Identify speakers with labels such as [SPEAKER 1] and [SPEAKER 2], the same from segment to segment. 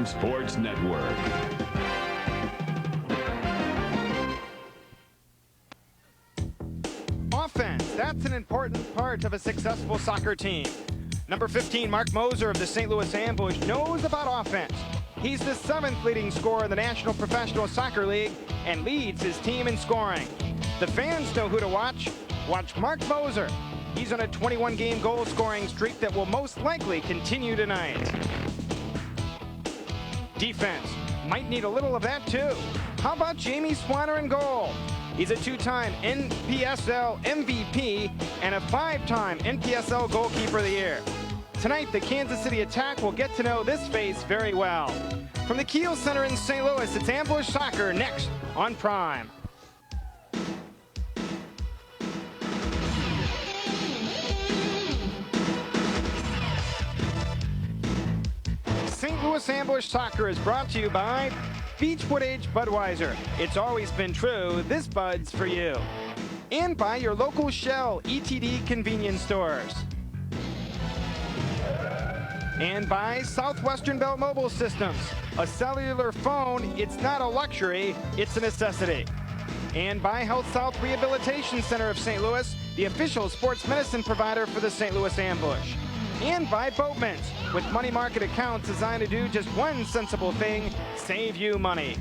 [SPEAKER 1] Farm Sports Network.
[SPEAKER 2] Offense, that's an important part of a successful soccer team. Number 15, Mark Moser of the St. Louis Ambush knows about offense. He's the 7th leading scorer in the National Professional Soccer League and leads his team in scoring. The fans know who to watch. Watch Mark Moser. He's on a 21-game goal-scoring streak that will most likely continue tonight. Defense might need a little of that too. How about Jamie Swanner in goal? He's a 2-time Npsl MVP and a 5-time Npsl Goalkeeper of the Year. Tonight, the Kansas City Attack will get to know this face very well. From the Keough Center in St. Louis, it's Ambush Soccer next on Prime. St. Louis Ambush Soccer is brought to you by Beechwood Age Budweiser. It's always been true, this Bud's for you. And by your local Shell ETD convenience stores. And by Southwestern Bell Mobile Systems. A cellular phone, it's not a luxury, it's a necessity. And by Health South Rehabilitation Center of St. Louis, the official sports medicine provider for the St. Louis Ambush. And by Boatmans, with money market accounts designed to do just one sensible thing, save you money.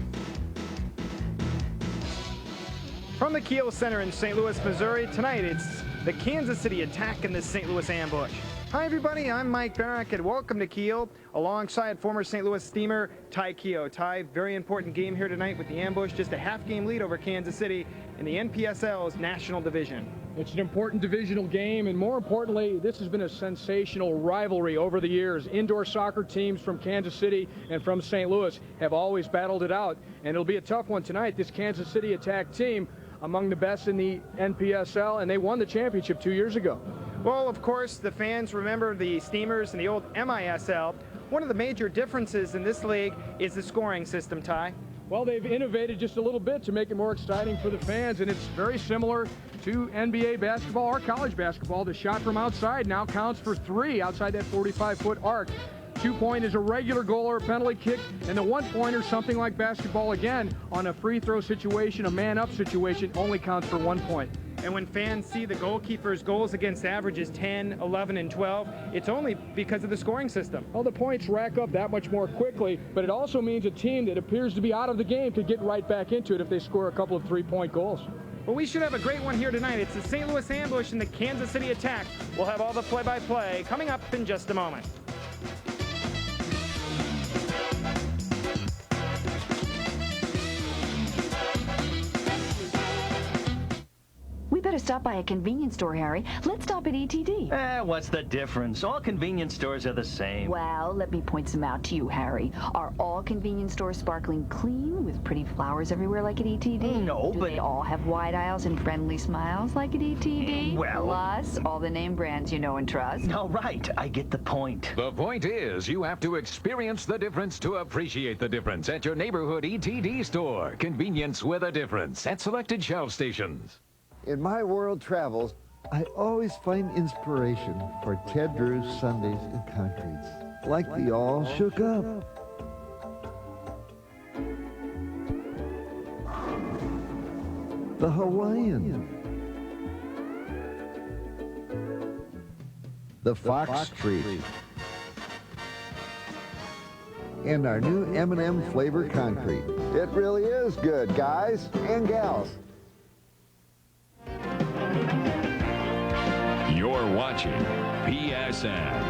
[SPEAKER 2] From the Keough Center in St. Louis, Missouri, tonight it's the Kansas City Attack and the St. Louis Ambush. Hi everybody, I'm Mike Barrack and welcome to Keough alongside former St. Louis steamer Ty Keough. Ty, very important game here tonight with the Ambush, just a half-game lead over Kansas City in the NPSL's National Division.
[SPEAKER 3] It's an important divisional game, and more importantly, this has been a sensational rivalry over the years. Indoor soccer teams from Kansas City and from St. Louis have always battled it out, and it'll be a tough one tonight. This Kansas City Attack team, among the best in the NPSL, and they won the championship 2 years ago.
[SPEAKER 2] Well, of course, the fans remember the Steamers and the old MISL. One of the major differences in this league is the scoring system, Ty.
[SPEAKER 3] Well, they've innovated just a little bit to make it more exciting for the fans, and it's very similar to NBA basketball or college basketball. The shot from outside now counts for 3 outside that 45-foot arc. 2-point is a regular goal or a penalty kick, and the 1-pointer, something like basketball again, on a free throw situation, a man-up situation, only counts for 1 point.
[SPEAKER 2] And when fans see the goalkeeper's goals against averages 10, 11, and 12, it's only because of the scoring system.
[SPEAKER 3] Well, the points rack up that much more quickly, but it also means a team that appears to be out of the game could get right back into it if they score a couple of 3-point goals.
[SPEAKER 2] Well, we should have a great one here tonight. It's the St. Louis Ambush and the Kansas City Attack. We'll have all the play-by-play coming up in just a moment.
[SPEAKER 4] Better stop by a convenience store, Harry. Let's stop at ETD.
[SPEAKER 5] What's the difference? All convenience stores are the same.
[SPEAKER 4] Well, let me point some out to you, Harry. Are all convenience stores sparkling clean with pretty flowers everywhere like at ETD?
[SPEAKER 5] No,
[SPEAKER 4] Do they all have wide aisles and friendly smiles like at ETD?
[SPEAKER 5] Well...
[SPEAKER 4] Plus, all the name brands you know and trust.
[SPEAKER 5] No, right. I get the point.
[SPEAKER 6] The point is, you have to experience the difference to appreciate the difference at your neighborhood ETD store. Convenience with a difference at selected Shell stations.
[SPEAKER 7] In my world travels, I always find inspiration for Ted Drew's Sundays and Concretes, like the All Shook Up. The Hawaiian. The Fox Street. And our new M&M flavor concrete. It really is good, guys and gals.
[SPEAKER 1] You're watching PSN.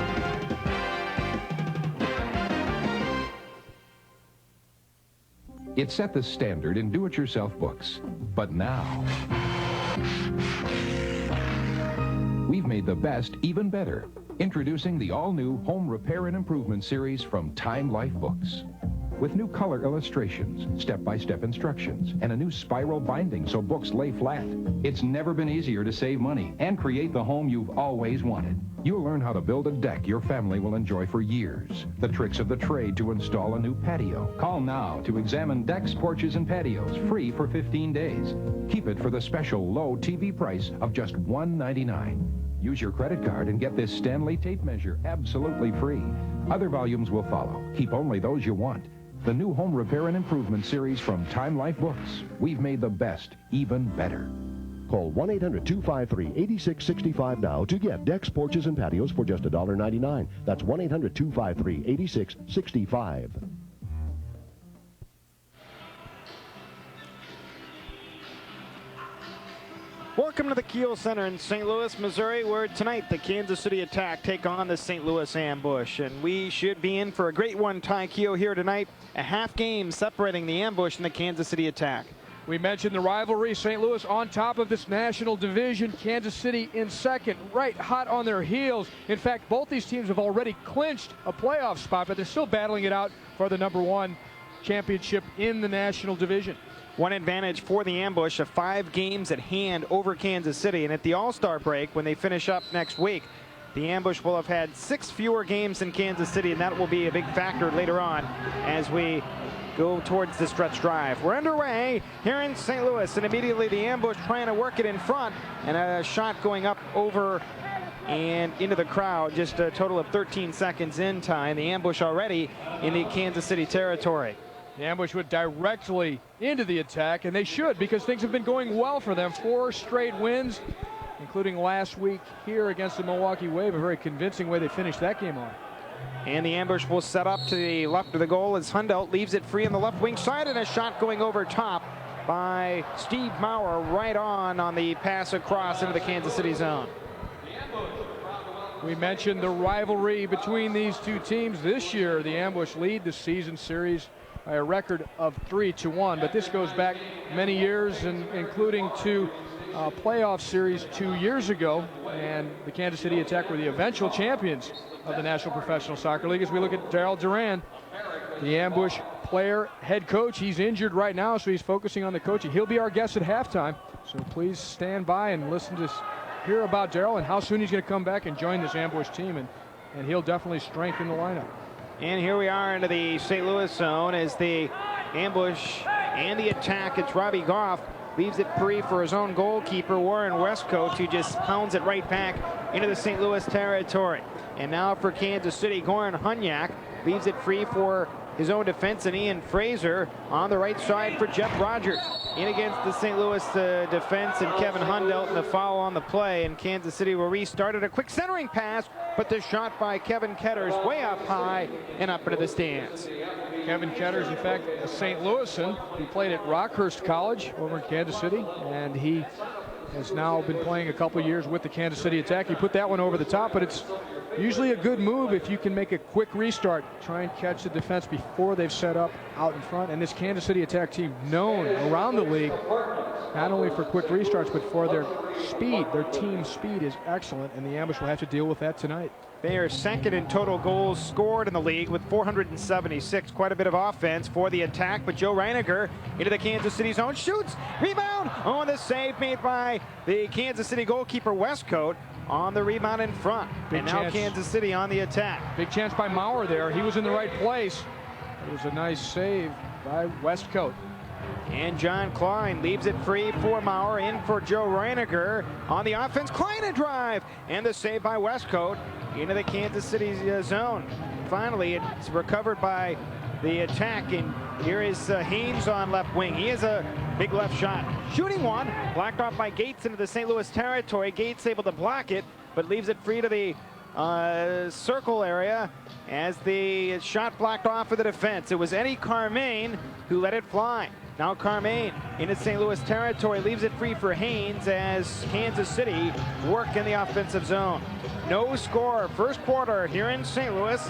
[SPEAKER 8] It set the standard in do-it-yourself books. But now, we've made the best even better. Introducing the all-new Home Repair and Improvement series from Time Life Books. With new color illustrations, step-by-step instructions, and a new spiral binding so books lay flat. It's never been easier to save money and create the home you've always wanted. You'll learn how to build a deck your family will enjoy for years. The tricks of the trade to install a new patio. Call now to examine decks, porches, and patios free for 15 days. Keep it for the special low TV price of just $1.99. Use your credit card and get this Stanley tape measure absolutely free. Other volumes will follow. Keep only those you want. The new Home Repair and Improvement series from Time Life Books. We've made the best even better.
[SPEAKER 9] Call 1-800-253-8665 now to get decks, porches, and patios for just $1.99. That's 1-800-253-8665.
[SPEAKER 2] Welcome to the Keough Center in St. Louis, Missouri, where tonight the Kansas City Attack take on the St. Louis Ambush. And we should be in for a great one. Ty Keough here tonight. A half game separating the Ambush and the Kansas City Attack.
[SPEAKER 3] We mentioned the rivalry. St. Louis on top of this national division. Kansas City in second, right hot on their heels. In fact, both these teams have already clinched a playoff spot, but they're still battling it out for the #1 championship in the national division.
[SPEAKER 2] One advantage for the Ambush of 5 games at hand over Kansas City. And at the All-Star break, when they finish up next week, the Ambush will have had 6 fewer games than Kansas City, and that will be a big factor later on as we go towards the stretch drive. We're underway here in St. Louis, and immediately the Ambush trying to work it in front, and a shot going up over and into the crowd. Just a total of 13 seconds in time. The Ambush already in the Kansas City territory.
[SPEAKER 3] The Ambush went directly into the Attack, and they should, because things have been going well for them. 4 straight wins, including last week here against the Milwaukee Wave. A very convincing way they finished that game off.
[SPEAKER 2] And the Ambush will set up to the left of the goal as Hundelt leaves it free on the left wing side, and a shot going over top by Steve Maurer right on the pass across into the Kansas City zone.
[SPEAKER 3] We mentioned the rivalry between these two teams. This year, the Ambush lead the season series by a record of 3-1, but this goes back many years, and including to playoff series 2 years ago, and the Kansas City Attack were the eventual champions of the National Professional Soccer League. As we look at Darryl Duran, the Ambush player, head coach, he's injured right now, so he's focusing on the coaching. He'll be our guest at halftime, so please stand by and listen to hear about Darryl and how soon he's going to come back and join this Ambush team, and he'll definitely strengthen the lineup.
[SPEAKER 2] And here we are into the St. Louis zone as the Ambush and the Attack. It's Robbie Goff leaves it free for his own goalkeeper, Warren Westcote, who just pounds it right back into the St. Louis territory. And now for Kansas City, Goran Hunyak leaves it free for his own defense, and Ian Fraser on the right side for Jeff Rogers. In against the St. Louis defense and Kevin Hundelt, and the foul on the play, and Kansas City will restart it. A quick centering pass, but the shot by Kevin Ketters way up high and up into the stands.
[SPEAKER 3] Kevin Ketters, in fact, a St. Louisan. He played at Rockhurst College over in Kansas City, and he has now been playing a couple years with the Kansas City Attack. He put that one over the top, but it's usually a good move if you can make a quick restart, try and catch the defense before they've set up out in front. And this Kansas City Attack team, known around the league not only for quick restarts but for their speed. Their team speed is excellent, and the Ambush will have to deal with that tonight.
[SPEAKER 2] They are second in total goals scored in the league with 476. Quite a bit of offense for the Attack, but Joe Reiniger into the Kansas City zone, shoots, rebound, on the save made by the Kansas City goalkeeper Westcote on the rebound in front.
[SPEAKER 3] Big
[SPEAKER 2] and now
[SPEAKER 3] chance.
[SPEAKER 2] Kansas City on the attack.
[SPEAKER 3] Big chance by Maurer there. He was in the right place. It was a nice save by Westcote.
[SPEAKER 2] And John Klein leaves it free for Maurer, in for Joe Reiniger on the offense. Klein a drive, and the save by Westcote into the Kansas City zone. Finally, it's recovered by the Attack, and here is Haynes on left wing. He has a big left shot. Shooting one, blocked off by Gates into the St. Louis territory. Gates able to block it, but leaves it free to the circle area as the shot blocked off of the defense. It was Eddie Carmain who let it fly. Now Carmain into St. Louis territory, leaves it free for Haynes as Kansas City work in the offensive zone. No score first quarter here in St. Louis.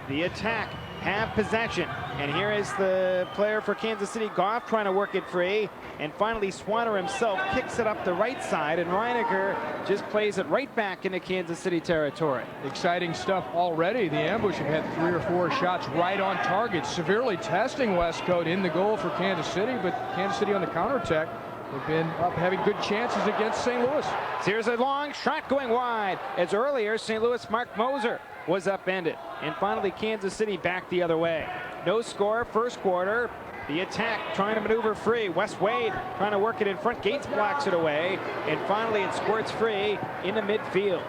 [SPEAKER 2] The Attack have possession, and here is the player for Kansas City, Goff, trying to work it free, and finally Swanner himself kicks it up the right side, and Reiniger just plays it right back into Kansas City territory.
[SPEAKER 3] Exciting stuff already. The Ambush have had 3 or 4 shots right on target, severely testing Westcote in the goal for Kansas City, but Kansas City on the counterattack, they've been up having good chances against St. Louis.
[SPEAKER 2] Here's a long shot going wide, as earlier St. Louis Mark Moser was upended, and finally Kansas City back the other way. No score first quarter. The attack trying to maneuver free. Wes Wade trying to work it in front. Gates blocks it away. And finally it squirts free into midfield.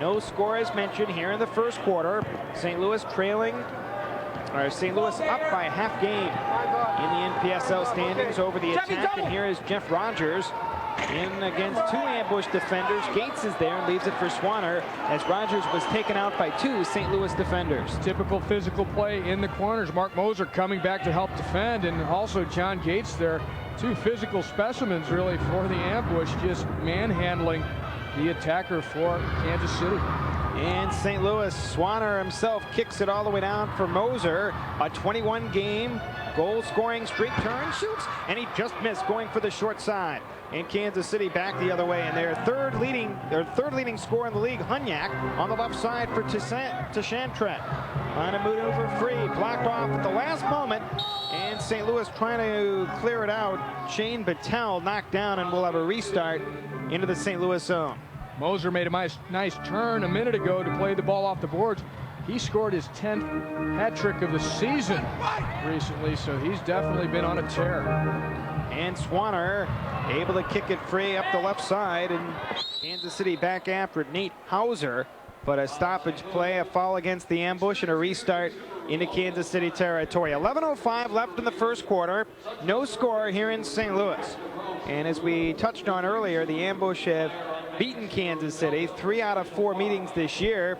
[SPEAKER 2] No score is mentioned here in the first quarter. St. Louis up by a half game in the NPSL standings over the attack. And here is Jeff Rogers in against two ambush defenders. Gates is there and leaves it for Swanner as Rogers was taken out by two St. Louis defenders.
[SPEAKER 3] Typical physical play in the corners. Mark Moser coming back to help defend, and also John Gates there. Two physical specimens really for the ambush, just manhandling the attacker for Kansas City.
[SPEAKER 2] And St. Louis, Swanner himself kicks it all the way down for Moser. A 21-game goal-scoring streak, turns, shoots, and he just missed, going for the short side. And Kansas City back the other way, and their third leading scorer in the league, Hunyak, on the left side for Tashantret. On a maneuver free, blocked off at the last moment, and St. Louis trying to clear it out. Shane Battelle knocked down, and we'll have a restart into the St. Louis zone.
[SPEAKER 3] Moser made a nice turn a minute ago to play the ball off the boards. He scored his 10th hat trick of the season recently, so he's definitely been on a tear.
[SPEAKER 2] And Swanner able to kick it free up the left side, and Kansas City back after it. Nate Hauser, but a stoppage play, a foul against the ambush, and a restart into Kansas City territory. 11:05 left in the first quarter. No score here in St. Louis. And as we touched on earlier, the ambush have beaten Kansas City 3 out of 4 meetings this year.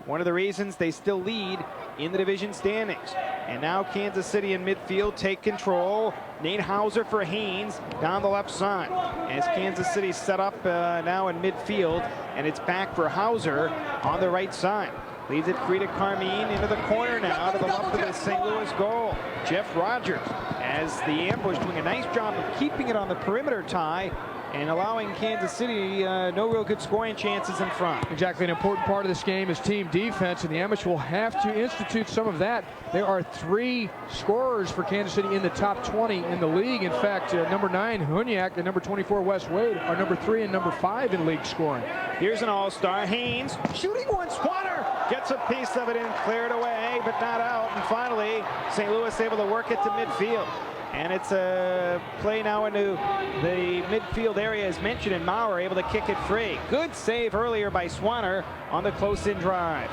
[SPEAKER 2] One of the reasons they still lead in the division standings. And now Kansas City in midfield take control. Nate Hauser for Haynes down the left side. As Kansas City set up now in midfield, and it's back for Hauser on the right side. Leaves it free to Carmine into the corner now to the left of the St. Louis goal. Jeff Rogers, as the ambush doing a nice job of keeping it on the perimeter tie and allowing Kansas City no real good scoring chances in front.
[SPEAKER 3] Exactly. An important part of this game is team defense, and the Amish will have to institute some of that. There are 3 scorers for Kansas City in the top 20 in the league. In fact, number 9, Hunyak, and number 24, Wes Wade, are number 3 and number 5 in league scoring.
[SPEAKER 2] Here's an all-star. Haynes shooting one. Swanner gets a piece of it in, cleared away, but not out. And finally, St. Louis able to work it to midfield. And it's a play now into the midfield area as mentioned, and Maurer able to kick it free. Good save earlier by Swanner on the close-in drive.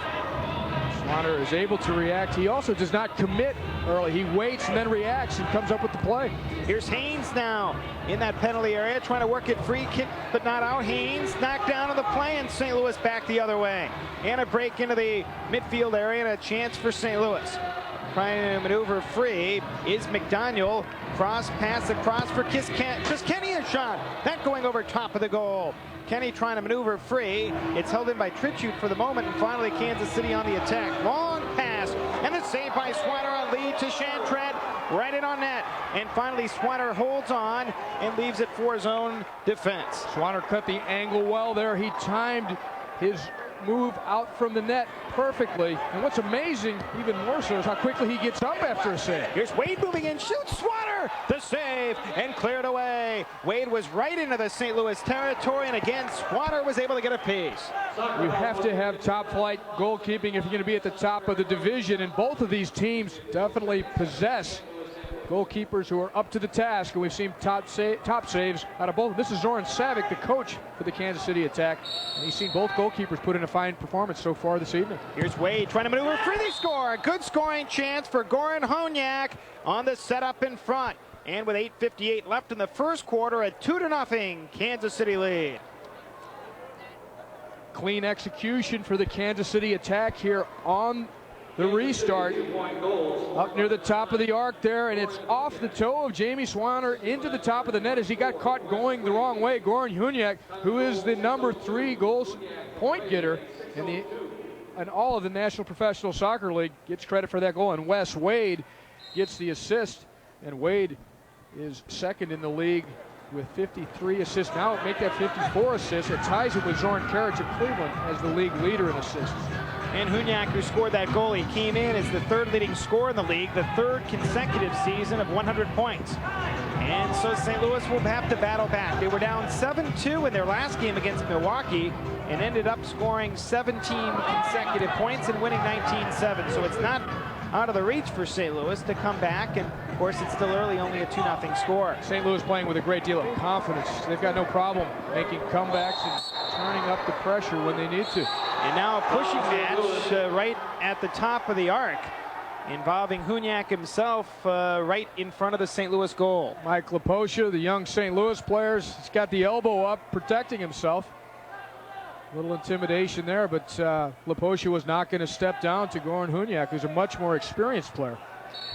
[SPEAKER 3] Swanner is able to react. He also does not commit early. He waits and then reacts and comes up with the play.
[SPEAKER 2] Here's Haynes now in that penalty area, trying to work it free, kick but not out. Haynes knocked down on the play, and St. Louis back the other way. And a break into the midfield area and a chance for St. Louis. Trying to maneuver free is McDaniel. Cross pass across for Chris Kenny, a shot. That going over top of the goal. Kenny trying to maneuver free. It's held in by Tritchuk for the moment, and finally Kansas City on the attack. Long pass, and the save by Swanner on lead to Shantred. Right in on net. And finally Swanner holds on and leaves it for his own defense.
[SPEAKER 3] Swanner cut the angle well there. He timed his move out from the net perfectly, and what's amazing even more so is how quickly he gets up after a save.
[SPEAKER 2] Here's Wade moving in, shoots, Swanner, the save, and cleared away. Wade was right into the St. Louis territory, and again Swanner was able to get a piece.
[SPEAKER 3] You have to have top flight goalkeeping if you're going to be at the top of the division, and both of these teams definitely possess goalkeepers who are up to the task, and we've seen top saves out of both. This is Zoran Savic, the coach for the Kansas City attack, and he's seen both goalkeepers put in a fine performance so far this evening.
[SPEAKER 2] Here's Wade trying to maneuver free, they score. Good scoring chance for Goran Hunyak on the setup in front. And with 8:58 left in the first quarter, a 2-0 Kansas City lead.
[SPEAKER 3] Clean execution for the Kansas City attack here on the restart, up near the top of the arc there, and it's off the toe of Jamie Swanner into the top of the net as he got caught going the wrong way. Goran Hunyak, who is the number 3 point getter in all of the National Professional Soccer League, gets credit for that goal, and Wes Wade gets the assist, and Wade is second in the league with 53 assists. Now make that 54 assists. It ties it with Zoran Karic of Cleveland as the league leader in assists.
[SPEAKER 2] And Hunyak, who scored that goal, he came in as the 3rd leading scorer in the league, the 3rd consecutive season of 100 points. And so St. Louis will have to battle back. They were down 7-2 in their last game against Milwaukee and ended up scoring 17 consecutive points and winning 19-7. So it's not out of the reach for St. Louis to come back and course, it's still early, only a 2-0 score.
[SPEAKER 3] St. Louis playing with a great deal of confidence. They've got no problem making comebacks and turning up the pressure when they need to.
[SPEAKER 2] And now a pushing match right at the top of the arc, involving Huniak himself right in front of the St. Louis goal.
[SPEAKER 3] Mike Lepotia, the young St. Louis players, he's got the elbow up, protecting himself. A little intimidation there, but Lepotia was not going to step down to Goran Huniak, who's a much more experienced player.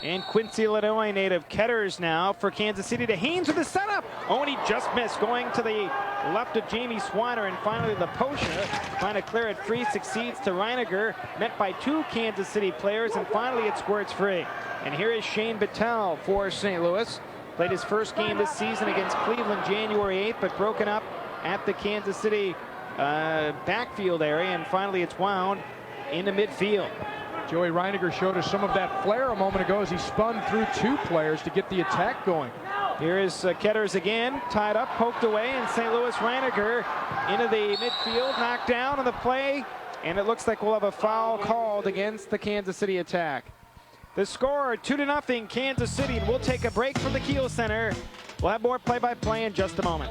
[SPEAKER 2] And Quincy, Illinois native Ketters now for Kansas City to Haynes with the setup. Oh, and he just missed, going to the left of Jamie Swanner, and finally Lepotia trying to clear it free, succeeds to Reiniger, met by 2 Kansas City players, and finally it squirts free. And here is Shane Battel for St. Louis. Played his first game this season against Cleveland January 8th, but broken up at the Kansas City backfield area, and finally it's wound into midfield.
[SPEAKER 3] Joey Reiniger showed us some of that flair a moment ago as he spun through 2 players to get the attack going.
[SPEAKER 2] Here is Ketters again, tied up, poked away, and St. Louis Reiniger into the midfield, knocked down on the play, and it looks like we'll have a foul called against the Kansas City attack. The score, 2-0 Kansas City, and we'll take a break from the Keough Center. We'll have more play-by-play in just a moment.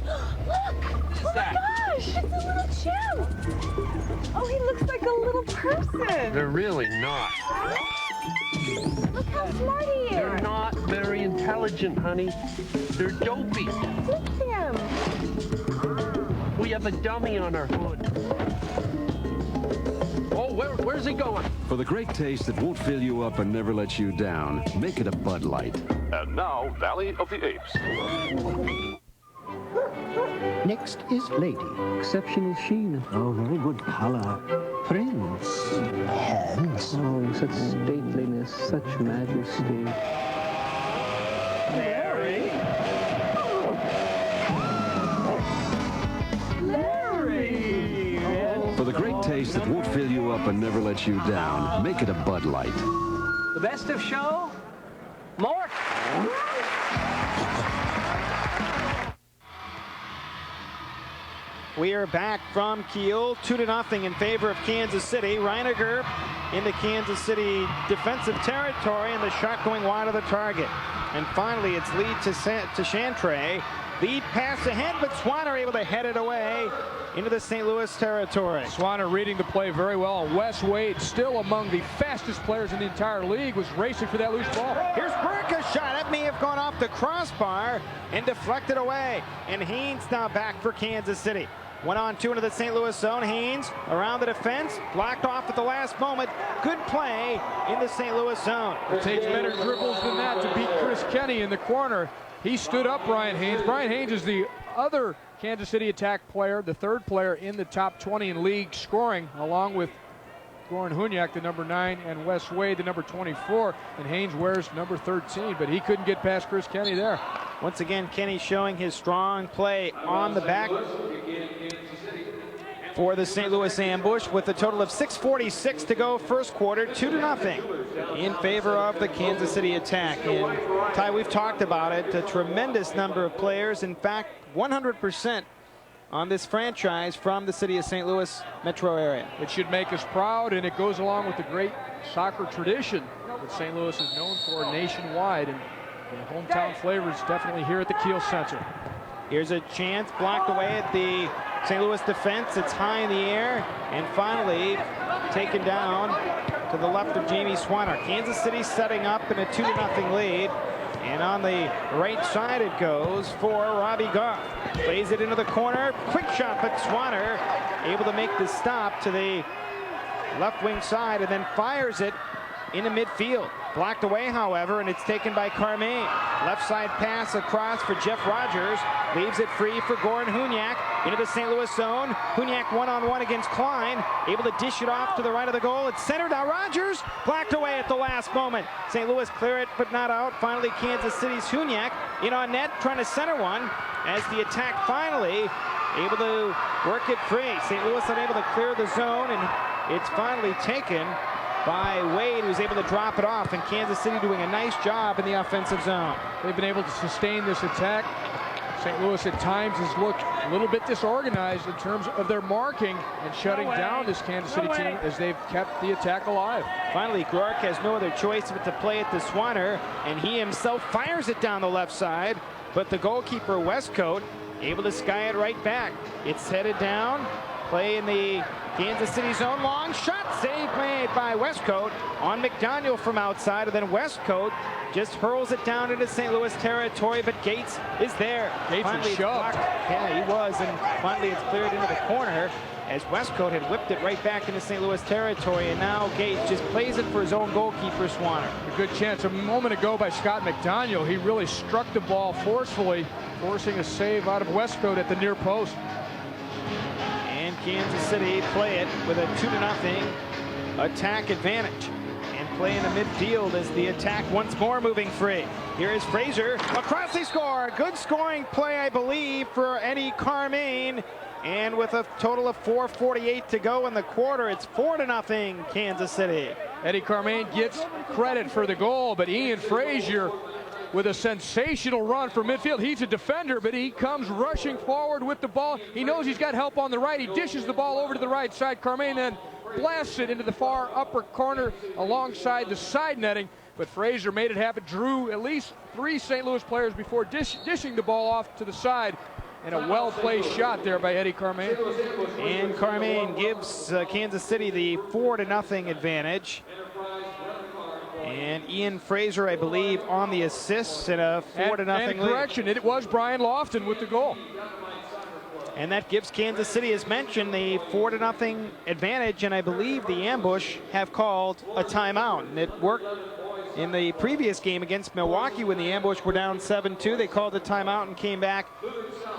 [SPEAKER 10] Oh my gosh, it's a little chimp. Oh, he looks like a little person.
[SPEAKER 11] They're really not.
[SPEAKER 10] Look how smart he is.
[SPEAKER 11] They're not very intelligent, honey. They're dopey.
[SPEAKER 10] Look at him.
[SPEAKER 11] We have a dummy on our hood. Oh, where's he going?
[SPEAKER 12] For the great taste that won't fill you up and never lets you down, make it a Bud Light.
[SPEAKER 13] And now, Valley of the Apes.
[SPEAKER 14] Next is Lady. Exceptional sheen. Oh, very good color. Prince. Hands. Oh, such stateliness, such majesty.
[SPEAKER 10] Larry. Larry.
[SPEAKER 12] For the great taste that won't fill you up and never lets you down, make it a Bud Light.
[SPEAKER 5] The best of show? More?
[SPEAKER 2] We are back from Keough, 2-0 in favor of Kansas City. Reiniger into Kansas City defensive territory, and the shot going wide of the target. And finally, it's lead to Chantre. Lead pass ahead, but Swanner able to head it away into the St. Louis territory.
[SPEAKER 3] Swanner reading the play very well. And Wes Wade, still among the fastest players in the entire league, was racing for that loose ball.
[SPEAKER 2] Here's Burke's shot. That may have gone off the crossbar and deflected away. And Haynes now back for Kansas City. 1-on-2 into the St. Louis zone. Haynes around the defense, blocked off at the last moment. Good play in the St. Louis zone.
[SPEAKER 3] It takes better dribbles than that to beat Chris Kenny in the corner. He stood up Brian Haynes. Brian Haynes is the other Kansas City attack player, the 3rd player in the top 20 in league scoring, along with Goran Huniak, the number 9, and Wes Wade, the number 24. And Haynes wears number 13, but he couldn't get past Chris Kenny there.
[SPEAKER 2] Once again, Kenny showing his strong play on the back for the St. Louis Ambush, with a total of 6:46 to go first quarter, 2-0 in favor of the Kansas City attack. And Ty, we've talked about it, a tremendous number of players, in fact 100% on this franchise from the city of St. Louis metro area.
[SPEAKER 3] It should make us proud, and it goes along with the great soccer tradition that St. Louis is known for nationwide, and the hometown flavor is definitely here at the Keough Center.
[SPEAKER 2] Here's a chance, blocked away at the St. Louis defense. It's high in the air, and finally taken down to the left of Jamie Swanner. Kansas City setting up in a 2-0 lead, and on the right side it goes for Robbie Goff. Plays it into the corner, quick shot, but Swanner able to make the stop to the left wing side, and then fires it into midfield. Blocked away, however, and it's taken by Carme. Left side pass across for Jeff Rogers. Leaves it free for Goran Huniak into the St. Louis zone. Huniak one-on-one against Klein. Able to dish it off to the right of the goal. It's centered. Now Rogers blocked away at the last moment. St. Louis clear it, but not out. Finally, Kansas City's Huniak in on net, trying to center one as the attack finally able to work it free. St. Louis unable to clear the zone, and it's finally taken by Wade, who's able to drop it off, and Kansas City doing a nice job in the offensive zone.
[SPEAKER 3] They've been able to sustain this attack. St. Louis at times has looked a little bit disorganized in terms of their marking and shutting down this Kansas City team as they've kept the attack alive.
[SPEAKER 2] Finally, Groark has no other choice but to play it to Swanner, and he himself fires it down the left side, but the goalkeeper, Westcote, able to sky it right back. It's headed down, play in the Kansas City zone, long shot, save made by Westcote on McDaniel from outside, and then Westcote just hurls it down into St. Louis territory, but Gates is there.
[SPEAKER 3] Gates
[SPEAKER 2] finally
[SPEAKER 3] was shoved.
[SPEAKER 2] Yeah, he was, and finally it's cleared into the corner as Westcote had whipped it right back into St. Louis territory, and now Gates just plays it for his own goalkeeper, Swanner.
[SPEAKER 3] A good chance a moment ago by Scott McDaniel. He really struck the ball forcefully, forcing a save out of Westcote at the near post.
[SPEAKER 2] And Kansas City play it with a 2-0 attack advantage. And play in the midfield as the attack once more moving free. Here is Fraser. Across they score. Good scoring play, I believe, for Eddie Carmaine. And with a total of 4:48 to go in the quarter, it's 4-0 Kansas City.
[SPEAKER 3] Eddie Carmaine gets credit for the goal, but Ian Frazier with a sensational run for midfield. He's a defender, but he comes rushing forward with the ball. He knows he's got help on the right. He dishes the ball over to the right side. Carmaine then blasts it into the far upper corner alongside the side netting, but Frazier made it happen, drew at least 3 St. Louis players before dishing the ball off to the side, and a well-placed shot there by Eddie Carmaine.
[SPEAKER 2] And Carmaine gives Kansas City the 4-0 advantage. And Ian Fraser, I believe, on the assists in a 4-0 lead.
[SPEAKER 3] Correction, it was Brian Lofton with the goal.
[SPEAKER 2] And that gives Kansas City, as mentioned, the 4-0 advantage, and I believe the Ambush have called a timeout. And it worked in the previous game against Milwaukee when the Ambush were down 7-2. They called a timeout and came back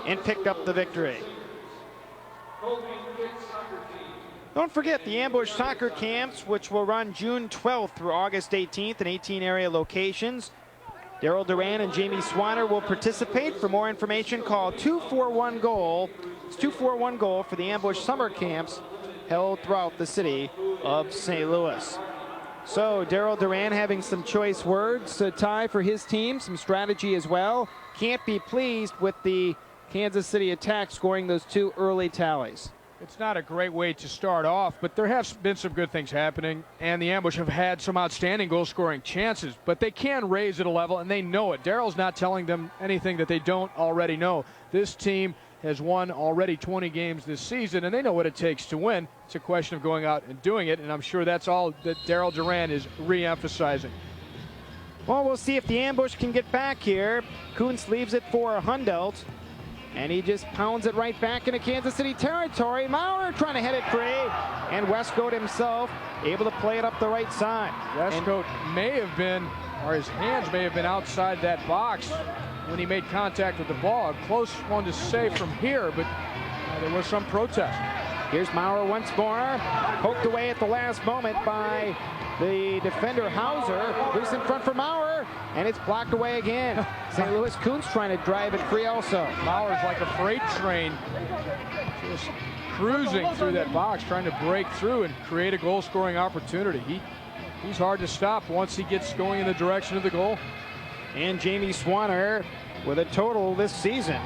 [SPEAKER 2] and picked up the victory. Don't forget the Ambush soccer camps, which will run June 12th through August 18th in 18 area locations. Daryl Duran and Jamie Swanner will participate. For more information, call 241-GOAL. It's 241-GOAL for the Ambush summer camps held throughout the city of St. Louis. So Daryl Duran having some choice words to tie for his team, some strategy as well. Can't be pleased with the Kansas City attack scoring those 2 early tallies.
[SPEAKER 3] It's not a great way to start off, but there have been some good things happening, and the Ambush have had some outstanding goal-scoring chances, but they can raise it a level, and they know it. Daryl's not telling them anything that they don't already know. This team has won already 20 games this season, and they know what it takes to win. It's a question of going out and doing it, and I'm sure that's all that Daryl Duran is re-emphasizing.
[SPEAKER 2] Well, we'll see if the Ambush can get back here. Kuntz leaves it for Hundelt, and he just pounds it right back into Kansas City territory. Maurer trying to head it free, and Westcote himself able to play it up the right side.
[SPEAKER 3] Westcote may have been, or his hands may have been outside that box when he made contact with the ball. A close one to say from here, but there was some protest.
[SPEAKER 2] Here's Maurer once more, poked away at the last moment by the defender Hauser. Loose in front for Maurer, and it's blocked away again. St. Louis Kuntz trying to drive it free also.
[SPEAKER 3] Maurer's like a freight train, just cruising through that box, trying to break through and create a goal-scoring opportunity. He's hard to stop once he gets going in the direction of the goal.
[SPEAKER 2] And Jamie Swanner with a total this season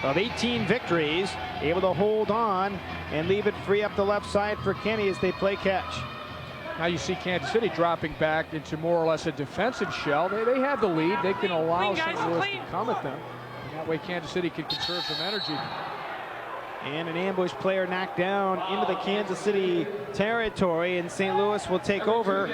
[SPEAKER 2] of 18 victories, able to hold on and leave it free up the left side for Kenny as they play catch.
[SPEAKER 3] Now you see Kansas City dropping back into more or less a defensive shell. They have the lead. They can allow St. Louis to come at them. And that way Kansas City can conserve some energy.
[SPEAKER 2] And an Ambush player knocked down into the Kansas City territory, and St. Louis will take over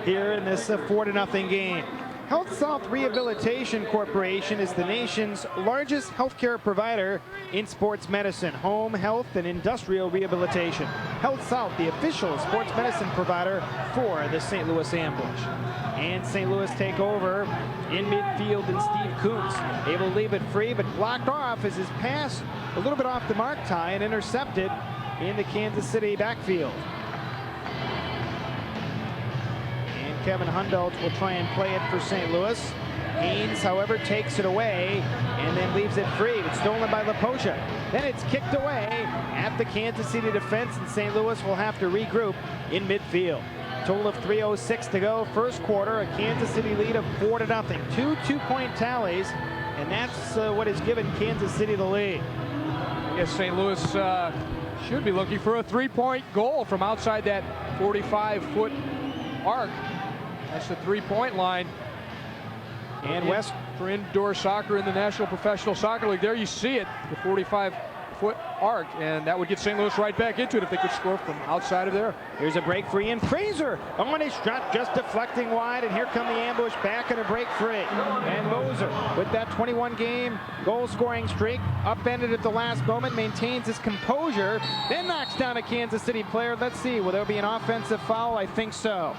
[SPEAKER 2] here in this 4-0 game. Health South Rehabilitation Corporation is the nation's largest healthcare provider in sports medicine, home health, and industrial rehabilitation. Health South, the official sports medicine provider for the St. Louis Ambush. And St. Louis take over in midfield, and Steve Kuntz able to leave it free, but blocked off as his pass a little bit off the mark, Ty, and intercepted in the Kansas City backfield. Kevin Hundelt will try and play it for St. Louis. Haynes, however, takes it away and then leaves it free. It's stolen by Laposha. Then it's kicked away at the Kansas City defense, and St. Louis will have to regroup in midfield. Total of 3:06 to go. First quarter, a Kansas City lead of 4-0. 2 two-point tallies and that's what has given Kansas City the lead.
[SPEAKER 3] I guess St. Louis should be looking for a three-point goal from outside that 45-foot arc. That's the three-point line.
[SPEAKER 2] And West
[SPEAKER 3] for indoor soccer in the National Professional Soccer League. There you see it, the 45-foot arc, and that would get St. Louis right back into it if they could score from outside of there.
[SPEAKER 2] Here's a break free, and Fraser on his shot just deflecting wide, and here come the ambush back in a break free. And Moser, with that 21-game goal-scoring streak, upended at the last moment, maintains his composure, then knocks down a Kansas City player. Let's see, will there be an offensive foul? I think so.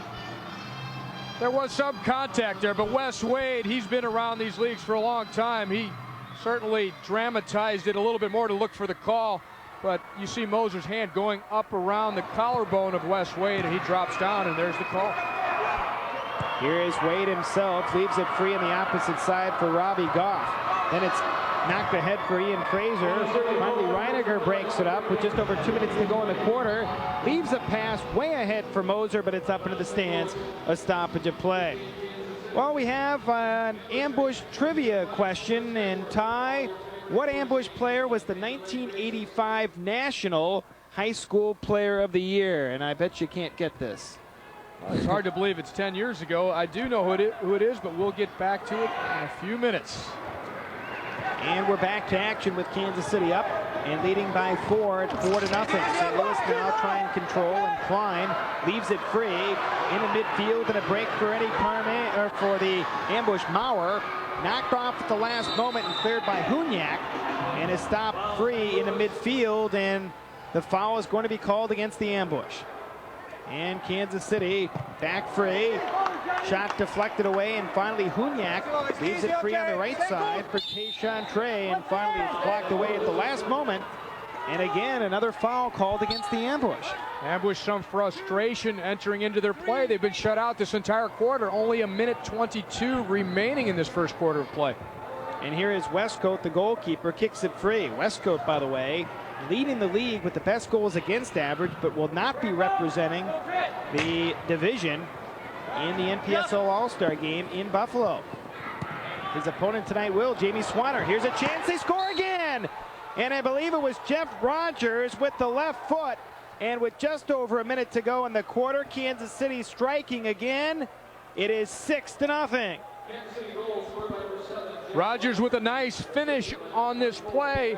[SPEAKER 3] There was some contact there, but Wes Wade, he's been around these leagues for a long time. He certainly dramatized it a little bit more to look for the call, but you see Moser's hand going up around the collarbone of Wes Wade, and he drops down, and there's the call.
[SPEAKER 2] Here is Wade himself, leaves it free on the opposite side for Robbie Goff. Then it's knocked ahead for Ian Fraser. Finally, Reiniger breaks it up with just over 2 minutes to go in the quarter. Leaves a pass way ahead for Moser, but it's up into the stands. A stoppage of play. Well, we have an ambush trivia question. And Ty, what ambush player was the 1985 National High School Player of the Year? And I bet you can't get this.
[SPEAKER 3] Well, it's hard to believe it's 10 years ago. I do know who it is, but we'll get back to it in a few minutes.
[SPEAKER 2] And we're back to action with Kansas City up and leading by 4 at 4-0. St. Louis now trying control, and Klein leaves it free into midfield, and a break for Eddie Parme, or for the ambush Maurer. Knocked off at the last moment and cleared by Hunyak, and is stopped free into midfield, and the foul is going to be called against the ambush. And Kansas City back free. Shot deflected away, and finally Hunyak leaves it free on the right side for Tayshawn Trey, and finally it's blocked away at the last moment. And again, another foul called against the ambush.
[SPEAKER 3] Ambush, some frustration entering into their play. They've been shut out this entire quarter. Only a minute 22 remaining in this first quarter of play.
[SPEAKER 2] And here is Westcote, the goalkeeper, kicks it free. Westcote, by the way, leading the league with the best goals against average, but will not be representing the division in the Npsl All-Star game in Buffalo. His opponent tonight will, Jamie Swanner. Here's a chance, they score again! And I believe it was Jeff Rogers with the left foot. And with just over a minute to go in the quarter, Kansas City striking again. It is 6-0.
[SPEAKER 3] Rogers with a nice finish on this play.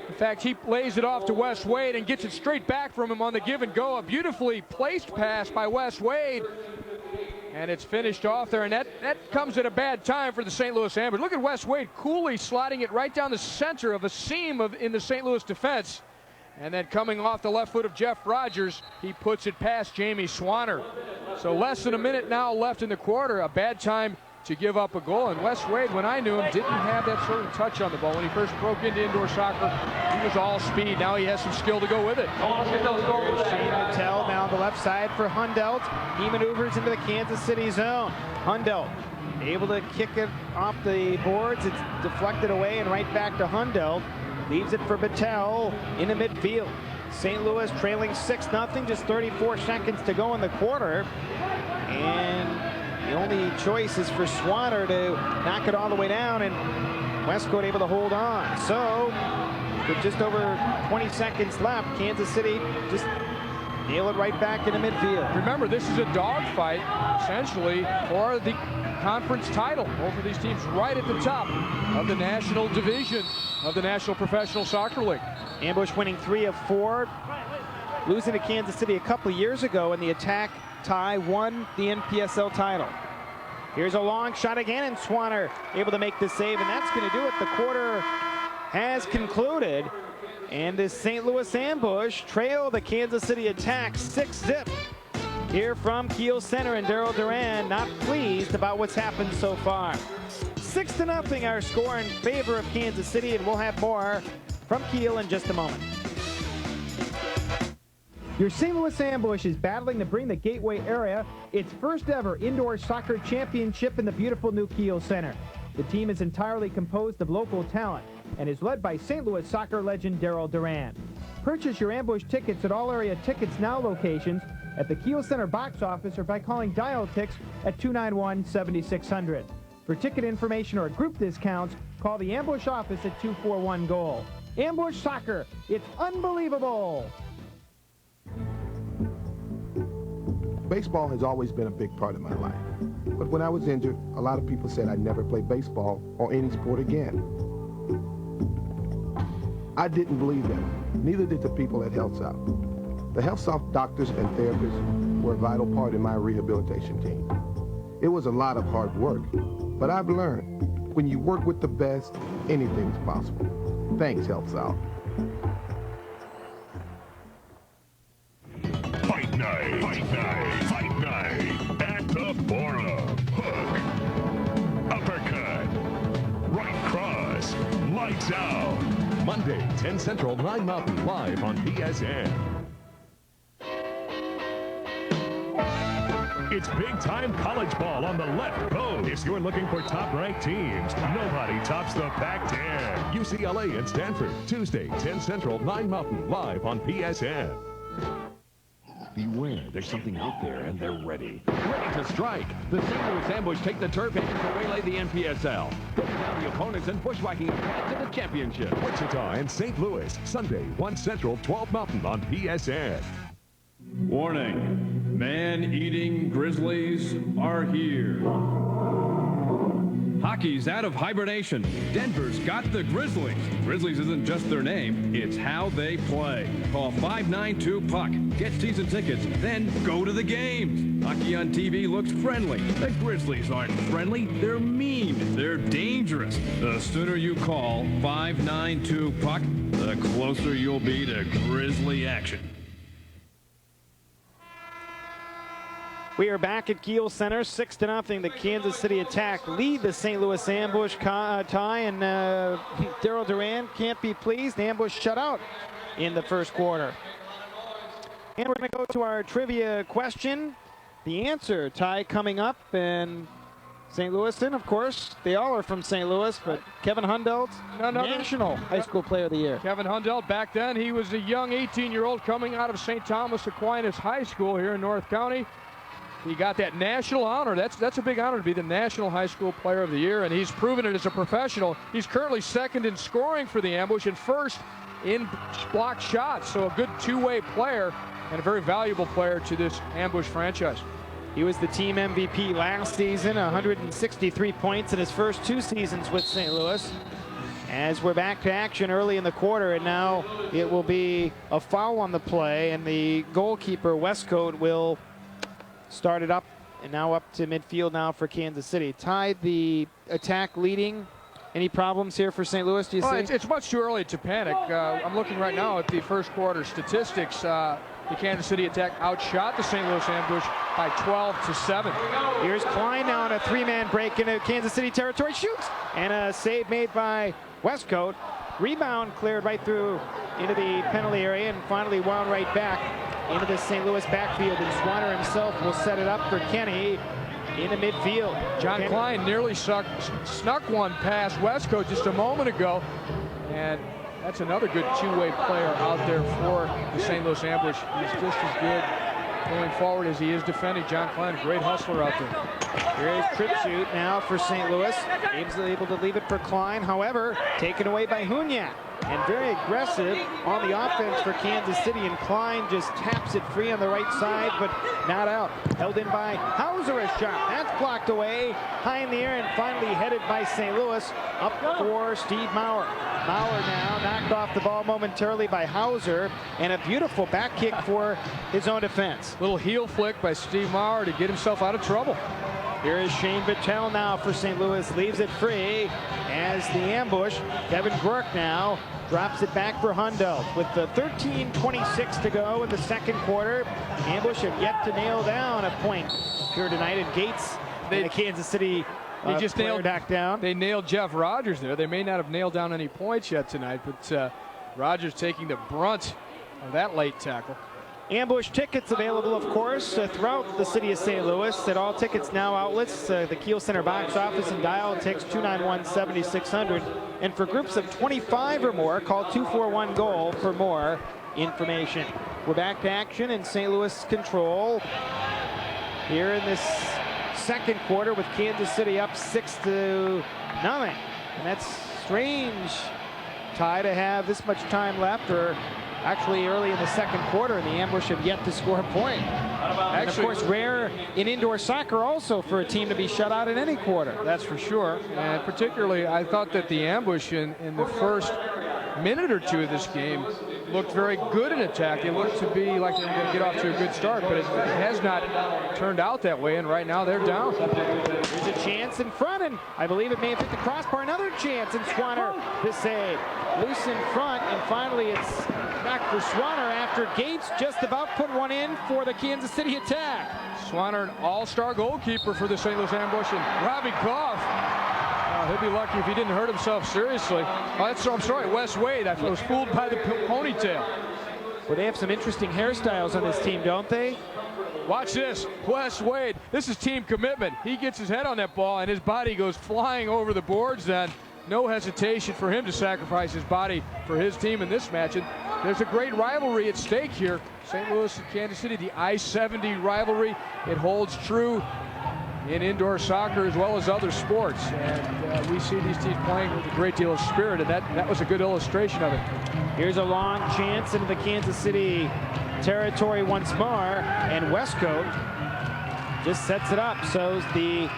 [SPEAKER 3] In fact, he lays it off to Wes Wade and gets it straight back from him on the give and go. A beautifully placed pass by Wes Wade. And it's finished off there, and that comes at a bad time for the St. Louis Ambush. Look at Wes Wade coolly sliding it right down the center of a seam in the St. Louis defense. And then coming off the left foot of Jeff Rogers, he puts it past Jamie Swanner. So less than a minute now left in the quarter. A bad time to give up a goal. And Wes Wade, when I knew him, didn't have that sort of touch on the ball. When he first broke into indoor soccer, he was all speed. Now he has some skill to go with it.
[SPEAKER 2] Shane Mattel now on the left side for Hundelt. He maneuvers into the Kansas City zone. Hundelt able to kick it off the boards. It's deflected away and right back to Hundelt. Leaves it for Battelle into midfield. St. Louis trailing 6-0, just 34 seconds to go in the quarter. And the only choice is for Swanner to knock it all the way down, and Westcote able to hold on. So, with just over 20 seconds left, Kansas City just nail it right back into midfield.
[SPEAKER 3] Remember, this is a dogfight, essentially, for the conference title. Both of these teams right at the top of the national division of the National Professional Soccer League.
[SPEAKER 2] Ambush winning 3 of 4, losing to Kansas City a couple of years ago, and the attack tie won the Npsl title. Here's a long shot again, and Swanner able to make the save, and that's going to do it. The quarter has concluded, and the St. Louis Ambush trail the Kansas City attack 6-0. Here from Keough Center, and Daryl Duran not pleased about what's happened so far. 6-0 our score in favor of Kansas City, and we'll have more from Keough in just a moment. Your St. Louis Ambush is battling to bring the Gateway area its first ever indoor soccer championship in the beautiful new Keough Center. The team is entirely composed of local talent and is led by St. Louis soccer legend Daryl Duran. Purchase your Ambush tickets at all area Tickets Now locations, at the Keough Center box office, or by calling Dial Tix at 291-7600. For ticket information or group discounts, Call the Ambush office at 241-GOAL. Ambush Soccer, it's unbelievable.
[SPEAKER 15] Baseball has always been a big part of my life. But when I was injured, a lot of people said I'd never play baseball or any sport again. I didn't believe them. Neither did the people at Health South. The Health South doctors and therapists were a vital part in my rehabilitation team. It was a lot of hard work, but I've learned when you work with the best, anything's possible. Thanks, Health South.
[SPEAKER 1] Fight night, fight night, fight night at the Forum. Hook, uppercut, right cross, lights out. Monday, 10 Central, 9 Mountain, live on PSN. It's big-time college ball on the left coast. If you're looking for top-ranked teams, nobody tops the Pac-10. UCLA and Stanford, Tuesday, 10 Central, 9 Mountain, live on PSN.
[SPEAKER 6] Beware, there's something out there, and they're ready. Ready to strike. The St. Louis Ambush take the turf and to waylay the Npsl. Putting down the opponents and bushwhacking a path to the championship.
[SPEAKER 1] Wichita and St. Louis, Sunday, 1 Central, 12 Mountain on PSN.
[SPEAKER 16] Warning, man-eating grizzlies are here. Hockey's out of hibernation. Denver's got the Grizzlies. Grizzlies isn't just their name, it's how they play. Call 592-PUCK. Get season tickets, then go to the games. Hockey on TV looks friendly. The Grizzlies aren't friendly, they're mean. They're dangerous. The sooner you call 592-PUCK, the closer you'll be to Grizzly action.
[SPEAKER 2] We are back at Keough Center, 6-0. The Kansas City Attack lead the St. Louis Ambush. Ty and Daryl Duran can't be pleased. The Ambush shut out in the first quarter. And we're going to go to our trivia question. The answer, Ty, coming up. And St. Louis, and of course, they all are from St. Louis, but Kevin Hundelt, National High School Player of the Year.
[SPEAKER 3] Kevin Hundelt, back then, he was a young 18-year-old coming out of St. Thomas Aquinas High School here in North County. He got that national honor. That's a big honor to be the National High School Player of the Year, and he's proven it as a professional. He's currently second in scoring for the Ambush and first in block shots, so a good two-way player and a very valuable player to this Ambush franchise.
[SPEAKER 2] He was the team MVP last season, 163 points in his first 2 seasons with St. Louis. As we're back to action early in the quarter, and now it will be a foul on the play, and the goalkeeper, Westcote, will start it up, and now up to midfield now for Kansas City. Tied the Attack leading. Any problems here for St. Louis, do you see?
[SPEAKER 3] It's much too early to panic. I'm looking right now at the first quarter statistics. The Kansas City Attack outshot the St. Louis Ambush by 12-7.
[SPEAKER 2] Here's Klein now on a 3-man break into Kansas City territory. Shoots! And a save made by Westcote. Rebound cleared right through into the penalty area and finally wound right back into the St. Louis backfield. And Swanner himself will set it up for Kenny into midfield.
[SPEAKER 3] John Klein nearly snuck one past Westcote just a moment ago. And that's another good two-way player out there for the St. Louis Ambush. He's just as good going forward as he is defending. John Klein, great hustler out there.
[SPEAKER 2] Here is trip shoot now for St. Louis. Ames able to leave it for Klein. However, taken away by Hunyak. And very aggressive on the offense for Kansas City. And Klein just taps it free on the right side, but not out. Held in by Hauser, a shot. That's blocked away. High in the air and finally headed by St. Louis. Up for Steve Maurer. Maurer now knocked off the ball momentarily by Hauser. And a beautiful back kick for his own defense.
[SPEAKER 3] Little heel flick by Steve Maurer to get himself out of trouble.
[SPEAKER 2] Here is Shane Vittel now for St. Louis. Leaves it free as the Ambush. Kevin Grurk now drops it back for Hundelt. With the 13:26 to go in the second quarter, Ambush have yet to nail down a point here tonight. And Gates and the Kansas City
[SPEAKER 3] They nailed Jeff Rogers there. They may not have nailed down any points yet tonight, but Rogers taking the brunt of that late tackle.
[SPEAKER 2] Ambush tickets available, of course, throughout the city of St. Louis at all Tickets Now outlets. The Keough Center box office and dial text 291-7600. And for groups of 25 or more, call 241-GOAL for more information. We're back to action in St. Louis control here in this second quarter with Kansas City up 6-0. And that's strange tie to have this much time left, or actually early in the second quarter, and the Ambush have yet to score a point. And of course, rare in indoor soccer also for a team to be shut out in any quarter.
[SPEAKER 3] That's for sure. And particularly, I thought that the Ambush in the first minute or two of this game looked very good in attack. They looked to be like they were going to get off to a good start, but it has not turned out that way, and right now they're down.
[SPEAKER 2] There's a chance in front, and I believe it may have hit the crossbar. Another chance, and Swanner the save. Loose in front, and finally it's back for Swanner after Gates just about put one in for the Kansas City attack.
[SPEAKER 3] Swanner, an all-star goalkeeper for the St. Louis Ambush, and Robbie Goff. He'll be lucky if he didn't hurt himself seriously. I'm sorry, Wes Wade. I was fooled by the ponytail.
[SPEAKER 2] Well, they have some interesting hairstyles on this team, don't they?
[SPEAKER 3] Watch this. Wes Wade. This is team commitment. He gets his head on that ball, and his body goes flying over the boards then. No hesitation for him to sacrifice his body for his team in this match. And there's a great rivalry at stake here. St. Louis and Kansas City, the I-70 rivalry. It holds true in indoor soccer as well as other sports, and we see these teams playing with a great deal of spirit, and that was a good illustration of it.
[SPEAKER 2] Here's a long chance into the Kansas City territory once more, and Westcote just sets it up. So the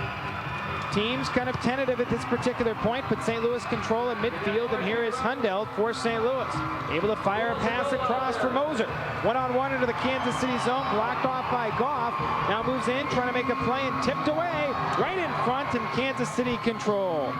[SPEAKER 2] team's kind of tentative at this particular point, but St. Louis control at midfield, and here is Hundell for St. Louis. Able to fire a pass across for Moser. One-on-one into the Kansas City zone, blocked off by Goff. Now moves in, trying to make a play, and tipped away right in front, and Kansas City control.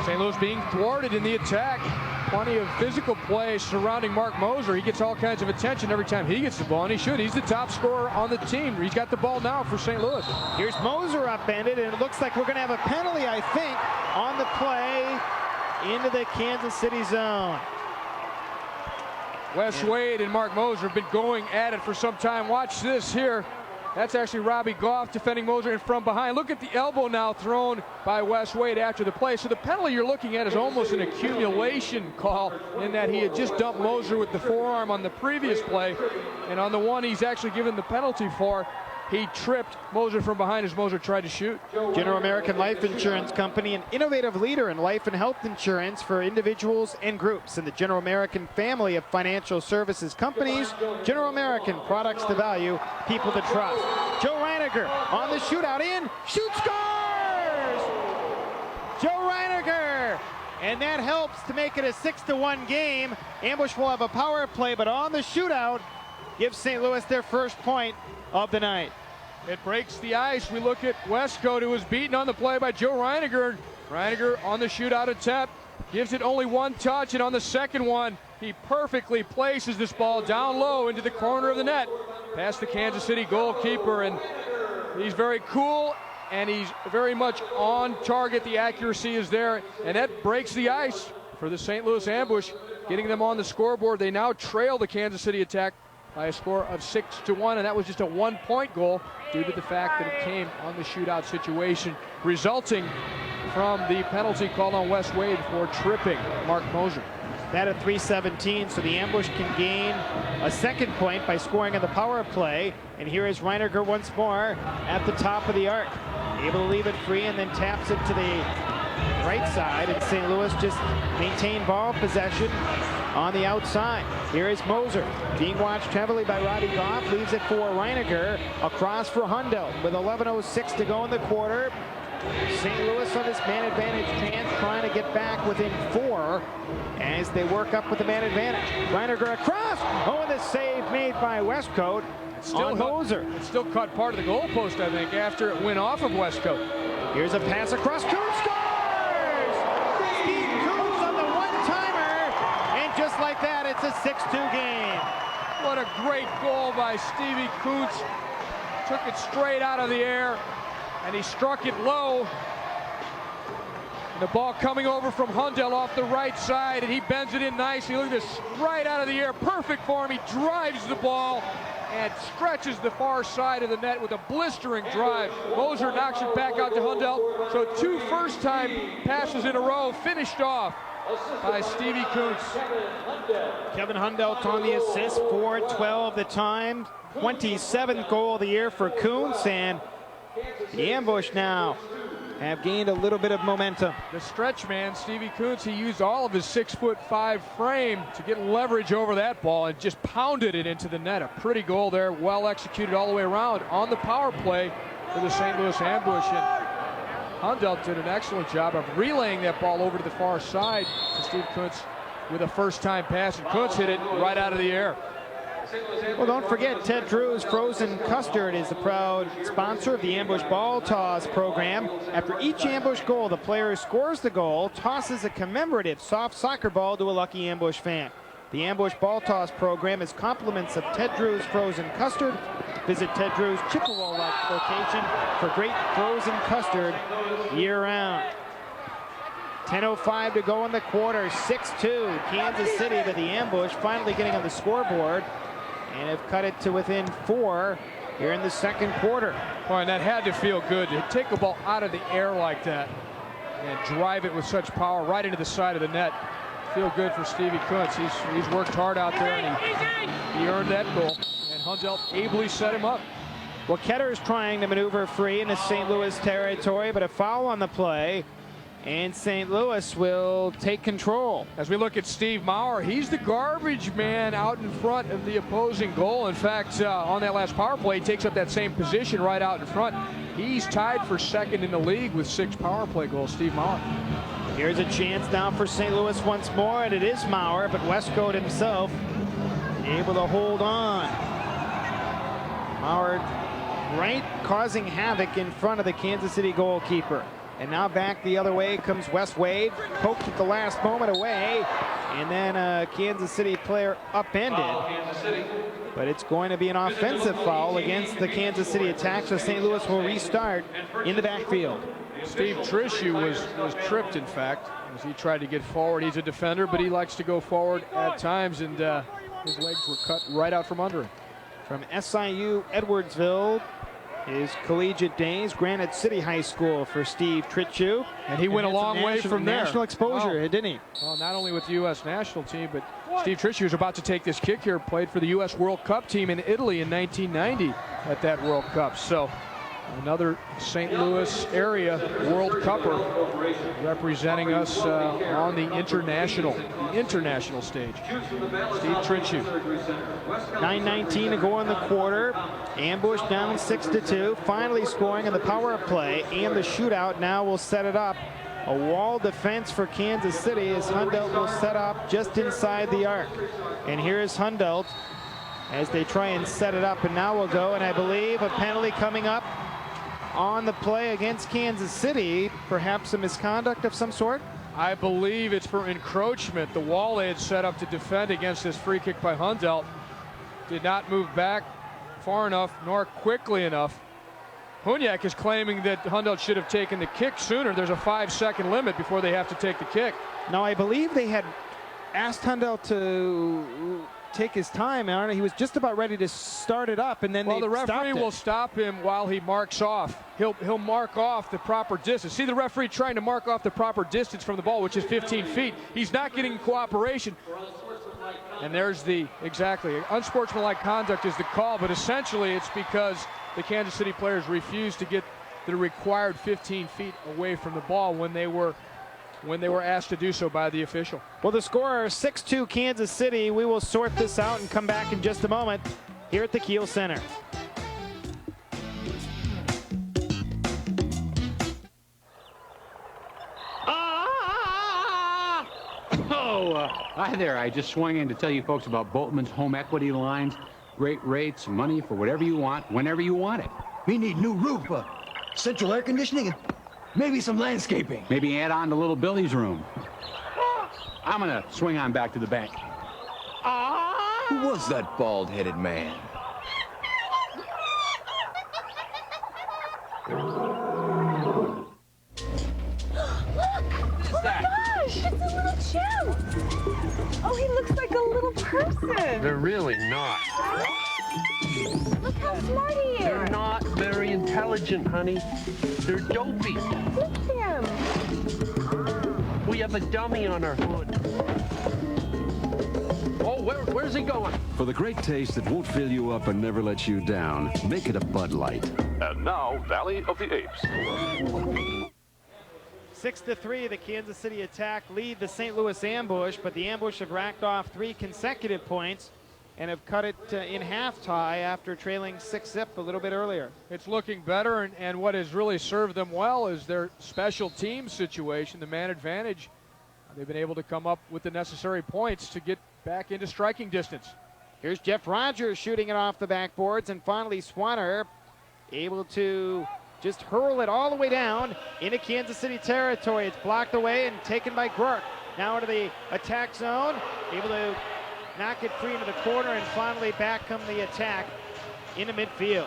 [SPEAKER 3] St. Louis being thwarted in the attack. Plenty of physical play surrounding Mark Moser. He gets all kinds of attention every time he gets the ball, and he should. He's the top scorer on the team. He's got the ball now for St. Louis.
[SPEAKER 2] Here's Moser upended, and it looks like we're going to have a penalty, I think, on the play into the Kansas City zone.
[SPEAKER 3] Wes Wade and Mark Moser have been going at it for some time. Watch this here. That's actually Robbie Goff defending Moser in from behind. Look at the elbow now thrown by Wes Wade after the play. So the penalty you're looking at is almost an accumulation call, in that he had just dumped Moser with the forearm on the previous play. And on the one he's actually given the penalty for, he tripped Moser from behind as Moser tried to shoot.
[SPEAKER 2] General American Life Insurance Company, an innovative leader in life and health insurance for individuals and groups. In the General American family of financial services companies, General American, products to value, people to trust. Joe Reiniger on the shootout, in, shoot, scores! Joe Reiniger! And that helps to make it a 6-1 game. Ambush will have a power play, but on the shootout, gives St. Louis their first point of the night.
[SPEAKER 3] It breaks the ice. We look at Westcote, who was beaten on the play by Joe Reiniger. Reiniger on the shootout attempt gives it only one touch, and on the second one, he perfectly places this ball down low into the corner of the net, past the Kansas City goalkeeper, and he's very cool, and he's very much on target. The accuracy is there, and that breaks the ice for the St. Louis Ambush, getting them on the scoreboard. They now trail the Kansas City attack by a score of 6-1, and that was just a one-point goal due to the fact that it came on the shootout situation, resulting from the penalty called on Wes Wade for tripping Mark Moser.
[SPEAKER 2] That at 3:17, so the Ambush can gain a second point by scoring on the power play. And here is Reiniger once more at the top of the arc, able to leave it free and then taps it to the right side, and St. Louis just maintain ball possession on the outside. Here is Moser, being watched heavily by Robbie Goff, leaves it for Reiniger, across for Hundell with 11:06 to go in the quarter. St. Louis on this man advantage chance, trying to get back within 4 as they work up with the man advantage. Reiniger across, and the save made by Westcote on Moser.
[SPEAKER 3] It still caught part of the goalpost, I think, after it went off of Westcote.
[SPEAKER 2] Here's a pass across, Keough scores! Steve Keough on the one-timer, and just like that, it's a 6-2 game.
[SPEAKER 3] What a great goal by Stevie Kuntz. Took it straight out of the air, and he struck it low. And the ball coming over from Hundell off the right side, and he bends it in nicely. Look at this, right out of the air, perfect for him. He drives the ball and stretches the far side of the net with a blistering drive. Moser knocks it back out to Hundell. So 2 first-time passes in a row finished off by Stevie Kuntz.
[SPEAKER 2] Kevin Hundell on the assist, 4-12 the time. 27th goal of the year for Kuntz, and the Ambush now have gained a little bit of momentum.
[SPEAKER 3] The stretch man, Stevie Kuntz, he used all of his 6'5" frame to get leverage over that ball and just pounded it into the net. A pretty goal there, well executed all the way around on the power play for the St. Louis Ambush. And Hundelt did an excellent job of relaying that ball over to the far side to Steve Kuntz with a first-time pass, and Kuntz hit it right out of the air.
[SPEAKER 2] Well, don't forget, Ted Drew's Frozen Custard is the proud sponsor of the Ambush Ball Toss program. After each ambush goal, the player who scores the goal tosses a commemorative soft soccer ball to a lucky Ambush fan. The Ambush Ball Toss program is compliments of Ted Drew's Frozen Custard. Visit Ted Drew's Chippewa location for great frozen custard year-round. 10:05 to go in the quarter. 6-2 Kansas City, but the Ambush finally getting on the scoreboard and have cut it to within 4 here in the second quarter.
[SPEAKER 3] Boy, and that had to feel good to take a ball out of the air like that and drive it with such power right into the side of the net. Feel good for Stevie Kuntz. He's worked hard out there, and he earned that goal. And Hundelt ably set him up.
[SPEAKER 2] Well, Ketter's trying to maneuver free into St. Louis territory, but a foul on the play, and St. Louis will take control.
[SPEAKER 3] As we look at Steve Maurer, he's the garbage man out in front of the opposing goal. In fact, on that last power play, he takes up that same position right out in front. He's tied for second in the league with 6 power play goals, Steve Maurer.
[SPEAKER 2] Here's a chance now for St. Louis once more, and it is Maurer, but Westcote himself able to hold on. Maurer right causing havoc in front of the Kansas City goalkeeper. And now back the other way comes Wes Wade, poked at the last moment away, and then a Kansas City player upended. But it's going to be an offensive foul against the Kansas City attack, so St. Louis will restart in the backfield.
[SPEAKER 3] Steve Trishu was tripped, in fact, as he tried to get forward. He's a defender, but he likes to go forward at times, and his legs were cut right out from under him.
[SPEAKER 2] From SIU Edwardsville, his collegiate days, Granite City High School for Steve Trishu.
[SPEAKER 3] And he went a long way from there.
[SPEAKER 2] National exposure, didn't he?
[SPEAKER 3] Well, not only with the U.S. national team, but Steve Trishu is about to take this kick here, played for the U.S. World Cup team in Italy in 1990 at that World Cup. So another St. Louis area World Cupper representing us on the international stage. Steve Trishu.
[SPEAKER 2] 9:19 to go in the quarter. Ambush down 6-2. Finally scoring on the power play, and the shootout now will set it up. A wall defense for Kansas City as Hundelt will set up just inside the arc. And here is Hundelt as they try and set it up, and now we'll go, and I believe a penalty coming up on the play against Kansas City, perhaps a misconduct of some sort?
[SPEAKER 3] I believe it's for encroachment. The wall they had set up to defend against this free kick by Hundelt did not move back far enough nor quickly enough. Hunyak is claiming that Hundelt should have taken the kick sooner. There's a 5-second limit before they have to take the kick.
[SPEAKER 2] Now, I believe they had asked Hundelt to take his time, Aaron. He was just about ready to start it up, and then
[SPEAKER 3] the referee will stop him while he marks off. He'll mark off the proper distance. See the referee trying to mark off the proper distance from the ball, which is 15 feet. He's not getting cooperation. And there's the, exactly, unsportsmanlike conduct is the call, but essentially it's because the Kansas City players refused to get the required 15 feet away from the ball when they were asked to do so by the official.
[SPEAKER 2] Well, the score 6-2 Kansas City. We will sort this out and come back in just a moment here at the Keough Center.
[SPEAKER 17] Hi there. I just swung in to tell you folks about Boltman's home equity lines. Great rates, money for whatever you want, whenever you want it.
[SPEAKER 18] We need new roof, central air conditioning, and maybe some landscaping.
[SPEAKER 17] Maybe add on to little Billy's room. I'm going to swing on back to the bank.
[SPEAKER 18] Who was that bald-headed man?
[SPEAKER 10] Gosh, it's a little chimp. Oh, he looks like a little person.
[SPEAKER 11] They're really not.
[SPEAKER 10] Look how smart he is.
[SPEAKER 11] They're not very intelligent, honey. They're dopey.
[SPEAKER 10] Look at him.
[SPEAKER 11] We have a dummy on our hood.
[SPEAKER 17] Oh, where's he going?
[SPEAKER 12] For the great taste that won't fill you up and never let you down, make it a Bud Light.
[SPEAKER 13] And now, Valley of the Apes.
[SPEAKER 2] 6-3, the Kansas City Attack lead the St. Louis Ambush, but the Ambush have racked off 3 consecutive points and have cut it in half tie after trailing 6-zip a little bit earlier.
[SPEAKER 3] It's looking better, and what has really served them well is their special team situation, the man advantage. They've been able to come up with the necessary points to get back into striking distance.
[SPEAKER 2] Here's Jeff Rogers shooting it off the backboards, and finally Swanner able to just hurl it all the way down into Kansas City territory. It's blocked away and taken by Grurk. Now into the attack zone, able to knock it free into the corner, and finally back come the Attack into midfield.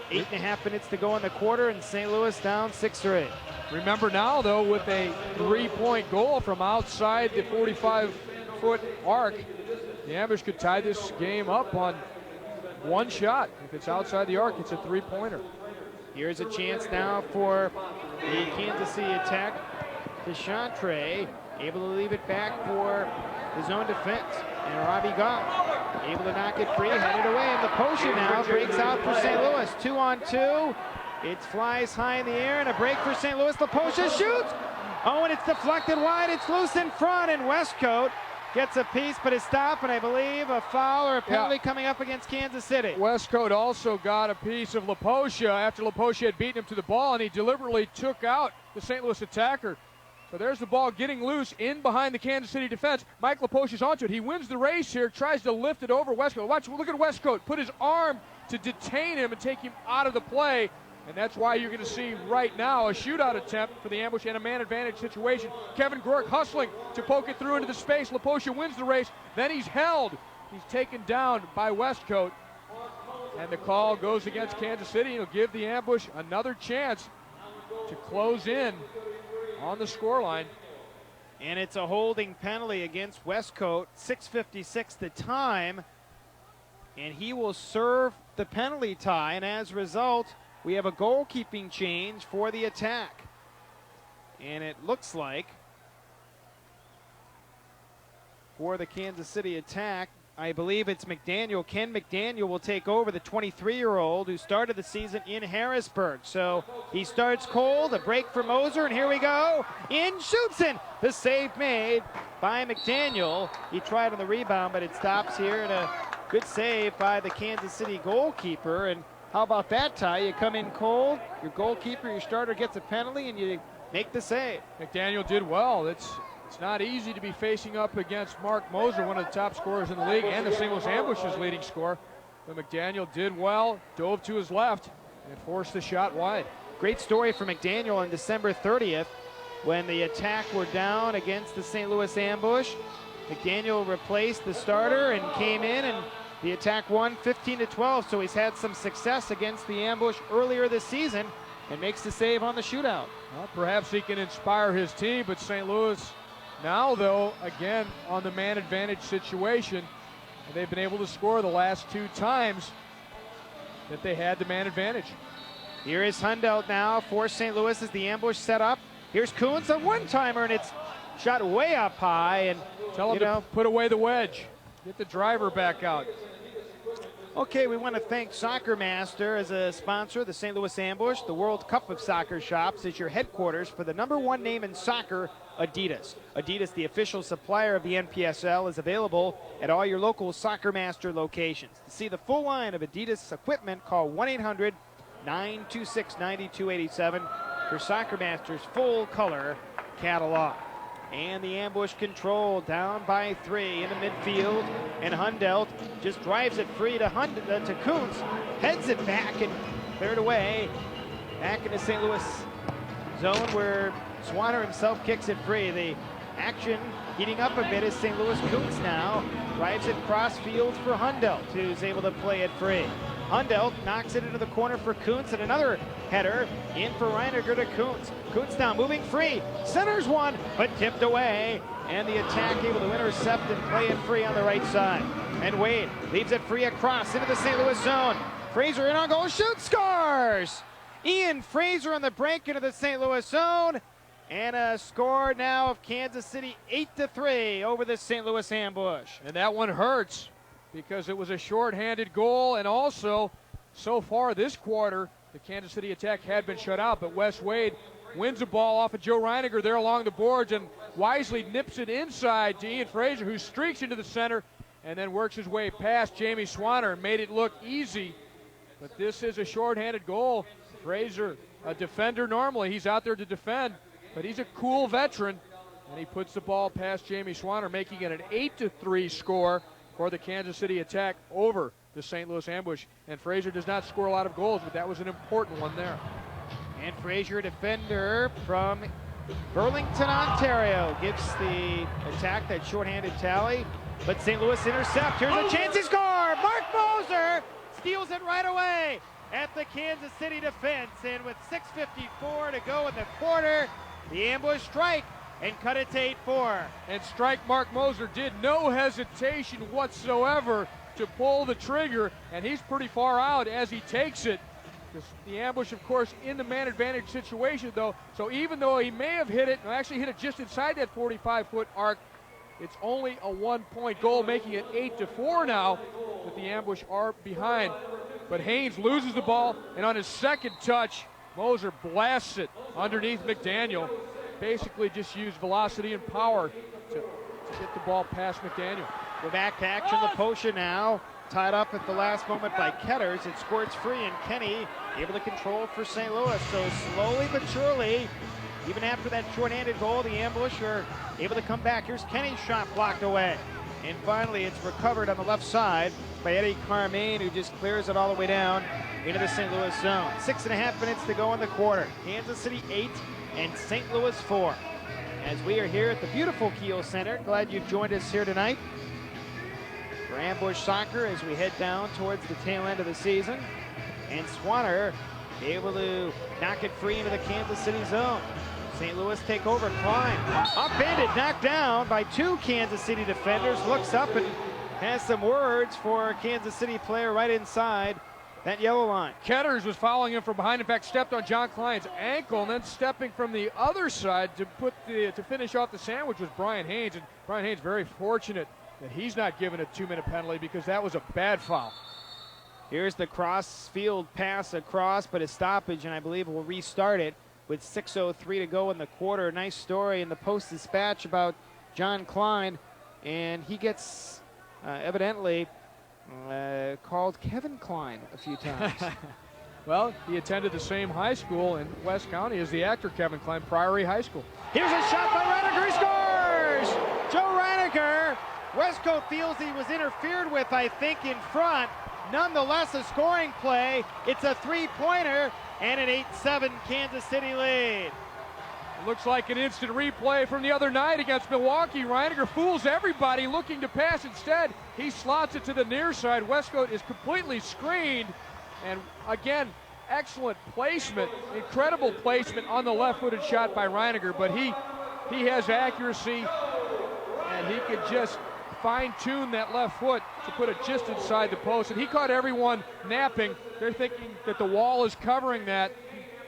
[SPEAKER 2] 8.5 minutes to go in the quarter, and St. Louis down 6-3.
[SPEAKER 3] Remember now, though, with a 3-point goal from outside the 45-foot arc, the Ambush could tie this game up on one shot. If it's outside the arc, it's a 3-pointer.
[SPEAKER 2] Here's a chance now for the Kansas City Attack. Deschantre able to leave it back for the zone defense. And Robbie Goff able to knock it free, headed away, and the potion now breaks out for St. Louis. 2-on-2. It flies high in the air, and a break for St. Louis. LaPosha shoots. Oh, and it's deflected wide. It's loose in front, and Westcote gets a piece, but it's stopped, and I believe a foul or a penalty coming up against Kansas City.
[SPEAKER 3] Westcote also got a piece of LaPosha after LaPosha had beaten him to the ball, and he deliberately took out the St. Louis attacker. So there's the ball getting loose in behind the Kansas City defense. Mike LaPosha's onto it. He wins the race here, tries to lift it over Westcote. Watch, look at Westcote. Put his arm to detain him and take him out of the play. And that's why you're going to see right now a shootout attempt for the Ambush and a man advantage situation. Kevin Grurk hustling to poke it through into the space. LaPosha wins the race. Then he's held. He's taken down by Westcote. And the call goes against Kansas City. It'll give the Ambush another chance to close in on the scoreline.
[SPEAKER 2] And it's a holding penalty against Westcote. 6:56 the time. And he will serve the penalty tie. And as a result, we have a goalkeeping change for the Attack. And it looks like for the Kansas City Attack, I believe it's McDaniel. Ken McDaniel will take over, the 23-year-old who started the season in Harrisburg. So he starts cold, a break for Moser, and here we go. In shoots in. The save made by McDaniel. He tried on the rebound, but it stops here, and a good save by the Kansas City goalkeeper. And how about that, Ty? You come in cold, your goalkeeper, your starter gets a penalty, and you make the save.
[SPEAKER 3] McDaniel did well. It's not easy to be facing up against Mark Moser, one of the top scorers in the league, and the St. Louis Ambush's leading scorer. But McDaniel did well, dove to his left, and forced the shot wide.
[SPEAKER 2] Great story for McDaniel on December 30th when the Attack were down against the St. Louis Ambush. McDaniel replaced the starter and came in, and the Attack won 15-12, so he's had some success against the Ambush earlier this season and makes the save on the shootout.
[SPEAKER 3] Well, perhaps he can inspire his team, but St. Louis now, though, again, on the man advantage situation, and they've been able to score the last 2 times that they had the man advantage.
[SPEAKER 2] Here is Hundelt now for St. Louis as the Ambush set up. Here's Kuntz, a one-timer, and it's shot way up high. And
[SPEAKER 3] tell him to put away the wedge. Get the driver back out.
[SPEAKER 2] Okay, we want to thank Soccer Master as a sponsor of the St. Louis Ambush. The World Cup of Soccer Shops is your headquarters for the #1 name in soccer, Adidas. Adidas, the official supplier of the Npsl, is available at all your local Soccer Master locations. To see the full line of Adidas equipment, call 1-800-926-9287 for Soccer Master's full color catalog. And the Ambush control down by 3 in the midfield. And Hundelt just drives it free to Kuntz, heads it back and cleared away. Back into St. Louis zone where Swanner himself kicks it free. The action heating up a bit as St. Louis. Kuntz now drives it cross field for Hundelt, who's able to play it free. Hundelt knocks it into the corner for Kuntz, and another header in for Reiniger to Kuntz. Kuntz now moving free, centers one, but tipped away, and the Attack able to intercept and play it free on the right side. And Wade leaves it free across into the St. Louis zone. Fraser in on goal, shoots, scores! Ian Fraser on the break into the St. Louis zone, and a score now of Kansas City 8-3 over the St. Louis Ambush.
[SPEAKER 3] And that one hurts, because it was a short-handed goal, and also, so far this quarter, the Kansas City Attack had been shut out, but Wes Wade wins the ball off of Joe Reiniger there along the boards and wisely nips it inside to Ian Fraser, who streaks into the center and then works his way past Jamie Swanner and made it look easy. But this is a shorthanded goal. Fraser, a defender normally, he's out there to defend, but he's a cool veteran, and he puts the ball past Jamie Swanner, making it an 8-3 score for the Kansas City Attack over the St. Louis Ambush. And Fraser does not score a lot of goals, but that was an important one there.
[SPEAKER 2] And Fraser, defender from Burlington, Ontario, gives the Attack that shorthanded tally, but St. Louis intercept. Here's a chance to score! Mark Moser steals it right away at the Kansas City defense, and with 6:54 to go in the quarter, the Ambush strike and cut it to 8-4.
[SPEAKER 3] And strike Mark Moser did no hesitation whatsoever to pull the trigger, and he's pretty far out as he takes it. The Ambush, of course, in the man advantage situation, though, so even though he may have hit it, actually hit it just inside that 45-foot arc, it's only a 1-point goal, making it 8-4 now, but the Ambush are behind. But Haynes loses the ball, and on his second touch, Moser blasts it underneath McDaniel. Basically just used velocity and power to get the ball past McDaniel.
[SPEAKER 2] We're back to action. The Potion now tied up at the last moment by Ketters. It squirts free, and Kenny able to control for St. Louis. So slowly but surely, even after that short-handed goal, the Ambush are able to come back. Here's Kenny's shot blocked away. And finally, it's recovered on the left side by Eddie Carmaine, who just clears it all the way down into the St. Louis zone. 6.5 minutes to go in the quarter. Kansas City 8 and St. Louis 4. As we are here at the beautiful Keough Center, glad you've joined us here tonight for Ambush Soccer as we head down towards the tail end of the season. And Swanner able to knock it free into the Kansas City zone. St. Louis take over. Klein upended, knocked down by two Kansas City defenders. Looks up and has some words for a Kansas City player right inside that yellow line.
[SPEAKER 3] Ketters was following him from behind. In fact, stepped on John Klein's ankle, and then stepping from the other side to finish off the sandwich was Brian Haynes. And Brian Haynes very fortunate that he's not given a 2-minute penalty, because that was a bad foul.
[SPEAKER 2] Here's the cross-field pass across, but a stoppage, and I believe we'll restart it with 6:03 to go in the quarter. Nice story in the Post-Dispatch about John Klein, and he gets evidently called Kevin Klein a few times.
[SPEAKER 3] Well, he attended the same high school in West County as the actor Kevin Klein, Priory High School.
[SPEAKER 2] Here's a shot by Reiniger. He scores! Joe Reiniger. Westcote feels he was interfered with, I think, in front. Nonetheless, a scoring play. It's a three-pointer and an 8-7 Kansas City lead.
[SPEAKER 3] It looks like an instant replay from the other night against Milwaukee. Reiniger fools everybody looking to pass. Instead, he slots it to the near side. Westcote is completely screened. And again, excellent placement, incredible placement on the left-footed shot by Reiniger. But he has accuracy, and he could just fine-tune that left foot to put it just inside the post. And he caught everyone napping. They're thinking that the wall is covering that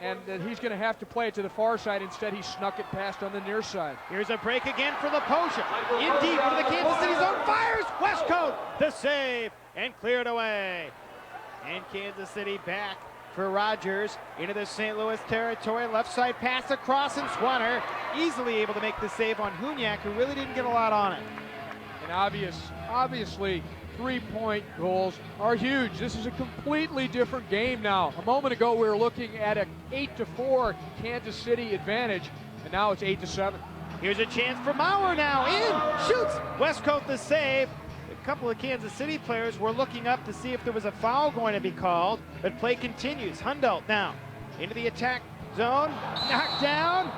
[SPEAKER 3] and that he's going to have to play it to the far side. Instead, he snuck it past on the near side.
[SPEAKER 2] Here's a break again for the Potion. In deep into the Kansas City zone. Fires! Westcote, the save, and cleared away. And Kansas City back for Rogers into the St. Louis territory. Left side pass across, and Swanner easily able to make the save on Hunyak, who really didn't get a lot on it.
[SPEAKER 3] And obviously, three-point goals are huge. This is a completely different game now. A moment ago, we were looking at an 8-4 Kansas City advantage, and now it's 8-7.
[SPEAKER 2] Here's a chance for Maurer now. In, shoots. Westcote the save. A couple of Kansas City players were looking up to see if there was a foul going to be called, but play continues. Hundelt now into the attack zone, knocked down.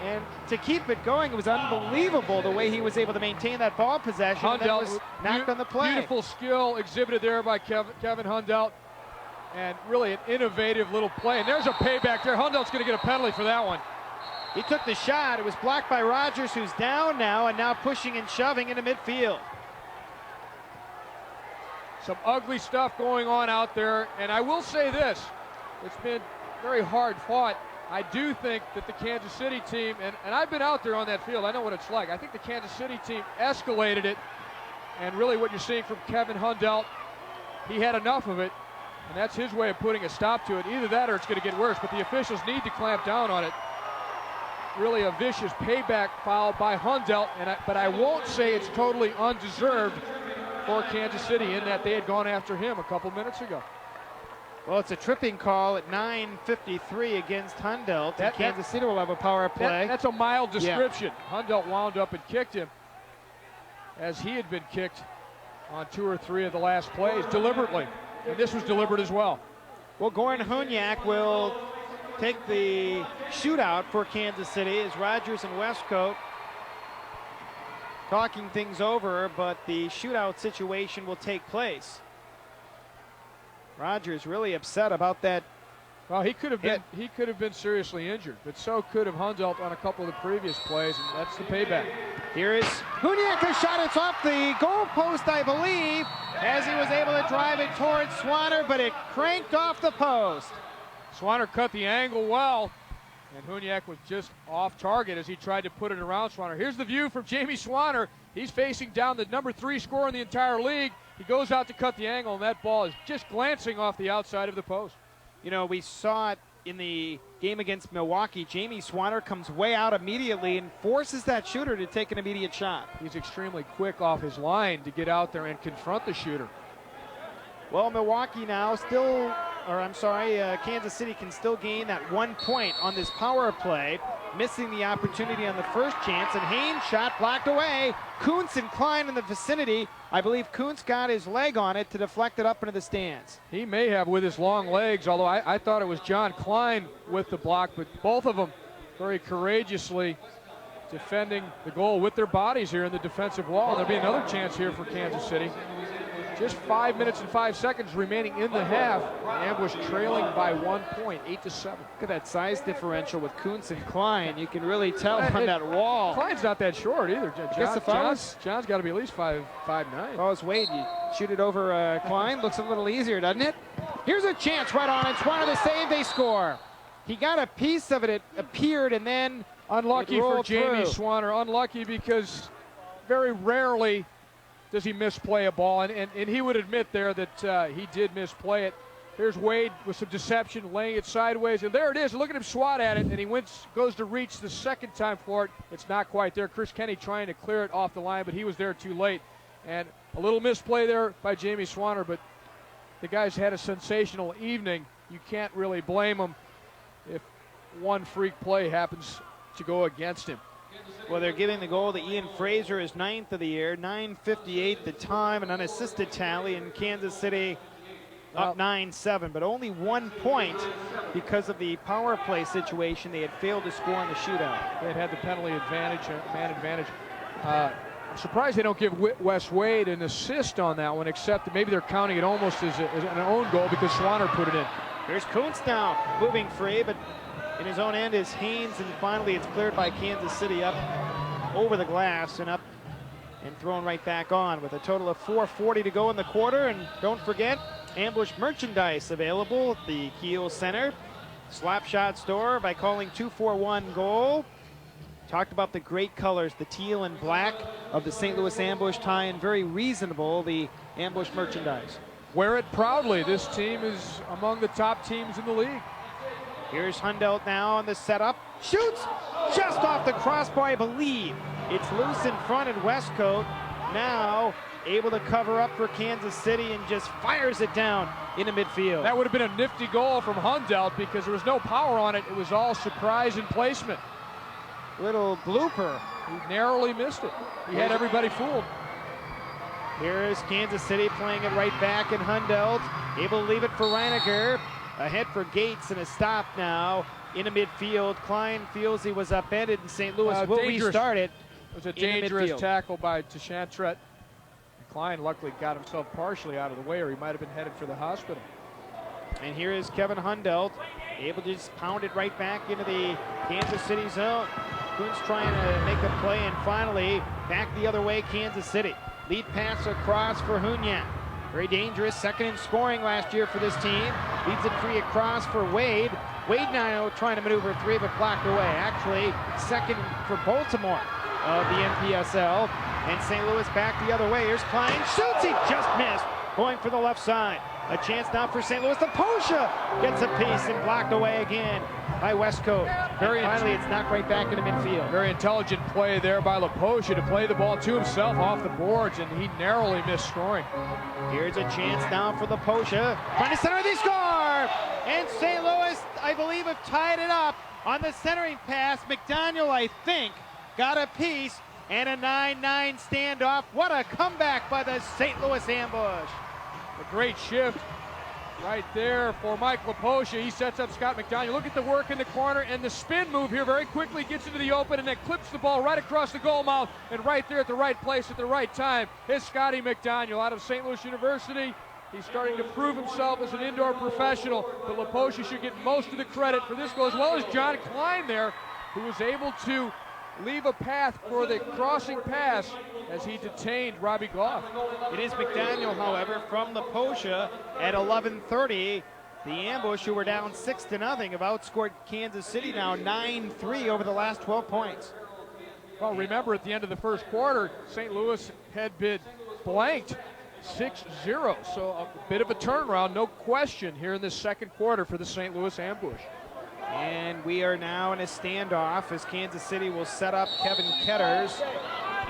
[SPEAKER 2] And to keep it going, it was unbelievable the way he was able to maintain that ball possession.
[SPEAKER 3] Hundelt
[SPEAKER 2] was knocked on the play.
[SPEAKER 3] Beautiful skill exhibited there by Kevin Hundelt. And really an innovative little play. And there's a payback there. Hundelt's going to get a penalty for that one.
[SPEAKER 2] He took the shot. It was blocked by Rogers, who's down now, and now pushing and shoving into midfield.
[SPEAKER 3] Some ugly stuff going on out there. And I will say this. It's been very hard fought. I do think that the Kansas City team, and I've been out there on that field, I know what it's like. I think the Kansas City team escalated it, and really what you're seeing from Kevin Hundelt, he had enough of it, and that's his way of putting a stop to it. Either that or it's going to get worse, but the officials need to clamp down on it. really a vicious payback foul by Hundelt, but I won't say it's totally undeserved for Kansas City in that they had gone after him a couple minutes ago.
[SPEAKER 2] Well, it's a tripping call at 9:53 against Hundelt. Kansas City will have a power play.
[SPEAKER 3] That's a mild description. Yeah. Hundelt wound up and kicked him as he had been kicked on 2 or 3 of the last plays deliberately. And this was deliberate as well.
[SPEAKER 2] Well, Goran Hunyak will take the shootout for Kansas City as Rogers and Westcote talking things over, but the shootout situation will take place. Rogers really upset about that.
[SPEAKER 3] Well, he could have been seriously injured, but so could have Hundelt on a couple of the previous plays, and that's the payback.
[SPEAKER 2] Here is Hunyak, shot. It's off the goal post, I believe, as he was able to drive it towards Swanner, but it cranked off the post.
[SPEAKER 3] Swanner cut the angle well, and Hunyak was just off target as he tried to put it around Swanner. Here's the view from Jamie Swanner. He's facing down the number 3 scorer in the entire league. He goes out to cut the angle, and that ball is just glancing off the outside of the post.
[SPEAKER 2] You know, we saw it in the game against Milwaukee. Jamie Swanner comes way out immediately and forces that shooter to take an immediate shot.
[SPEAKER 3] He's extremely quick off his line to get out there and confront the shooter.
[SPEAKER 2] Well, Milwaukee now Kansas City can still gain that 1 point on this power play, missing the opportunity on the first chance, and Haynes' shot blocked away. Kuntz and Klein in the vicinity. I believe Kuntz got his leg on it to deflect it up into the stands.
[SPEAKER 3] He may have with his long legs, although I thought it was John Klein with the block, but both of them very courageously defending the goal with their bodies here in the defensive wall. There'll be another chance here for Kansas City. Just 5 minutes and 5 seconds remaining in the half. Ambush trailing by 1 point, 8-7.
[SPEAKER 2] Look at that size differential with Kuntz and Klein. You can really tell on that wall.
[SPEAKER 3] Klein's not that short either. John's got to be at least 5'9".
[SPEAKER 2] If I was Wade, you shoot it over Klein. Looks a little easier, doesn't it? Here's a chance right on it. Swanner the save, they score. He got a piece of it. It appeared, and then
[SPEAKER 3] unlucky for Jamie Swanner. Unlucky because very rarely does he misplay a ball, and he would admit there that he did misplay it. Here's Wade with some deception, laying it sideways, and there it is. Look at him swat at it, and he goes to reach the second time for it. It's not quite there. Chris Kenny trying to clear it off the line, but he was there too late. And a little misplay there by Jamie Swanner, but the guy's had a sensational evening. You can't really blame him if one freak play happens to go against him.
[SPEAKER 2] Well, they're giving the goal to Ian Fraser, his 9th of the year, 9:58 the time, an unassisted tally, in Kansas City up 9-7, but only 1 point because of the power play situation. They had failed to score in the shootout.
[SPEAKER 3] They had the penalty advantage, man advantage. I'm surprised they don't give Wes Wade an assist on that one, except that maybe they're counting it almost as an own goal because Swanner put it in.
[SPEAKER 2] Here's Kuntz now moving free, but in his own end is Haynes, and finally it's cleared by Kansas City up over the glass and up and thrown right back on with a total of 4:40 to go in the quarter. And don't forget, Ambush merchandise available at the Keough Center Slapshot store by calling 241-GOAL. Talked about the great colors, the teal and black of the St. Louis Ambush tie, and very reasonable, the Ambush merchandise.
[SPEAKER 3] Wear it proudly. This team is among the top teams in the league.
[SPEAKER 2] Here's Hundelt now on the setup. Shoots just off the crossbar, I believe. It's loose in front at Westcote. Now able to cover up for Kansas City and just fires it down into midfield.
[SPEAKER 3] That would have been a nifty goal from Hundelt because there was no power on it. It was all surprise and placement.
[SPEAKER 2] Little blooper.
[SPEAKER 3] He narrowly missed it. He had everybody fooled.
[SPEAKER 2] Here's Kansas City playing it right back, and Hundelt able to leave it for Reinecker. Ahead for Gates, and a stop now into midfield. Klein feels he was upended, and St. Louis will restart it.
[SPEAKER 3] It was a dangerous tackle by Tashantret. Klein luckily got himself partially out of the way, or he might have been headed for the hospital.
[SPEAKER 2] And here is Kevin Hundelt, able to just pound it right back into the Kansas City zone. Kuntz trying to make a play, and finally back the other way, Kansas City. Lead pass across for Hunyak. Very dangerous, second in scoring last year for this team. Leads it free across for Wade. Wade now trying to maneuver three, but blocked away. Actually, second for Baltimore of the Npsl. And St. Louis back the other way. Here's Klein, shoots, he just missed, going for the left side. A chance now for St. Louis. Laposha gets a piece and blocked away again by Westcote. Finally, it's knocked right back into midfield.
[SPEAKER 3] Very intelligent play there by Laposha to play the ball to himself off the boards, and he narrowly missed scoring.
[SPEAKER 2] Here's a chance now for Laposha. Trying to center, they score! And St. Louis, I believe, have tied it up on the centering pass. McDaniel, I think, got a piece, and a 9-9 standoff. What a comeback by the St. Louis ambush.
[SPEAKER 3] A great shift right there for Mike Laposha. He sets up Scott McDaniel. Look at the work in the corner, and the spin move here very quickly gets into the open, and then clips the ball right across the goal mouth, and right there at the right place at the right time is Scotty McDaniel out of St. Louis University. He's starting to prove himself as an indoor professional, but Laposha should get most of the credit for this goal, as well as John Klein there, who was able to leave a path for the crossing pass as he detained Robbie Goff.
[SPEAKER 2] It is McDaniel, however, from Laposha at 11:30. The ambush, who were down 6-0, have outscored Kansas City now 9-3 over the last 12 points.
[SPEAKER 3] Well, remember at the end of the first quarter, St. Louis had been blanked 6-0, so a bit of a turnaround, no question, here in this second quarter for the St. Louis ambush.
[SPEAKER 2] And we are now in a standoff as Kansas City will set up Kevin Ketters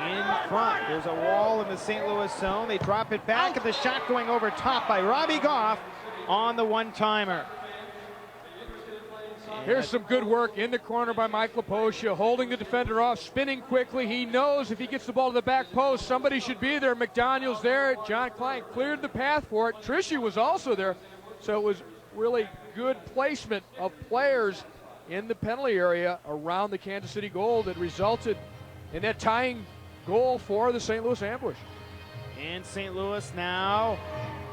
[SPEAKER 2] in front. There's a wall in the St. Louis zone. They drop it back, and the shot going over top by Robbie Goff on the one-timer.
[SPEAKER 3] Here's some good work in the corner by Mike Laposha, holding the defender off, spinning quickly. He knows if he gets the ball to the back post, somebody should be there. McDaniel's there. John Klein cleared the path for it. Trishy was also there. So it was really good placement of players in the penalty area around the Kansas City goal that resulted in that tying goal for the St. Louis ambush.
[SPEAKER 2] And St. Louis now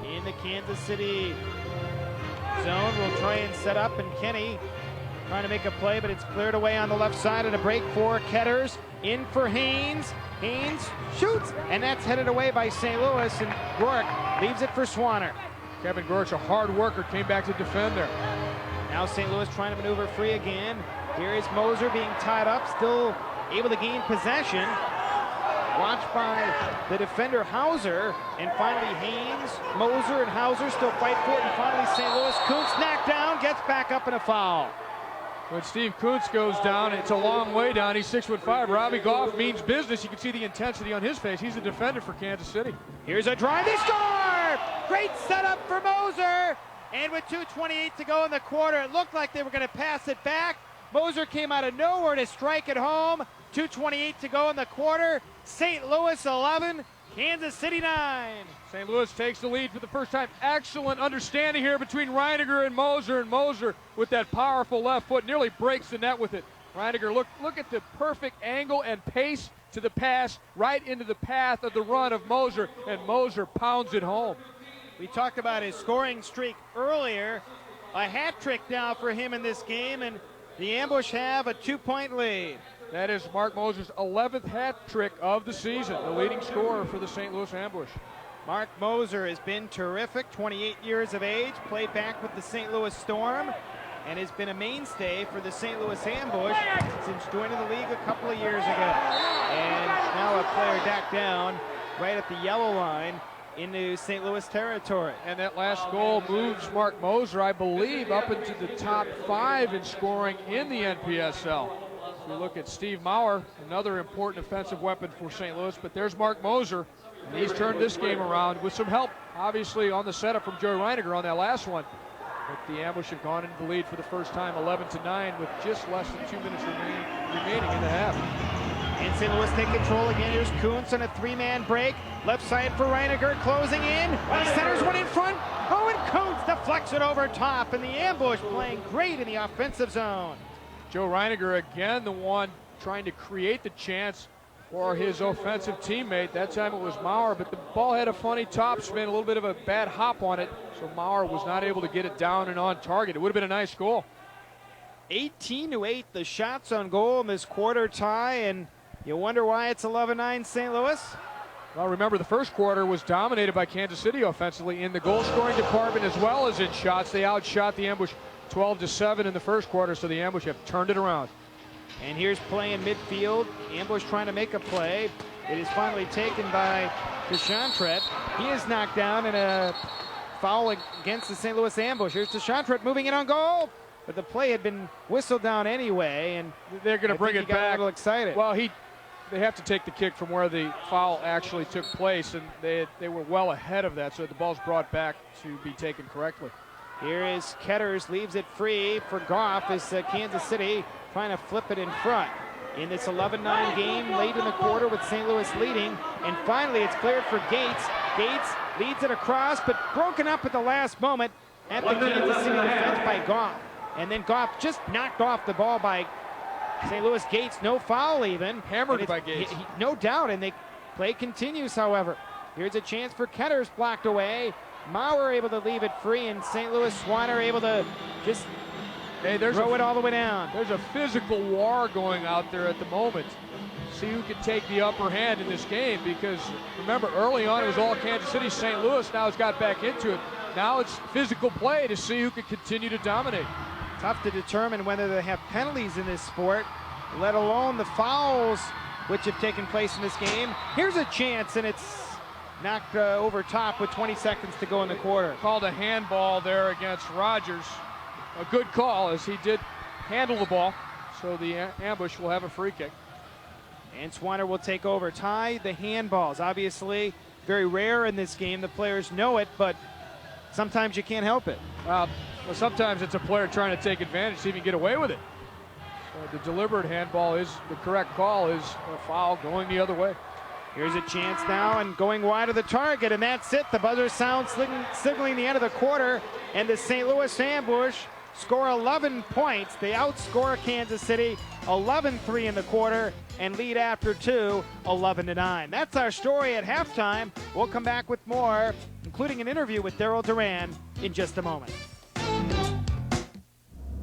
[SPEAKER 2] in the Kansas City zone will try and set up, and Kenny trying to make a play, but it's cleared away on the left side, and a break for Ketters. In for Haynes. Haynes shoots, and that's headed away by St. Louis, and Rourke leaves it for Swanner.
[SPEAKER 3] Kevin Gorch, a hard worker, came back to defend there.
[SPEAKER 2] Now St. Louis trying to maneuver free again. Here is Moser being tied up, still able to gain possession. Watched by the defender Hauser, and finally Haynes, Moser, and Hauser still fight for it, and finally St. Louis. Kuntz knocked down, gets back up in a foul.
[SPEAKER 3] When Steve Kuntz goes down, it's a long way down. He's 6'5". Robbie Goff means business. You can see the intensity on his face. He's a defender for Kansas City.
[SPEAKER 2] Here's a drive. They score! Great setup for Moser. And with 2:28 to go in the quarter, it looked like they were going to pass it back. Moser came out of nowhere to strike it home. 2:28 to go in the quarter. St. Louis 11, Kansas City 9.
[SPEAKER 3] St. Louis takes the lead for the first time. Excellent understanding here between Reiniger and Moser with that powerful left foot nearly breaks the net with it. Reiniger, look at the perfect angle and pace to the pass right into the path of the run of Moser, and Moser pounds it home.
[SPEAKER 2] We talked about his scoring streak earlier. A hat trick now for him in this game, and the ambush have a 2-point lead.
[SPEAKER 3] That is Mark Moser's 11th hat trick of the season, the leading scorer for the St. Louis ambush.
[SPEAKER 2] Mark Moser has been terrific, 28 years of age, played back with the St. Louis Storm, and has been a mainstay for the St. Louis ambush since joining the league a couple of years ago. And now a player back down right at the yellow line into St. Louis territory.
[SPEAKER 3] And that last goal moves Mark Moser, I believe, up into the top 5 in scoring in the NPSL. We look at Steve Maurer, another important offensive weapon for St. Louis, but there's Mark Moser, and he's turned this game around with some help, obviously, on the setup from Joey Reiniger on that last one. But the ambush have gone into the lead for the first time, 11-9, with just less than 2 minutes remaining in the half.
[SPEAKER 2] And St. Louis take control again. Here's Kuntz on a 3-man break. Left side for Reiniger, closing in. Centers one in front. Oh, and Kuntz deflects it over top, and the ambush playing great in the offensive zone.
[SPEAKER 3] Joe Reiniger again, the one trying to create the chance for his offensive teammate. That time it was Maurer, but the ball had a funny top spin, a little bit of a bad hop on it, so Maurer was not able to get it down and on target. It would have been a nice goal.
[SPEAKER 2] 18-8, the shots on goal in this quarter tie, and you wonder why it's 11-9 St. Louis?
[SPEAKER 3] Well, remember, the first quarter was dominated by Kansas City offensively in the goal-scoring department as well as in shots. They outshot the ambush 12-7 in the first quarter, so the ambush have turned it around.
[SPEAKER 2] And here's play in midfield. Ambush trying to make a play. It is finally taken by Deschantrette. He is knocked down, and a foul against the St. Louis Ambush. Here's Deschantrette moving in on goal, but the play had been whistled down anyway, and
[SPEAKER 3] they're going to bring it back.
[SPEAKER 2] A little excited.
[SPEAKER 3] Well, they have to take the kick from where the foul actually took place, and they were well ahead of that, so the ball's brought back to be taken correctly.
[SPEAKER 2] Here is Ketters, leaves it free for Goff as Kansas City trying to flip it in front. In this 11-9 game, late in the quarter with St. Louis leading, and finally it's cleared for Gates. Gates leads it across, but broken up at the last moment at the Kansas City defense by Goff. And then Goff just knocked off the ball by St. Louis. Gates, no foul even.
[SPEAKER 3] Hammered by Gates.
[SPEAKER 2] No doubt, and the play continues, however. Here's a chance for Ketters, blocked away. Maurer able to leave it free, and St. Louis Swanner able to just throw it all the way down.
[SPEAKER 3] There's a physical war going out there at the moment. See who can take the upper hand in this game, because remember, early on it was all Kansas City. St. Louis now has got back into it. Now it's physical play to see who can continue to dominate.
[SPEAKER 2] Tough to determine whether they have penalties in this sport, let alone the fouls which have taken place in this game. Here's a chance, and it's knocked over top with 20 seconds to go in the quarter.
[SPEAKER 3] Called a handball there against Rogers. A good call, as he did handle the ball, so the Ambush will have a free kick.
[SPEAKER 2] And Swanner will take over. Tie the handballs. Obviously, very rare in this game. The players know it, but sometimes you can't help it.
[SPEAKER 3] Well, sometimes it's a player trying to take advantage, see if he can get away with it. The deliberate handball is the correct call, is a foul going the other way.
[SPEAKER 2] Here's a chance now, and going wide of the target, and that's it. The buzzer sounds signaling the end of the quarter, and the St. Louis Ambush score 11 points. They outscore Kansas City 11-3 in the quarter and lead after two 11-9. That's our story at halftime. We'll come back with more, including an interview with Darryl Duran in just a moment.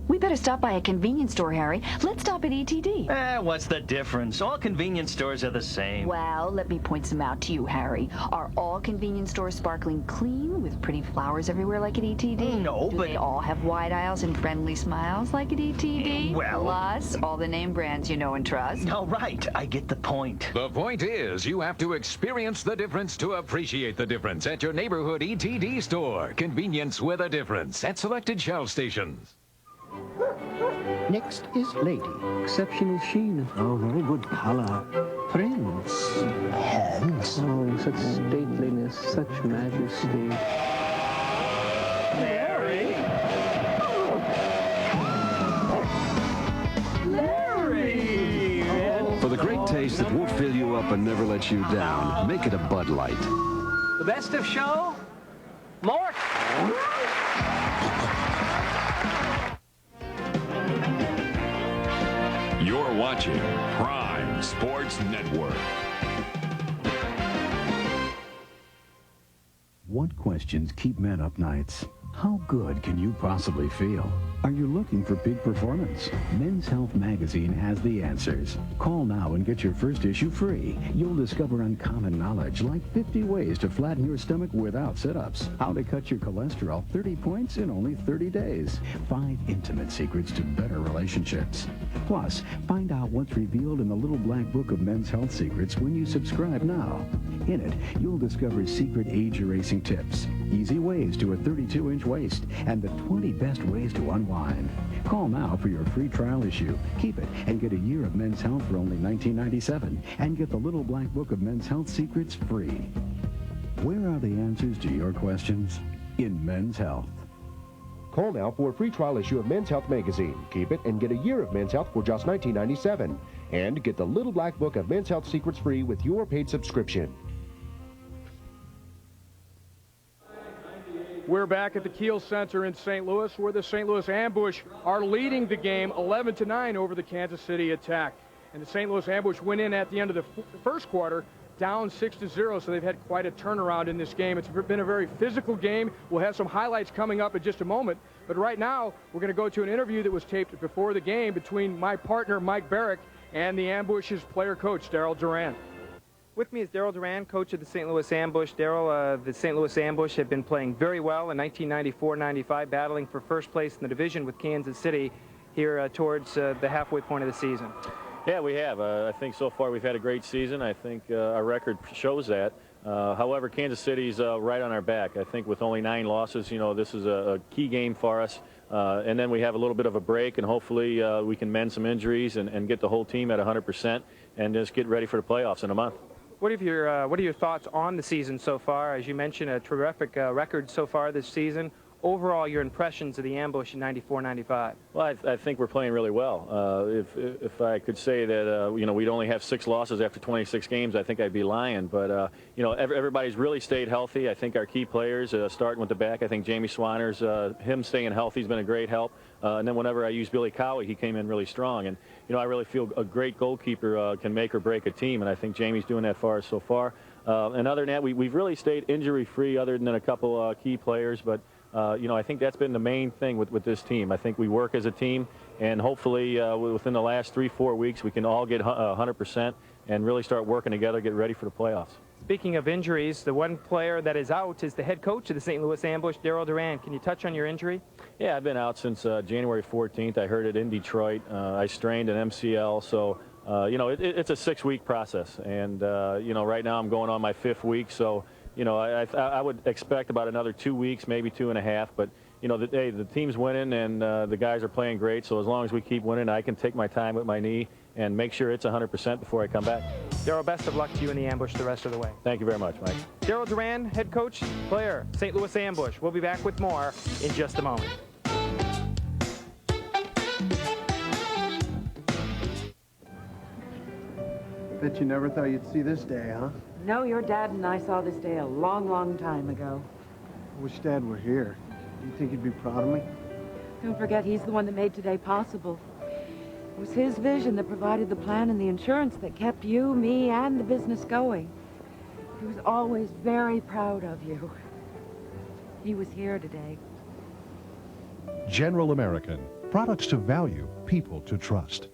[SPEAKER 4] We better stop by a convenience store, Harry. Let's stop at ETD.
[SPEAKER 19] What's the difference? All convenience stores are the same.
[SPEAKER 4] Well, let me point some out to you, Harry. Are all convenience stores sparkling clean with pretty flowers everywhere like at ETD?
[SPEAKER 19] No,
[SPEAKER 4] Do they all have wide aisles and friendly smiles like at ETD?
[SPEAKER 19] Well...
[SPEAKER 4] Plus, all the name brands you know and trust?
[SPEAKER 19] All right, I get the point.
[SPEAKER 6] The point is, you have to experience the difference to appreciate the difference at your neighborhood ETD store. Convenience with a difference at selected Shell stations.
[SPEAKER 14] Next is Lady. Exceptional sheen. Oh, very good color. Prince. Hands. Oh, such stateliness, such majesty.
[SPEAKER 19] Larry.
[SPEAKER 12] Larry! For the great taste that won't fill you up and never let you down, make it a Bud Light.
[SPEAKER 5] The best of show? Mort!
[SPEAKER 1] You're watching Prime Sports Network.
[SPEAKER 20] What questions keep men up nights? How good can you possibly feel? Are you looking for peak performance? Men's Health magazine has the answers. Call now and get your first issue free. You'll discover uncommon knowledge like 50 ways to flatten your stomach without sit-ups, how to cut your cholesterol 30 points in only 30 days, 5 intimate secrets to better relationships. Plus, find out what's revealed in the little black book of Men's Health secrets when you subscribe now. In it, you'll discover secret age-erasing tips, easy ways to a 32-inch waist, and the 20 best ways to unwind. Call now for your free trial issue. Keep it and get a year of Men's Health for only $19.97, and get the little black book of Men's Health secrets free. Where are the answers to your questions? In Men's Health.
[SPEAKER 9] Call now for a free trial issue of Men's Health magazine. Keep it and get a year of Men's Health for just $19.97. And get the little black book of Men's Health secrets free with your paid subscription.
[SPEAKER 3] We're back at the Keough Center in St. Louis, where the St. Louis Ambush are leading the game 11-9 over the Kansas City Attack. And the St. Louis Ambush went in at the end of the first quarter down 6-0, so they've had quite a turnaround in this game. It's been a very physical game. We'll have some highlights coming up in just a moment. But right now, we're going to go to an interview that was taped before the game between my partner, Mike Barrick, and the Ambush's player coach, Darryl Duran.
[SPEAKER 2] With me is Darryl Duran, coach of the St. Louis Ambush. Darryl, the St. Louis Ambush have been playing very well in 1994-95, battling for first place in the division with Kansas City here towards the halfway point of the season.
[SPEAKER 21] Yeah, we have. I think so far we've had a great season. I think our record shows that. However, Kansas City's right on our back. I think with only 9 losses, you know, this is a key game for us. And then we have a little bit of a break, and hopefully we can mend some injuries and get the whole team at 100% and just get ready for the playoffs in a month.
[SPEAKER 2] What are your thoughts on the season so far? As you mentioned, a terrific record so far this season. Overall, your impressions of the Ambush in 94-95?
[SPEAKER 21] Well, I think we're playing really well. If I could say that, you know, we'd only have 6 losses after 26 games, I think I'd be lying. But, you know, everybody's really stayed healthy. I think our key players, starting with the back, I think Jamie Swanner's, him staying healthy has been a great help. And then whenever I use Billy Keough, he came in really strong. And, you know, I really feel a great goalkeeper can make or break a team, and I think Jamie's doing that for us so far. And other than that, we've really stayed injury-free other than a couple key players. But, you know, I think that's been the main thing with this team. I think we work as a team, and hopefully within the last 3-4 weeks, we can all get 100% and really start working together, get ready for the playoffs.
[SPEAKER 2] Speaking of injuries, the one player that is out is the head coach of the St. Louis Ambush, Darryl Duran. Can you touch on your injury?
[SPEAKER 21] Yeah, I've been out since January 14th. I hurt it in Detroit. I strained an MCL, so you know, it's a 6-week process, and you know, right now I'm going on my 5th week, so you know, I would expect about another 2 weeks, maybe 2.5. But you know, the team's winning and the guys are playing great. So as long as we keep winning, I can take my time with my knee and make sure it's 100% before I come back.
[SPEAKER 2] Darryl, best of luck to you in the Ambush the rest of the way.
[SPEAKER 21] Thank you very much, Mike.
[SPEAKER 2] Darryl Duran, head coach, player, St. Louis Ambush. We'll be back with more in just a moment.
[SPEAKER 22] Bet you never thought you'd see this day, huh?
[SPEAKER 23] No, your dad and I saw this day a long, long time ago.
[SPEAKER 22] I wish Dad were here. Do you think he'd be proud of me?
[SPEAKER 23] Don't forget, he's the one that made today possible. It was his vision that provided the plan and the insurance that kept you, me, and the business going. He was always very proud of you. He was here today.
[SPEAKER 24] General American. Products to value, people to trust.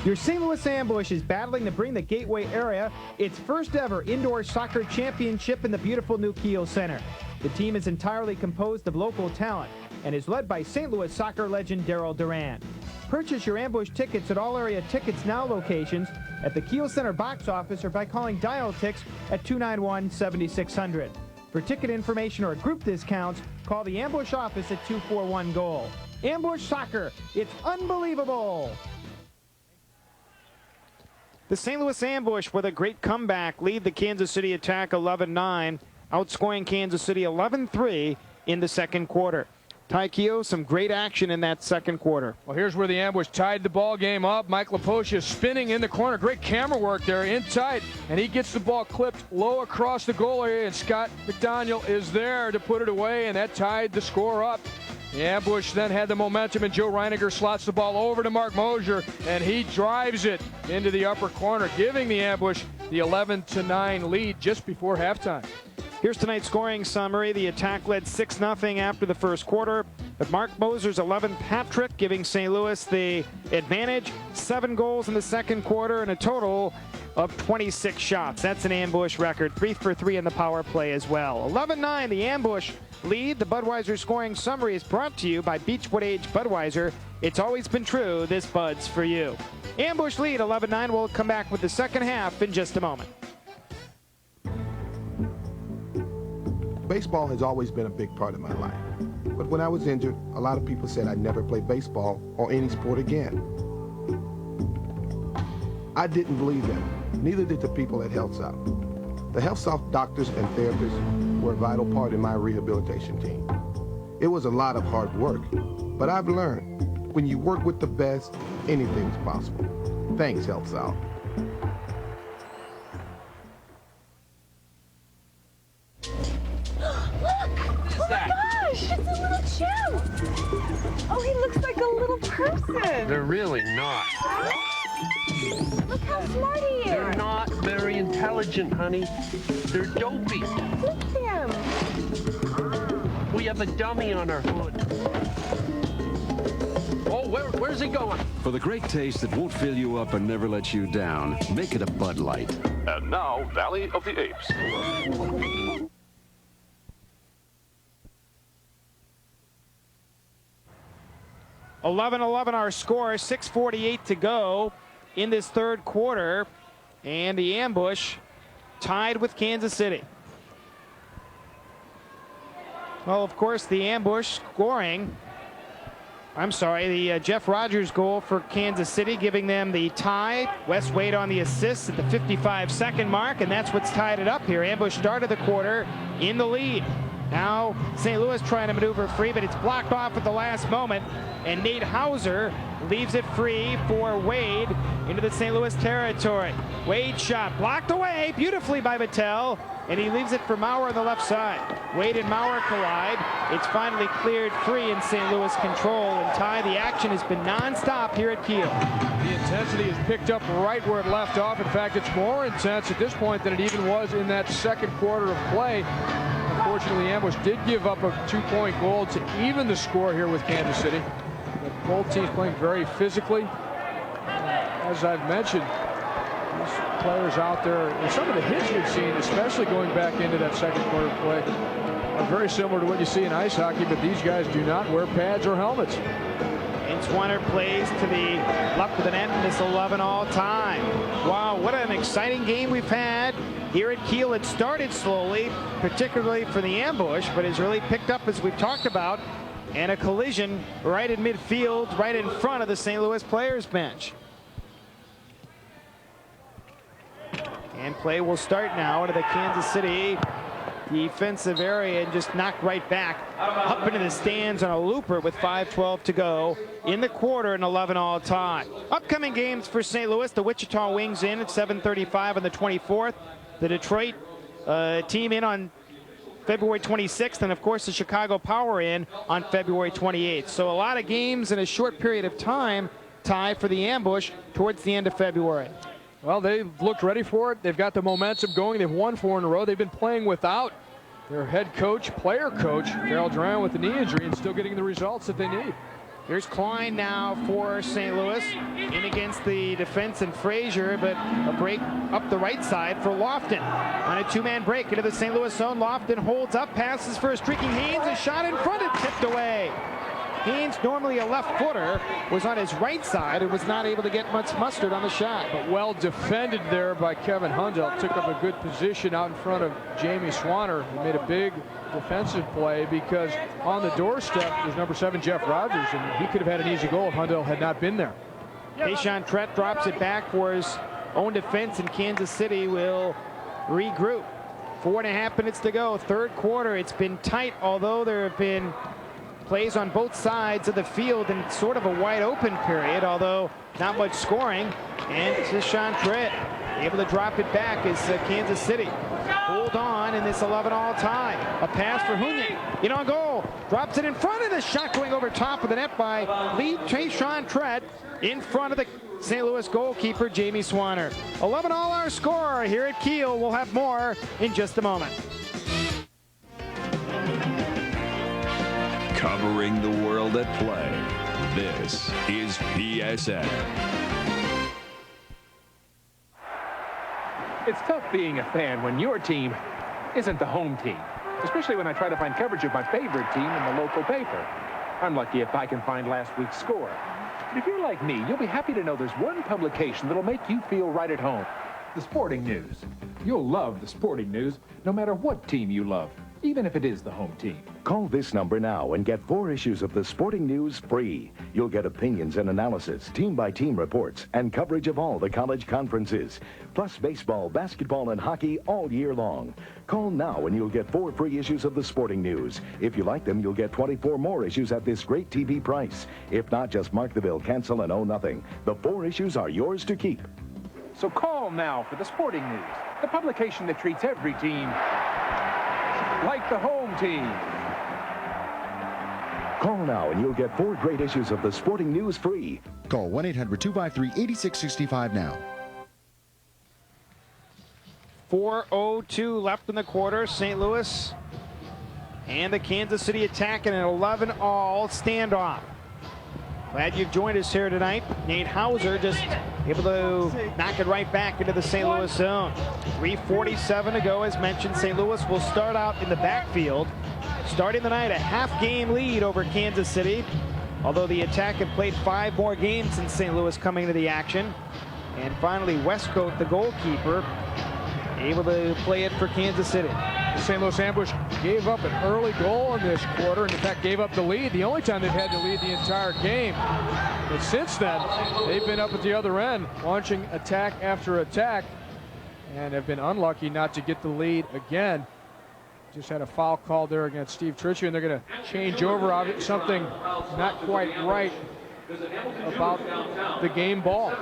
[SPEAKER 2] Your St. Louis Ambush is battling to bring the Gateway area its first ever indoor soccer championship in the beautiful new Keough Center. The team is entirely composed of local talent and is led by St. Louis soccer legend Darryl Duran. Purchase your Ambush tickets at all area Tickets Now locations, at the Keough Center box office, or by calling Dial-Tix at 291-7600. For ticket information or group discounts, call the Ambush office at 241-GOAL. Ambush Soccer, it's unbelievable! The St. Louis Ambush, with a great comeback, lead the Kansas City Attack 11-9, outscoring Kansas City 11-3 in the second quarter. Ty Keough, some great action in that second quarter.
[SPEAKER 3] Well, here's where the Ambush tied the ball game up. Mike Laposha spinning in the corner. Great camera work there, in tight, and he gets the ball clipped low across the goal area, and Scott McDaniel is there to put it away, and that tied the score up. The Ambush then had the momentum, and Joe Reiniger slots the ball over to Mark Mosier, and he drives it into the upper corner, giving the Ambush the 11-9 lead just before halftime.
[SPEAKER 2] Here's tonight's scoring summary. The Attack led 6-0 after the first quarter, but Mark Moser's 11th hat trick giving St. Louis the advantage. 7 goals in the second quarter and a total of 26 shots. That's an Ambush record. 3 for 3 in the power play as well. 11-9, the Ambush lead. The Budweiser scoring summary is brought to you by Beechwood Age Budweiser. It's always been true, this Bud's for you. Ambush lead 11-9. We'll come back with the second half in just a moment.
[SPEAKER 15] Baseball has always been a big part of my life. But when I was injured, a lot of people said I'd never play baseball or any sport again. I didn't believe them. Neither did the people at Health South. The Health South doctors and therapists were a vital part in my rehabilitation team. It was a lot of hard work, but I've learned when you work with the best, anything's possible. Thanks, Health South.
[SPEAKER 10] Gosh, it's a little chimp. Oh, he looks like a little person.
[SPEAKER 11] They're really not.
[SPEAKER 10] Look how smart he is.
[SPEAKER 11] They're not very intelligent, honey. They're dopey.
[SPEAKER 10] Look at him.
[SPEAKER 11] We have a dummy on our hood. Oh, where's he going?
[SPEAKER 12] For the great taste that won't fill you up and never let you down, make it a Bud Light.
[SPEAKER 13] And now, Valley of the Apes.
[SPEAKER 2] 11-11 our score, 6:48 to go in this third quarter, and the Ambush tied with Kansas City. Well, of course, the ambush scoring. I'm sorry, the Jeff Rogers goal for Kansas City, giving them the tie. Wes Wade on the assist at the 55-second mark, and that's what's tied it up here. Ambush started the quarter in the lead. Now St. Louis trying to maneuver free, but it's blocked off at the last moment, and Nate Hauser leaves it free for Wade into the St. Louis territory. Wade shot blocked away beautifully by Vattel, and he leaves it for Maurer on the left side. Wade and Maurer collide. It's finally cleared free in St. Louis control, and Ty, the action has been non-stop here at Keough.
[SPEAKER 3] The intensity is picked up right where it left off. In fact, it's more intense at this point than it even was in that second quarter of play. Unfortunately, Ambush did give up a 2-point goal to even the score here with Kansas City. But both teams playing very physically. As I've mentioned, these players out there, and some of the hits we've seen, especially going back into that second quarter play, are very similar to what you see in ice hockey, but these guys do not wear pads or helmets.
[SPEAKER 2] And Swanner plays to the left of the net, and it's 11 all time. Wow, what an exciting game we've had here at Keough. It started slowly, particularly for the ambush, but has really picked up as we've talked about, and a collision right in midfield, right in front of the St. Louis players bench. And play will start now into the Kansas City defensive area, and just knocked right back up into the stands on a looper with 5:12 to go in the quarter, and 11 all time. Upcoming games for St. Louis: the Wichita Wings in at 7:35 on the 24th, the Detroit team in on February 26th, and of course the Chicago Power in on February 28th. So a lot of games in a short period of time, Ty, for the ambush towards the end of February.
[SPEAKER 3] Well, they've looked ready for it. They've got the momentum going. They've won 4 in a row. They've been playing without their head coach, player coach, Carol Duran, with the knee injury, and still getting the results that they need.
[SPEAKER 2] Here's Klein now for St. Louis, in against the defense and Frazier, but a break up the right side for Lofton. On a 2-man break into the St. Louis zone, Lofton holds up, passes for a streaking Haynes, a shot in front and tipped away. Haynes, normally a left footer, was on his right side and was not able to get much mustard on the shot.
[SPEAKER 3] But well defended there by Kevin Hundell. Took up a good position out in front of Jamie Swanner. He made a big defensive play because on the doorstep was number 7 Jeff Rogers, and he could have had an easy goal if Hundell had not been there.
[SPEAKER 2] Tayshaun Trett drops it back for his own defense, and Kansas City will regroup. 4.5 minutes to go, third quarter. It's been tight, although there have been plays on both sides of the field in sort of a wide open period, although not much scoring. And Tayshaun Trett able to drop it back as Kansas City hold on in this 11 all tie. A pass for Hunyak, in on goal, drops it in front of the shot going over top of the net by lead Tayshaun Trett in front of the St. Louis goalkeeper Jamie Swanner. 11 all our score here at Keough. We'll have more in just a moment.
[SPEAKER 1] Covering the world at play, this is PSN.
[SPEAKER 17] It's tough being a fan when your team isn't the home team, especially when I try to find coverage of my favorite team in the local paper. I'm lucky if I can find last week's score. But if you're like me, you'll be happy to know there's one publication that'll make you feel right at home. The Sporting News. You'll love the Sporting News, no matter what team you love, even if it is the home team.
[SPEAKER 7] Call this number now and get 4 issues of the Sporting News free. You'll get opinions and analysis, team-by-team reports, and coverage of all the college conferences, plus baseball, basketball, and hockey all year long. Call now and you'll get 4 free issues of the Sporting News. If you like them, you'll get 24 more issues at this great TV price. If not, just mark the bill, cancel, and owe nothing. The 4 issues are yours to keep.
[SPEAKER 17] So call now for the Sporting News, the publication that treats every team like the home team.
[SPEAKER 7] Call now and you'll get 4 great issues of the Sporting News free.
[SPEAKER 8] Call 1-800-253-8665 now.
[SPEAKER 2] 4:02 left in the quarter. St. Louis and the Kansas City attack in an 11 all standoff. Glad you've joined us here tonight. Nate Hauser just able to knock it right back into the St. Louis zone. 3:47 to go. As mentioned, St. Louis will start out in the backfield. Starting the night, a half-game lead over Kansas City, although the attack had played 5 more games since St. Louis coming to the action. And finally, Westcote, the goalkeeper, able to play it for Kansas City.
[SPEAKER 3] The St. Louis Ambush gave up an early goal in this quarter, and in fact gave up the lead. The only time they've had to lead the entire game. But since then, they've been up at the other end, launching attack after attack, and have been unlucky not to get the lead again. Just had a foul called there against Steve Tritchie, and they're going to change over. Something not quite right about the game ball.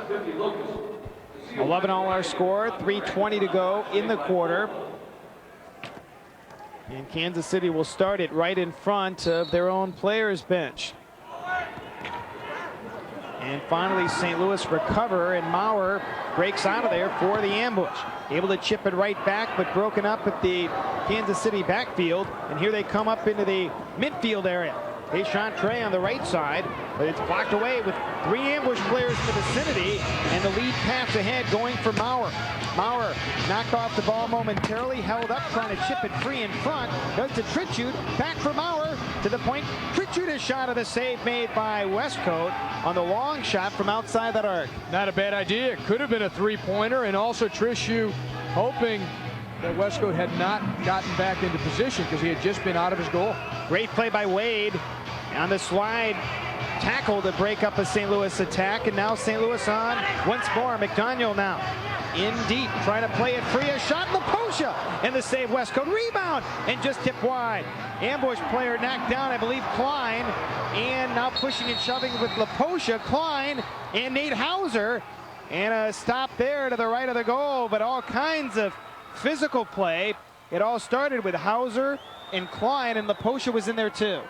[SPEAKER 2] 11 all our score, 3:20 to go in the quarter. And Kansas City will start it right in front of their own players' bench. And finally, St. Louis recover, and Maurer breaks out of there for the ambush. Able to chip it right back, but broken up at the Kansas City backfield. And here they come up into the midfield area. Deschantre on the right side, but it's blocked away with 3 ambush players in the vicinity, and the lead pass ahead going for Maurer. Maurer knocked off the ball momentarily, held up, trying to chip it free in front. Goes to Tritchute, back for Maurer, to the point. Tritchute is shot of the save made by Westcote on the long shot from outside that arc.
[SPEAKER 3] Not a bad idea. It could have been a 3-pointer, and also Tritchute hoping that Westcote had not gotten back into position because he had just been out of his goal.
[SPEAKER 2] Great play by Wade on the slide tackle to break up a St. Louis attack, and now St. Louis on once more. McDaniel now in deep, trying to play it free. A shot, Laposha, and the save. Westcote rebound and just tipped wide. Ambush player knocked down, I believe, Klein, and now pushing and shoving with Laposha, Klein, and Nate Hauser, and a stop there to the right of the goal, but all kinds of physical play. It all started with Hauser and Klein, and Laposha was in there too.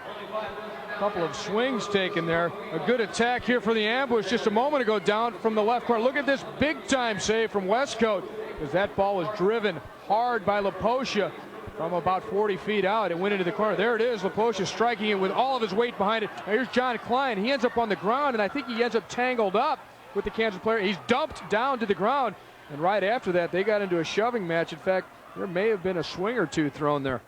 [SPEAKER 3] A couple of swings taken there. A good attack here for the ambush just a moment ago down from the left corner. Look at this big time save from Westcote, because that ball was driven hard by Laposha from about 40 feet out. It went into the corner. There it is, Laposha striking it with all of his weight behind it. Now here's John Klein. He ends up on the ground, and I think he ends up tangled up with the Kansas player. He's dumped down to the ground, and right after that they got into a shoving match. In fact, there may have been a swing or two thrown there.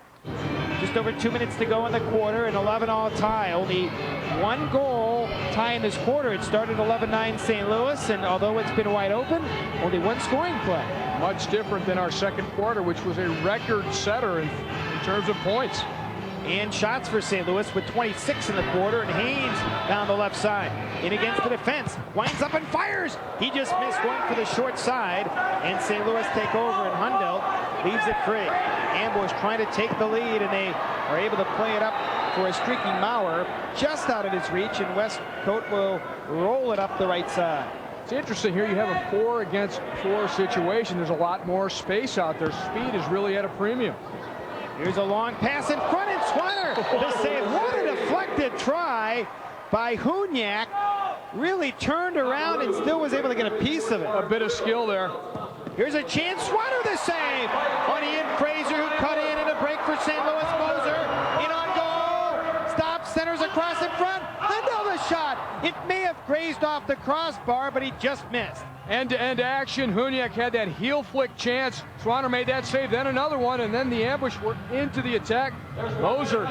[SPEAKER 2] Just over 2 minutes to go in the quarter, an 11-all tie. Only 1 goal tie in this quarter. It started 11-9 St. Louis, and although it's been wide open, only 1 scoring play.
[SPEAKER 3] Much different than our second quarter, which was a record setter in terms of points.
[SPEAKER 2] And shots for St. Louis with 26 in the quarter, and Haynes down the left side. In against the defense, winds up and fires. He just missed one for the short side, and St. Louis take over, and Hundelt leaves it free. Ambush trying to take the lead, and they are able to play it up for a streaking Maurer just out of his reach, and Westcote will roll it up the right side.
[SPEAKER 3] It's interesting here. You have a 4-against-4 situation. There's a lot more space out there. Speed is really at a premium.
[SPEAKER 2] Here's a long pass in front, and Swanner to save. What a deflected try by Hunyak. Really turned around and still was able to get a piece of it.
[SPEAKER 3] A bit of skill there.
[SPEAKER 2] Here's a chance. Swanner the save on Ian Fraser, who cut in a break for St. Louis. Moser in on goal. Stops, centers across in front. Another shot. It may have grazed off the crossbar, but he just missed.
[SPEAKER 3] End-to-end action. Hunyak had that heel flick chance. Swanner made that save, then another one, and then the ambush were into the attack. Moser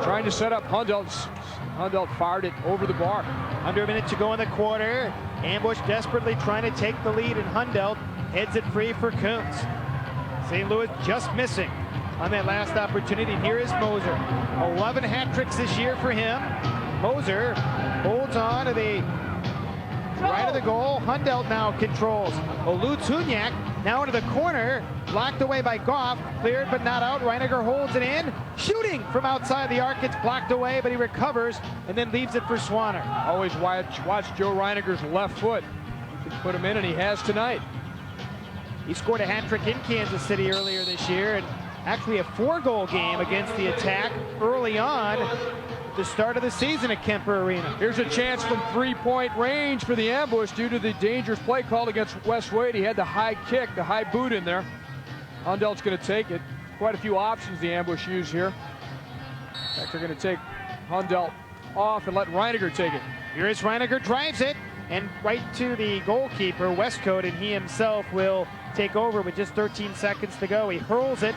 [SPEAKER 3] trying to set up Hundelt. Hundelt fired it over the bar.
[SPEAKER 2] Under a minute to go in the quarter. Ambush desperately trying to take the lead, and Hundelt heads it free for Kuntz. St. Louis just missing on that last opportunity. Here is Moser. 11 hat tricks this year for him. Moser holds on to the right of the goal. Hundelt now controls. Eludes Hunyak. Now into the corner. Blocked away by Goff. Cleared but not out. Reiniger holds it in. Shooting from outside the arc. Gets blocked away, but he recovers and then leaves it for Swanner.
[SPEAKER 3] Always watch Joe Reiniger's left foot. You can put him in, and he has tonight.
[SPEAKER 2] He scored a hat trick in Kansas City earlier this year, and actually a 4-goal game against the attack early on at the start of the season at Kemper Arena.
[SPEAKER 3] Here's a chance from 3-point range for the ambush due to the dangerous play called against Wes Wade. He had the high kick, the high boot in there. Hundelt's going to take it. Quite a few options the ambush use here. In fact, they're going to take Hundelt off and let Reiniger take it.
[SPEAKER 2] Here's Reiniger, drives it. and right to the goalkeeper, Westcote, and he himself will take over with just 13 seconds to go. He hurls it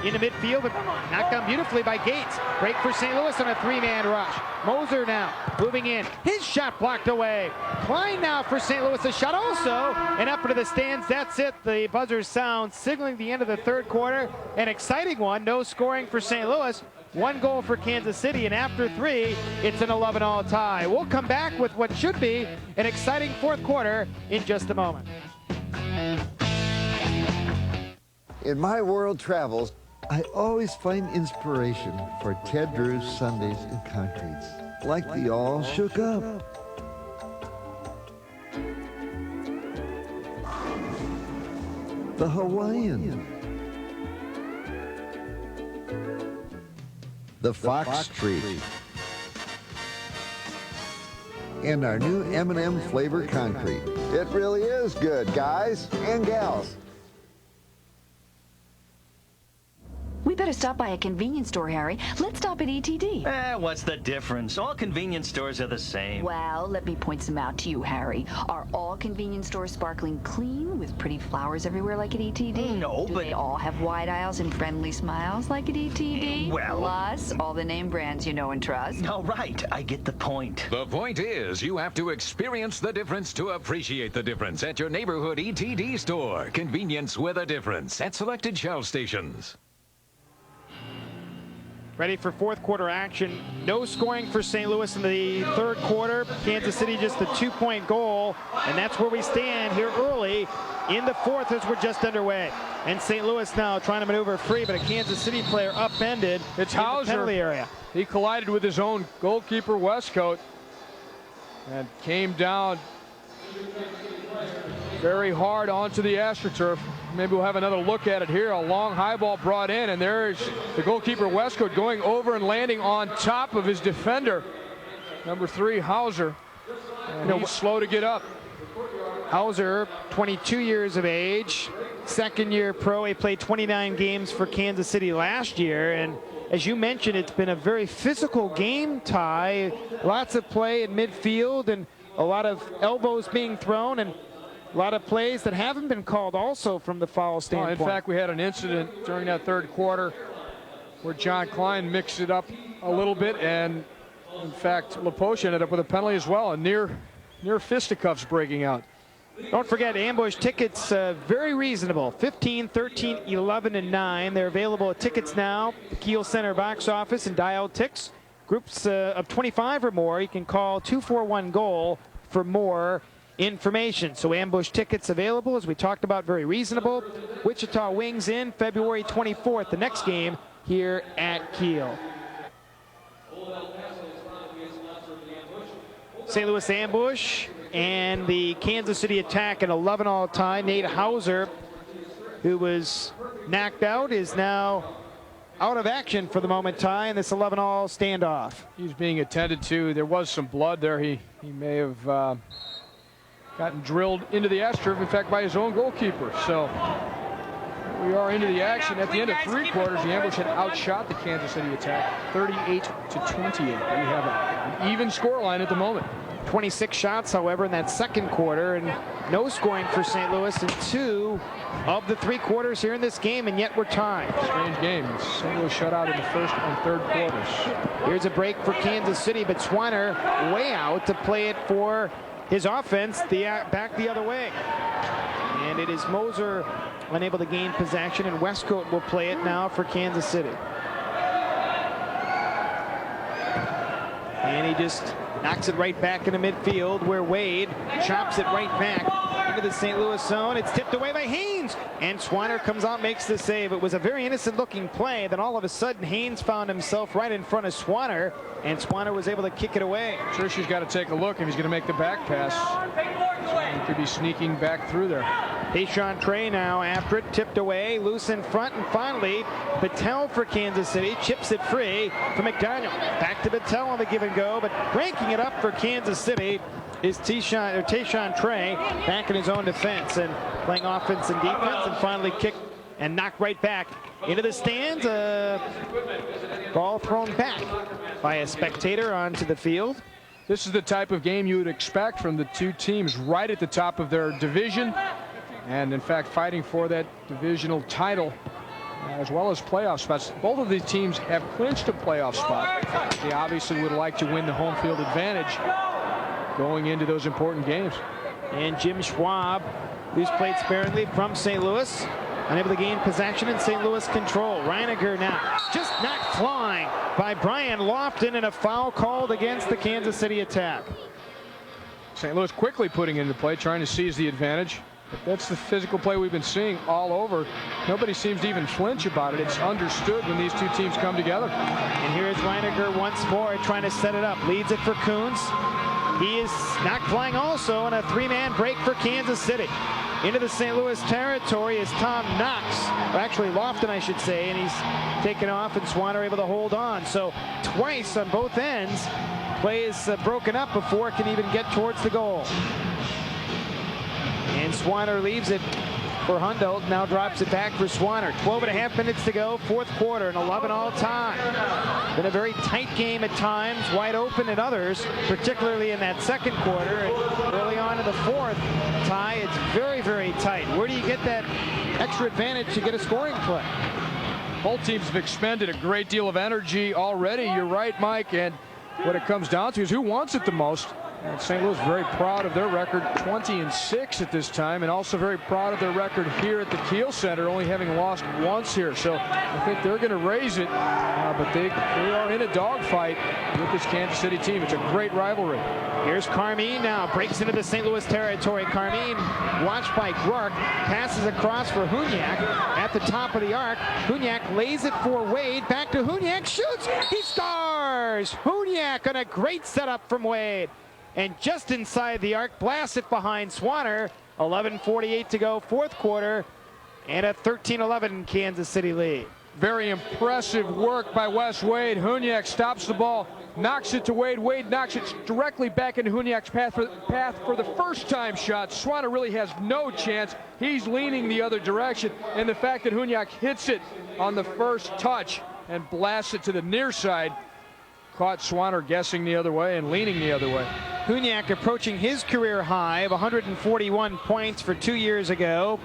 [SPEAKER 2] into midfield, but knocked down beautifully by Gates. Break for St. Louis on a 3-man rush. Moser now moving in. His shot blocked away. Klein now for St. Louis. A shot also, and up into the stands. That's it. The buzzer sounds, signaling the end of the third quarter. An exciting one. No scoring for St. Louis. 1 goal for Kansas City, and after 3, it's an 11-all tie. We'll come back with what should be an exciting fourth quarter in just a moment.
[SPEAKER 4] In my world travels, I always find inspiration for Ted Drew's Sundays in Concretes, like the All Shook Up. The Hawaiian. The Fox Treat. And our new M&M flavor concrete. It really is good, guys and gals.
[SPEAKER 6] We better stop by a convenience store, Harry. Let's stop at ETD.
[SPEAKER 19] What's the difference? All convenience stores are the same.
[SPEAKER 6] Well, let me point some out to you, Harry. Are all convenience stores sparkling clean with pretty flowers everywhere like at ETD?
[SPEAKER 19] No,
[SPEAKER 6] Do
[SPEAKER 19] but
[SPEAKER 6] they all have wide aisles and friendly smiles like at ETD?
[SPEAKER 19] Well...
[SPEAKER 6] Plus, all the name brands you know and trust.
[SPEAKER 19] All right, I get the point.
[SPEAKER 16] The point is, you have to experience the difference to appreciate the difference at your neighborhood ETD store. Convenience with a difference at selected Shell stations.
[SPEAKER 2] Ready for fourth quarter action. No scoring for St. Louis in the third quarter. Kansas City just a 2-point goal, and that's where we stand here early in the fourth as we're just underway. And St. Louis now trying to maneuver free, but a Kansas City player upended in the penalty area.
[SPEAKER 3] He collided with his own goalkeeper, Westcote, and came down very hard onto the AstroTurf. Maybe we'll have another look at it here. A long high ball brought in, and there's the goalkeeper Westcote going over and landing on top of his defender, number 3, Hauser. And he's slow to get up.
[SPEAKER 2] Hauser, 22 years of age, second-year pro. He played 29 games for Kansas City last year, and as you mentioned, it's been a very physical game, Ty. Lots of play in midfield and a lot of elbows being thrown, and a lot of plays that haven't been called also from the foul standpoint.
[SPEAKER 3] In fact, we had an incident during that third quarter where John Klein mixed it up a little bit, and in fact, LaPoche ended up with a penalty as well, and near fisticuffs breaking out.
[SPEAKER 2] Don't forget, ambush tickets, very reasonable. 15, 13, 11, and 9. They're available at Tickets Now, the Keough Center box office, and Dial Tix. Groups of 25 or more, you can call 241-GOAL for more information. So ambush tickets available, as we talked about, very reasonable. Wichita Wings in February 24th, the next game here at Keough. St. Louis ambush and the Kansas City attack, an 11-all tie. Nate Hauser, who was knocked out, is now out of action for the moment, Ty, in this 11-all standoff.
[SPEAKER 3] He's being attended to. There was some blood there. He may have gotten drilled into the AstroTurf, in fact, by his own goalkeeper. So we are into the action. At the end of three quarters, the ambush had outshot the Kansas City attack 38-28. We have an even scoreline at the moment.
[SPEAKER 2] 26 shots, however, in that second quarter, and no scoring for St. Louis in 2 of the 3 quarters here in this game, and yet we're tied.
[SPEAKER 3] Strange game. St. Louis shut out in the first and third quarters.
[SPEAKER 2] Here's a break for Kansas City, but Swiner way out to play it for his offense, back the other way. And it is Moser unable to gain possession, and Westcote will play it now for Kansas City. And he just knocks it right back into midfield, where Wade chops it right back into the St. Louis zone. It's tipped away by Haynes, and Swiner comes out, makes the save. It was a very innocent-looking play. Then all of a sudden, Haynes found himself right in front of Swiner, and Swiner was able to kick it away.
[SPEAKER 3] Trish has got to take a look if he's going to make the back pass. He could be sneaking back through there.
[SPEAKER 2] Tayshaun Trey now after it, tipped away, loose in front, and finally Patel for Kansas City chips it free for McDaniel. Back to Patel on the give and go, but breaking it up for Kansas City is Tayshaun Trey back in his own defense and playing offense and defense, and finally kicked and knocked right back into the stands. Ball thrown back by a spectator onto the field.
[SPEAKER 3] This is the type of game you would expect from the two teams right at the top of their division, and in fact fighting for that divisional title as well as playoff spots. Both of these teams have clinched a playoff spot. They obviously would like to win the home field advantage going into those important games.
[SPEAKER 2] And Jim Schwab, who's played sparingly from St. Louis, unable to gain possession, and St. Louis control. Reiniger now just knocked flying by Brian Lofton, and a foul called against the Kansas City attack.
[SPEAKER 3] St. Louis quickly putting into play, trying to seize the advantage. But that's the physical play we've been seeing all over. Nobody seems to even flinch about it. It's understood when these two teams come together.
[SPEAKER 2] And here's Reiniger once more trying to set it up. Leads it for Kuntz. He is knocked flying also on a three-man break for Kansas City. Into the St. Louis territory is Tom Knox, or actually Lofton I should say, and he's taken off, and Swanner able to hold on. So twice on both ends, play is broken up before it can even get towards the goal. And Swanner leaves it for Hundelt, now drops it back for Swanner. 12.5 minutes to go, fourth quarter, and 11 all time. Been a very tight game at times, wide open at others, particularly in that second quarter. And early on in the fourth, Ty, it's very, very tight. Where do you get that extra advantage to get a scoring play?
[SPEAKER 3] Both teams have expended a great deal of energy already. You're right, Mike, and what it comes down to is who wants it the most. And St. Louis very proud of their record, 20-6 at this time, and also very proud of their record here at the Keough Center, only having lost once here. So I think they're going to raise it, but they are in a dogfight with this Kansas City team. It's a great rivalry.
[SPEAKER 2] Here's Carmine now, breaks into the St. Louis territory. Carmine, watched by Grark, passes across for Huniak at the top of the arc. Huniak lays it for Wade, back to Huniak, shoots, he scores! Huniak on a great setup from Wade. And just inside the arc, blasts it behind Swanner. 11:48 to go, fourth quarter, and a 13-11 Kansas City lead.
[SPEAKER 3] Very impressive work by Wes Wade. Huniak stops the ball, knocks it to Wade. Wade knocks it directly back into Huniak's path for the first time shot. Swanner really has no chance. He's leaning the other direction, and the fact that Huniak hits it on the first touch and blasts it to the near side caught Swanner guessing the other way and leaning the other way.
[SPEAKER 2] Huniak approaching his career high of 141 points for 2 years ago.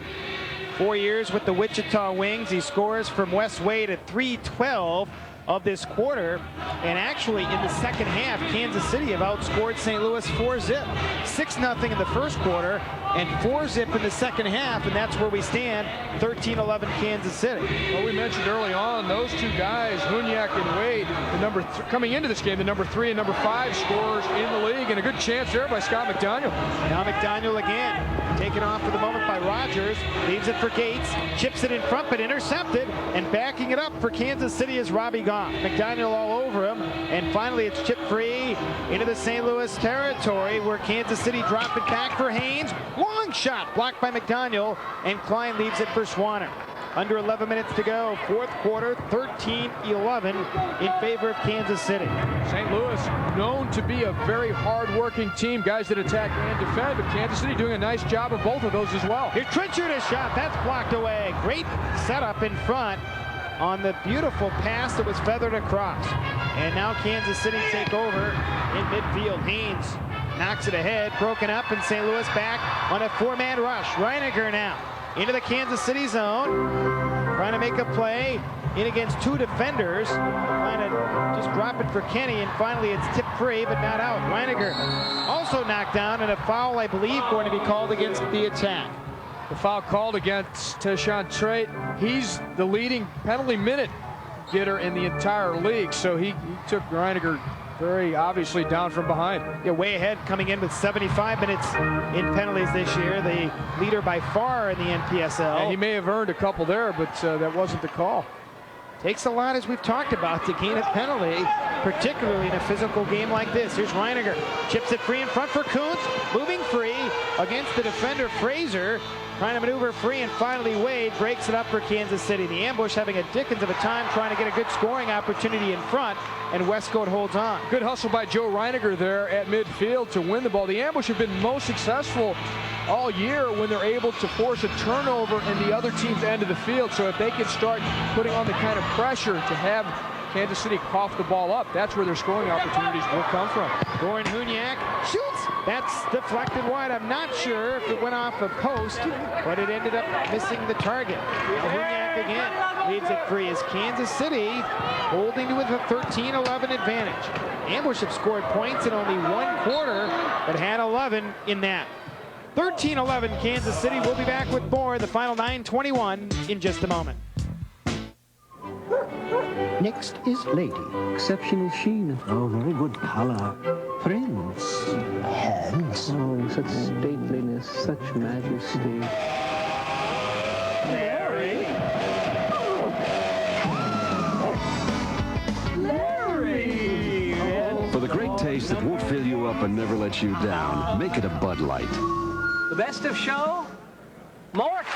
[SPEAKER 2] 4 years with the Wichita Wings. He scores from Wes Wade at 3:12 of this quarter. And actually in the second half, Kansas City have outscored St. Louis 4-zip. 6-0 in the first quarter and 4-zip in the second half, and that's where we stand, 13-11 Kansas City.
[SPEAKER 3] Well, we mentioned early on those two guys, Huniak and Wade, coming into this game, the number 3 and number 5 scorers in the league, and a good chance there by Scott McDaniel.
[SPEAKER 2] Now McDaniel again, taken off for the moment by Rogers, leaves it for Gates, chips it in front but intercepted, and backing it up for Kansas City is Robbie Goff. McDaniel all over him, and finally it's chipped free into the St. Louis territory where Kansas City drop it back for Haynes. Long shot blocked by McDaniel, and Klein leaves it for Swanner. Under 11 minutes to go, fourth quarter, 13-11 in favor of Kansas City.
[SPEAKER 3] St. Louis known to be a very hard-working team, guys that attack and defend, but Kansas City doing a nice job of both of those as well.
[SPEAKER 2] Here's Trenchard's shot, that's blocked away. Great setup in front on the beautiful pass that was feathered across. And now Kansas City take over in midfield. Haynes knocks it ahead, broken up, and St. Louis back on a 4-man rush. Reiniger now into the Kansas City zone, trying to make a play in against 2 defenders, trying to just drop it for Kenny, and finally it's tipped free but not out. Reiniger also knocked down, and a foul, I believe, going to be called against the attack.
[SPEAKER 3] The foul called against Tashawn Trait. He's the leading penalty minute getter in the entire league, so he took Reiniger very obviously down from behind.
[SPEAKER 2] Yeah, way ahead, coming in with 75 minutes in penalties this year, the leader by far in the Npsl.
[SPEAKER 3] Yeah, he may have earned a couple there, but that wasn't the call.
[SPEAKER 2] Takes a lot, as we've talked about, to gain a penalty, particularly in a physical game like this. Here's Reiniger, chips it free in front for Kuntz, moving free against the defender Fraser, trying to maneuver free, and finally Wade breaks it up for Kansas City. The ambush having a dickens of a time trying to get a good scoring opportunity in front, and Westcote holds on.
[SPEAKER 3] Good hustle by Joe Reiniger there at midfield to win the ball. The ambush have been most successful all year when they're able to force a turnover in the other team's end of the field. So if they can start putting on the kind of pressure to have Kansas City coughed the ball up. That's where their scoring opportunities will come from.
[SPEAKER 2] Goran Hunyak shoots. That's deflected wide. I'm not sure if it went off a post, but it ended up missing the target. Hunyak again leads it free as Kansas City holding to a 13-11 advantage. Ambush have scored points in only one quarter, but had 11 in that. 13-11 Kansas City. We'll be back with more. The final 9:21 in just a moment.
[SPEAKER 5] Next is Lady. Exceptional sheen. Oh, very good color. Prince. Hands. Oh, such stateliness, such majesty.
[SPEAKER 10] Larry.
[SPEAKER 12] For the great taste that won't fill you up and never let you down, make it a Bud Light.
[SPEAKER 10] The best of show? Mort.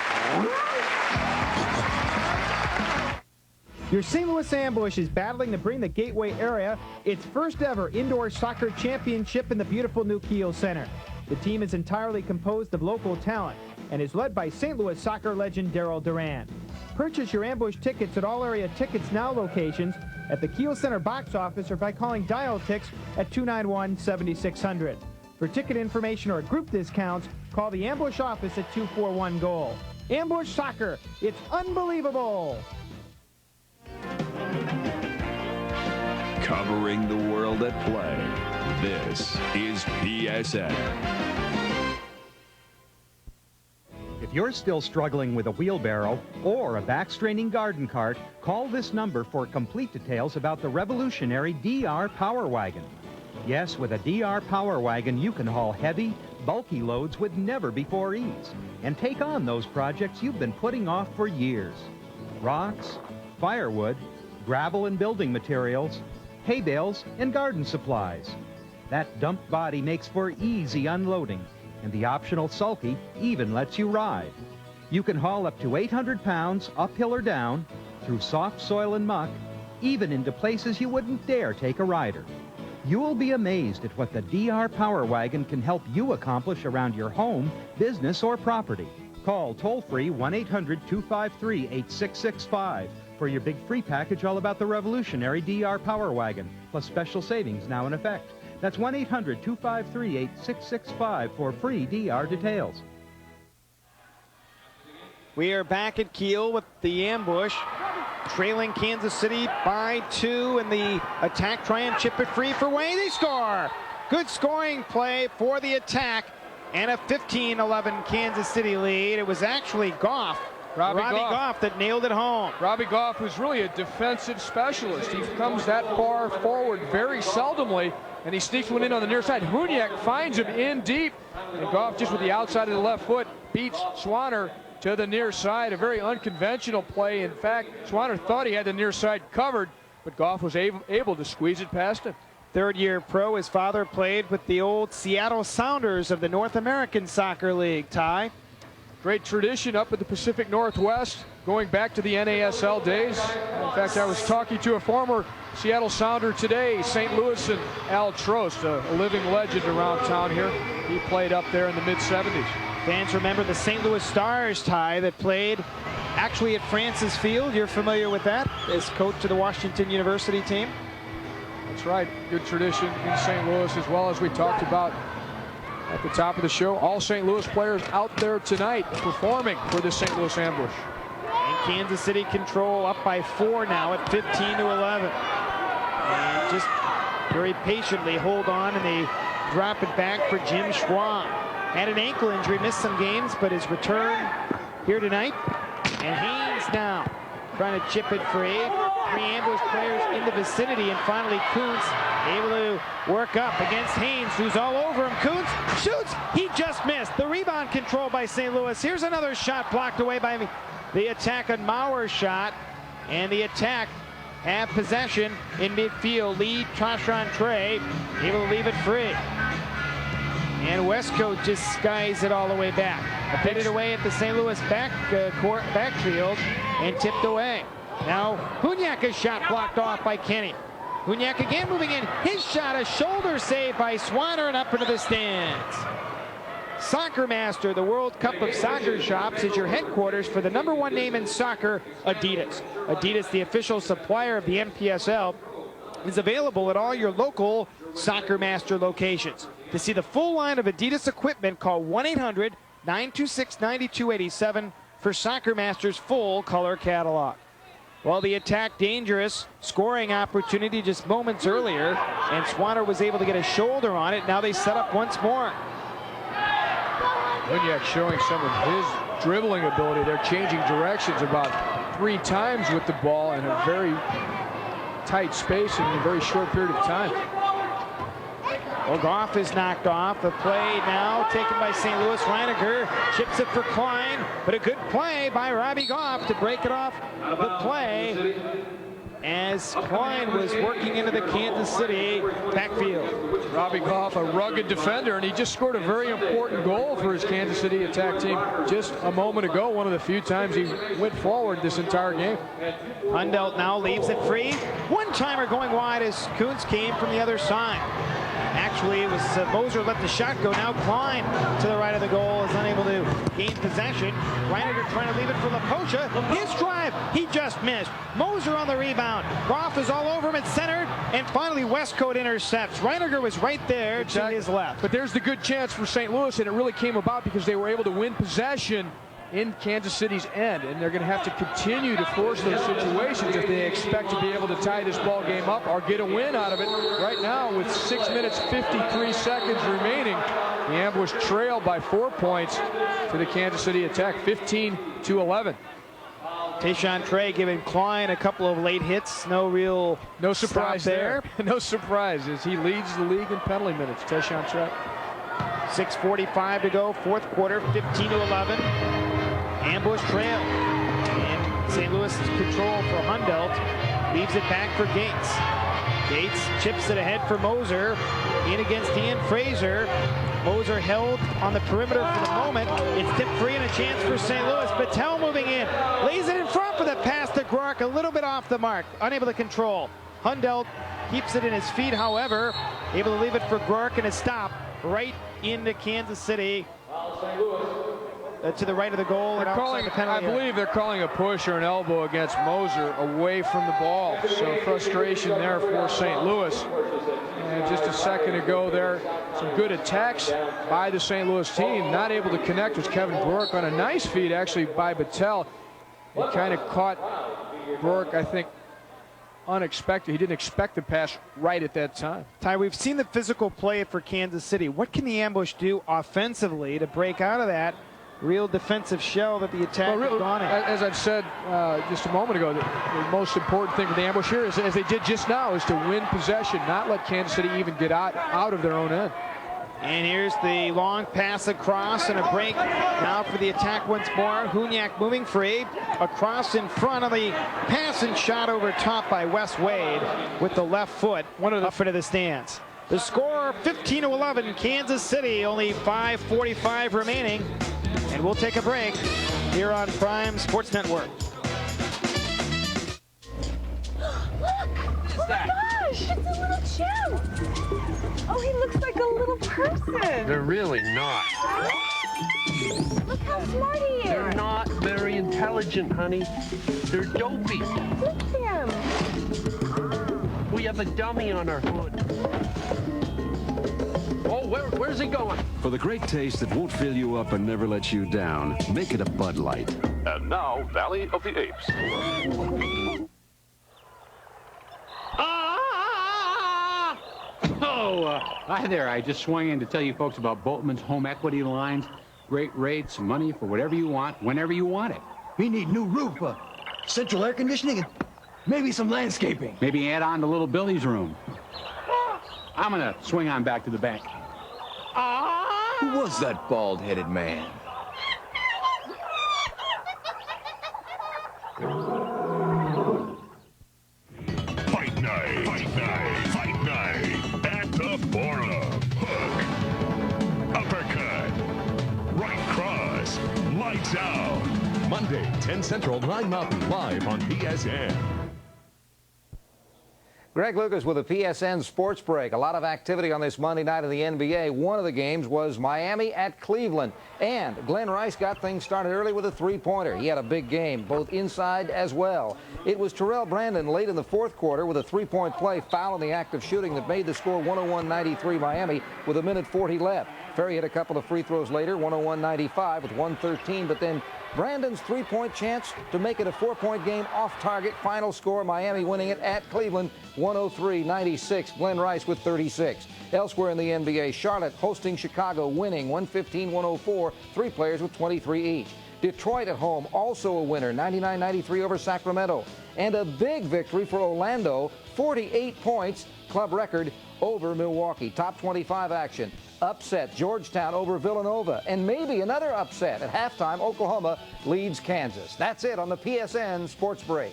[SPEAKER 2] Your St. Louis Ambush is battling to bring the Gateway area its first ever indoor soccer championship in the beautiful new Keough Center. The team is entirely composed of local talent and is led by St. Louis soccer legend Darryl Duran. Purchase your Ambush tickets at all area Tickets Now locations, at the Keough Center box office, or by calling Dial-Tix at 291-7600. For ticket information or group discounts, call the Ambush office at 241-GOAL. Ambush Soccer, it's unbelievable!
[SPEAKER 1] Covering the world at play, this is PSN.
[SPEAKER 14] If you're still struggling with a wheelbarrow or a back-straining garden cart, call this number for complete details about the revolutionary DR Power Wagon. Yes, with a DR Power Wagon, you can haul heavy, bulky loads with never-before ease and take on those projects you've been putting off for years. Rocks, firewood, gravel and building materials, hay bales and garden supplies. That dumped body makes for easy unloading, and the optional sulky even lets you ride. You can haul up to 800 pounds uphill or down, through soft soil and muck, even into places you wouldn't dare take a rider. You'll be amazed at what the DR Power Wagon can help you accomplish around your home, business, or property. Call toll-free 1-800-253-8665 for your big free package all about the revolutionary DR Power Wagon, plus special savings now in effect. That's 1-800-253-8665 for free DR details.
[SPEAKER 2] We are back at Keough with the Ambush, trailing Kansas City by 2, and the attack try and chip it free for Wayne. They score! Good scoring play for the attack, and a 15-11 Kansas City lead. It was actually Goff, Robbie Goff, that nailed it home.
[SPEAKER 3] Robbie Goff, who's really a defensive specialist. He comes that far forward very seldomly, and he sneaks one in on the near side. Hunyak finds him in deep, and Goff just with the outside of the left foot beats Swanner to the near side. A very unconventional play. In fact, Swanner thought he had the near side covered, but Goff was able to squeeze it past him.
[SPEAKER 2] Third-year pro. His father played with the old Seattle Sounders of the North American Soccer League. Ty?
[SPEAKER 3] Great tradition up at the Pacific Northwest, going back to the NASL days. In fact, I was talking to a former Seattle Sounder today, St. Louis, and Al Trost, a living legend around town here. He played up there in the mid-70s.
[SPEAKER 2] Fans remember the St. Louis Stars, Ty, that played actually at Francis Field. You're familiar with that as coach of the Washington University team?
[SPEAKER 3] That's right. Good tradition in St. Louis, as well as we talked about at the top of the show. All St. Louis players out there tonight performing for the St. Louis Ambush.
[SPEAKER 2] And Kansas City control up by 4 now at 15-11. And just very patiently hold on, and they drop it back for Jim Schwab. Had an ankle injury, missed some games, but his return here tonight. And Haynes now trying to chip it free. 3 Ambush players in the vicinity, and finally Kuntz able to work up against Haynes, who's all over him. Kuntz shoots, he just missed. The rebound control by St. Louis. Here's another shot blocked away by the attack on Mauer's shot, and the attack have possession in midfield. Lead Tashan Trey, able to leave it free. And Westcote just skies it all the way back. Headed away at the St. Louis backfield and tipped away. Now Hunyaka's shot blocked off by Kenny. Hunyak again moving in. His shot, a shoulder save by Swanner, and up into the stands. Soccer Master, the World Cup of Soccer Shops, is your headquarters for the #1 name in soccer, Adidas. Adidas, the official supplier of the Npsl, is available at all your local Soccer Master locations. To see the full line of Adidas equipment, call 1-800-926-9287 for Soccer Master's full color catalog. Well, the attack dangerous, scoring opportunity just moments earlier, and Swanner was able to get a shoulder on it. Now they set up once more.
[SPEAKER 3] Keough showing some of his dribbling ability. They're changing directions about 3 times with the ball in a very tight space in a very short period of time.
[SPEAKER 2] Well, Goff is knocked off. The play now taken by St. Louis. Reiniger chips it for Klein, but a good play by Robbie Goff to break it off the play as Klein was working into the Kansas City backfield.
[SPEAKER 3] Robbie Goff, a rugged defender, and he just scored a very important goal for his Kansas City attack team just a moment ago. One of the few times he went forward this entire game.
[SPEAKER 2] Hundelt now leaves it free. One-timer going wide as Kuntz came from the other side. Actually, it was Moser let the shot go. Now Klein to the right of the goal is unable to gain possession. Reiniger trying to leave it for Laposha. His drive, he just missed. Moser on the rebound. Goff is all over him at center, and finally Westcote intercepts. Reiniger was right there to his left.
[SPEAKER 3] But there's the good chance for St. Louis, and it really came about because they were able to win possession in Kansas City's end, and they're going to have to continue to force those situations if they expect to be able to tie this ball game up or get a win out of it. Right now, with 6 minutes 53 seconds remaining, the Ambush trailed by 4 points to the Kansas City attack, 15-11.
[SPEAKER 2] Tayshaun Trey giving Klein a couple of late hits. No surprise
[SPEAKER 3] there. No surprise as he leads the league in penalty minutes. Tayshaun Trey.
[SPEAKER 2] 6:45 to go, fourth quarter, 15-11. Ambush trail. And St. Louis is control for Hundelt. Leaves it back for Gates. Gates chips it ahead for Moser. In against Ian Fraser. Moser held on the perimeter for the moment. It's tipped free and a chance for St. Louis. Patel moving in. Lays it in front for the pass to Grork. A little bit off the mark. Unable to control. Hundelt keeps it in his feet, however. Able to leave it for Grork and a stop right into Kansas City. To the right of the goal. And
[SPEAKER 3] I believe they're calling a push or an elbow against Moser away from the ball. So frustration there for St. Louis. And just a second ago there, some good attacks by the St. Louis team. Not able to connect with Kevin Grork on a nice feed actually by Battelle. He kind of caught Grork, I think, unexpected. He didn't expect the pass right at that time.
[SPEAKER 2] Ty, we've seen the physical play for Kansas City. What can the Ambush do offensively to break out of that real defensive shell that the attack has gone in?
[SPEAKER 3] As I've said just a moment ago, the most important thing for the Ambush here is, as they did just now, is to win possession, not let Kansas City even get out of their own end.
[SPEAKER 2] And here's the long pass across and a break now for the attack once more. Huniak moving free. Across in front of the pass and shot over top by Wes Wade with the left foot up into the stands. The score 15-11, Kansas City, only 5:45 remaining. And we'll take a break here on Prime Sports Network.
[SPEAKER 10] Oh my gosh, it's a little chimp. Oh, he looks like a little person.
[SPEAKER 11] They're really not.
[SPEAKER 10] Look how smart he is.
[SPEAKER 11] They're not very intelligent, honey. They're dopey.
[SPEAKER 10] Look at him.
[SPEAKER 11] We have a dummy on our hood. Oh, where's he going?
[SPEAKER 12] For the great taste that won't fill you up and never let you down, make it a Bud Light.
[SPEAKER 13] And now, Valley of the Apes.
[SPEAKER 9] Hi there. I just swung in to tell you folks about Boltman's home equity lines. Great rates, money for whatever you want, whenever you want it.
[SPEAKER 18] We need new roof, central air conditioning, and maybe some landscaping.
[SPEAKER 9] Maybe add on to little Billy's room. I'm going to swing on back to the bank.
[SPEAKER 18] Who was that bald-headed man?
[SPEAKER 1] Fight night, fight night, fight night at the Forum. Hook, uppercut, right cross, lights out. Monday, 10 Central, 9 Mountain, live on PSN.
[SPEAKER 20] Greg Lucas with a PSN Sports Break. A lot of activity on this Monday night in the NBA. One of the games was Miami at Cleveland. And Glenn Rice got things started early with a three-pointer. He had a big game, both inside as well. It was Terrell Brandon late in the fourth quarter with a three-point play, foul in the act of shooting that made the score 101-93 Miami with 1:40 left. Ferry hit a couple of free throws later, 101-95 with 1:13, but then Brandon's three-point chance to make it a four-point game off target. Final score, Miami winning it at Cleveland, 103-96. Glenn Rice with 36. Elsewhere in the NBA, Charlotte hosting Chicago, winning 115-104. Three players with 23 each. Detroit at home, also a winner, 99-93 over Sacramento. And a big victory for Orlando, 48 points, club record over Milwaukee. Top 25 action. Upset, Georgetown over Villanova. And maybe another upset. At halftime, Oklahoma leads Kansas. That's it on the PSN Sports Break.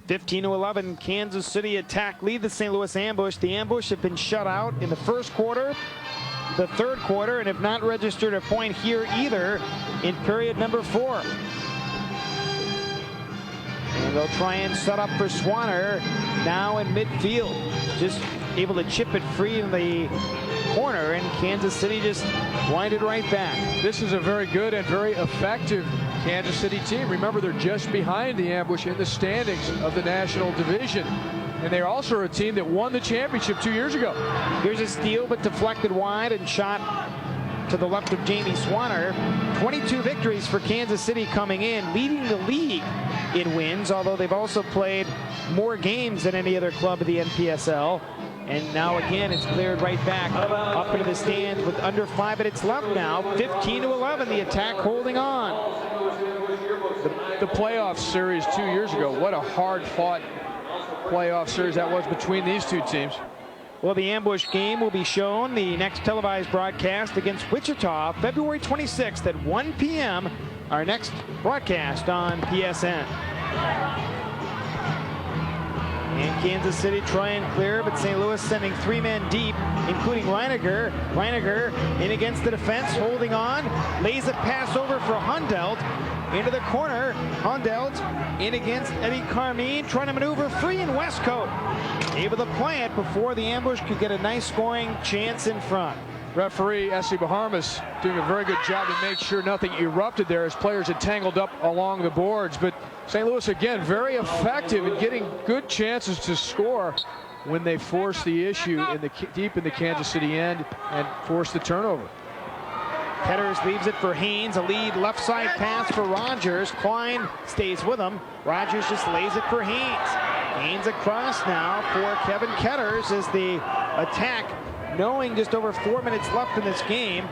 [SPEAKER 2] (15-11), Kansas City attack lead the St. Louis Ambush. The Ambush have been shut out in the first quarter, the third quarter, and have not registered a point here either in period number 4. And they'll try and set up for Swanner now in midfield. Just able to chip it free in the corner, and Kansas City just winded right back.
[SPEAKER 3] This is a very good and very effective Kansas City team. Remember, they're just behind the Ambush in the standings of the National Division. And they're also a team that won the championship 2 years ago.
[SPEAKER 2] Here's a steal, but deflected wide and shot to the left of Jamie Swanner. 22 victories for Kansas City coming in, leading the league in wins, although they've also played more games than any other club of the NPSL. And now again, it's cleared right back up into the stands with under 5 minutes left now. 15-11, the attack holding on.
[SPEAKER 3] The playoff series 2 years ago, what a hard-fought playoff series that was between these two teams.
[SPEAKER 2] Well, the Ambush game will be shown, the next televised broadcast against Wichita, February 26th at 1 p.m., our next broadcast on PSN. And Kansas City try and clear, but St. Louis sending 3 men deep, including Reiniger. Reiniger in against the defense, holding on, lays a pass over for Hundelt into the corner. Hundelt in against Eddie Carmine, trying to maneuver free in Westcote. Able to play it before the Ambush could get a nice scoring chance in front.
[SPEAKER 3] Referee Essie Bahamas doing a very good job to make sure nothing erupted there as players had tangled up along the boards. But St. Louis, again, very effective in getting good chances to score when they force the issue deep in the Kansas City end and force the turnover.
[SPEAKER 2] Ketters leaves it for Haynes, a lead left side pass for Rogers. Klein stays with him. Rogers just lays it for Haynes. Haynes across now for Kevin Ketters as the attack, knowing just over 4 minutes left in this game,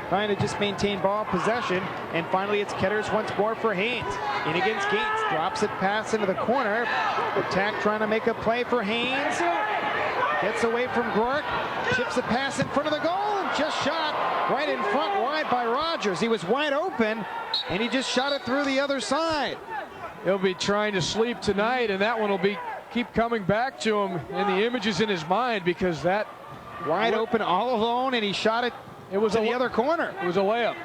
[SPEAKER 2] trying to just maintain ball possession. And finally, it's Ketters once more for Haynes. In against Gates, drops it pass into the corner. Attack trying to make a play for Haynes. Gets away from Gork, chips the pass in front of the goal, and just shot right in front wide by Rogers. He was wide open, and he just shot it through the other side.
[SPEAKER 3] He'll be trying to sleep tonight, and that one will keep coming back to him in the images in his mind, because that
[SPEAKER 2] wide open all alone, and he shot it to the other corner.
[SPEAKER 3] It was a layup.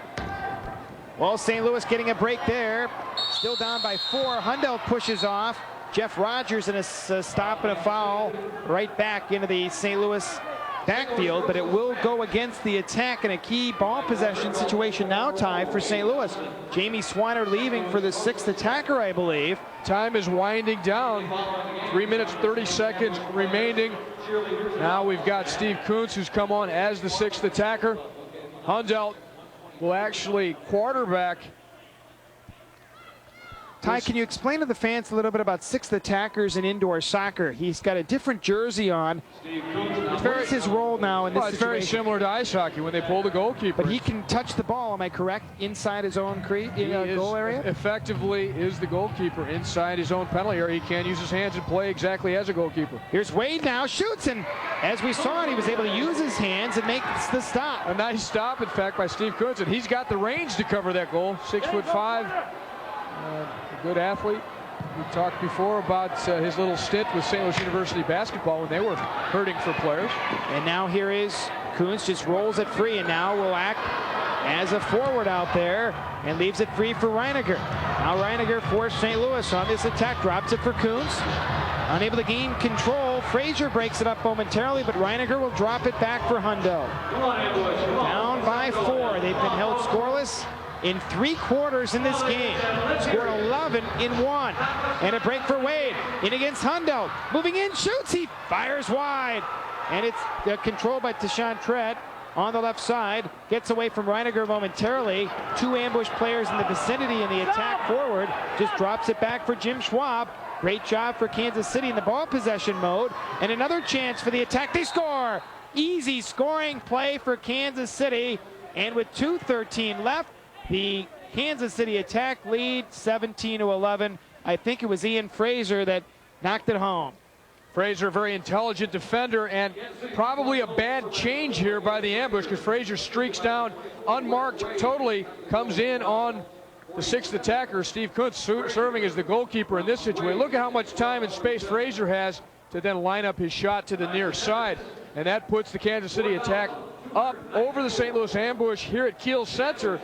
[SPEAKER 2] Well, St. Louis getting a break there. Still down by 4. Hundelt pushes off. Jeff Rogers in a stop and a foul right back into the St. Louis backfield, but it will go against the attack in a key ball possession situation now tied for St. Louis. Jamie Swanner leaving for the 6th attacker, I believe.
[SPEAKER 3] Time is winding down. 3 minutes, 30 seconds remaining. Now we've got Steve Kuntz, who's come on as the 6th attacker. Hundelt will actually quarterback.
[SPEAKER 2] Ty, can you explain to the fans a little bit about 6th attackers in indoor soccer? He's got a different jersey on. What is his role now in this situation?
[SPEAKER 3] It's very similar to ice hockey when they pull the goalkeeper.
[SPEAKER 2] But he can touch the ball, am I correct, inside his own goal area?
[SPEAKER 3] Effectively is the goalkeeper inside his own penalty area. He can use his hands and play exactly as a goalkeeper.
[SPEAKER 2] Here's Wade now, shoots, and as we saw it, he was able to use his hands and make the stop.
[SPEAKER 3] A nice stop, in fact, by Steve Kuntz, and he's got the range to cover that goal. 6'5". A good athlete. We talked before about his little stint with St. Louis University basketball when they were hurting for players.
[SPEAKER 2] And now here is Kuntz, just rolls it free, and now will act as a forward out there and leaves it free for Reiniger. Now Reiniger forced St. Louis on this attack, drops it for Kuntz. Unable to gain control, Frazier breaks it up momentarily, but Reiniger will drop it back for Hundo. Down by 4. They've been held scoreless in 3 quarters in this game. Scored 11 in 1. And a break for Wade. In against Hundo. Moving in, shoots, he fires wide. And it's controlled by Teshantret on the left side. Gets away from Reiniger momentarily. 2 ambush players in the vicinity in the attack forward. Just drops it back for Jim Schwab. Great job for Kansas City in the ball possession mode. And another chance for the attack. They score! Easy scoring play for Kansas City. And with 2:13 left, the Kansas City attack lead 17-11. I think it was Ian Frazier that knocked it home.
[SPEAKER 3] Frazier, a very intelligent defender, and probably a bad change here by the ambush because Frazier streaks down unmarked totally, comes in on the 6th attacker, Steve Kuntz, serving as the goalkeeper in this situation. Look at how much time and space Frazier has to then line up his shot to the near side. And that puts the Kansas City attack up over the St. Louis ambush here at Keough Center.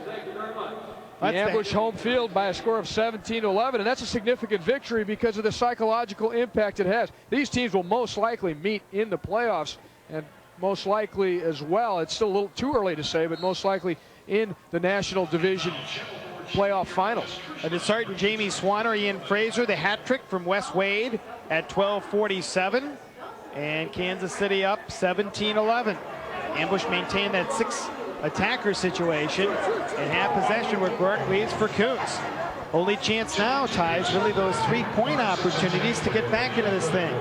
[SPEAKER 3] The ambush home field by a score of 17-11, and that's a significant victory because of the psychological impact it has. These teams will most likely meet in the playoffs, and most likely as well, it's still a little too early to say, but most likely in the National Division playoff finals.
[SPEAKER 2] And to Sergeant Jamie Swanner, Ian Frazier, the hat trick from Wes Wade at 12:47, and Kansas City up 17-11. Ambush maintained that 6 attacker situation and have possession where Gork leads for Kuntz. Only chance now, ties really those 3-point opportunities to get back into this thing.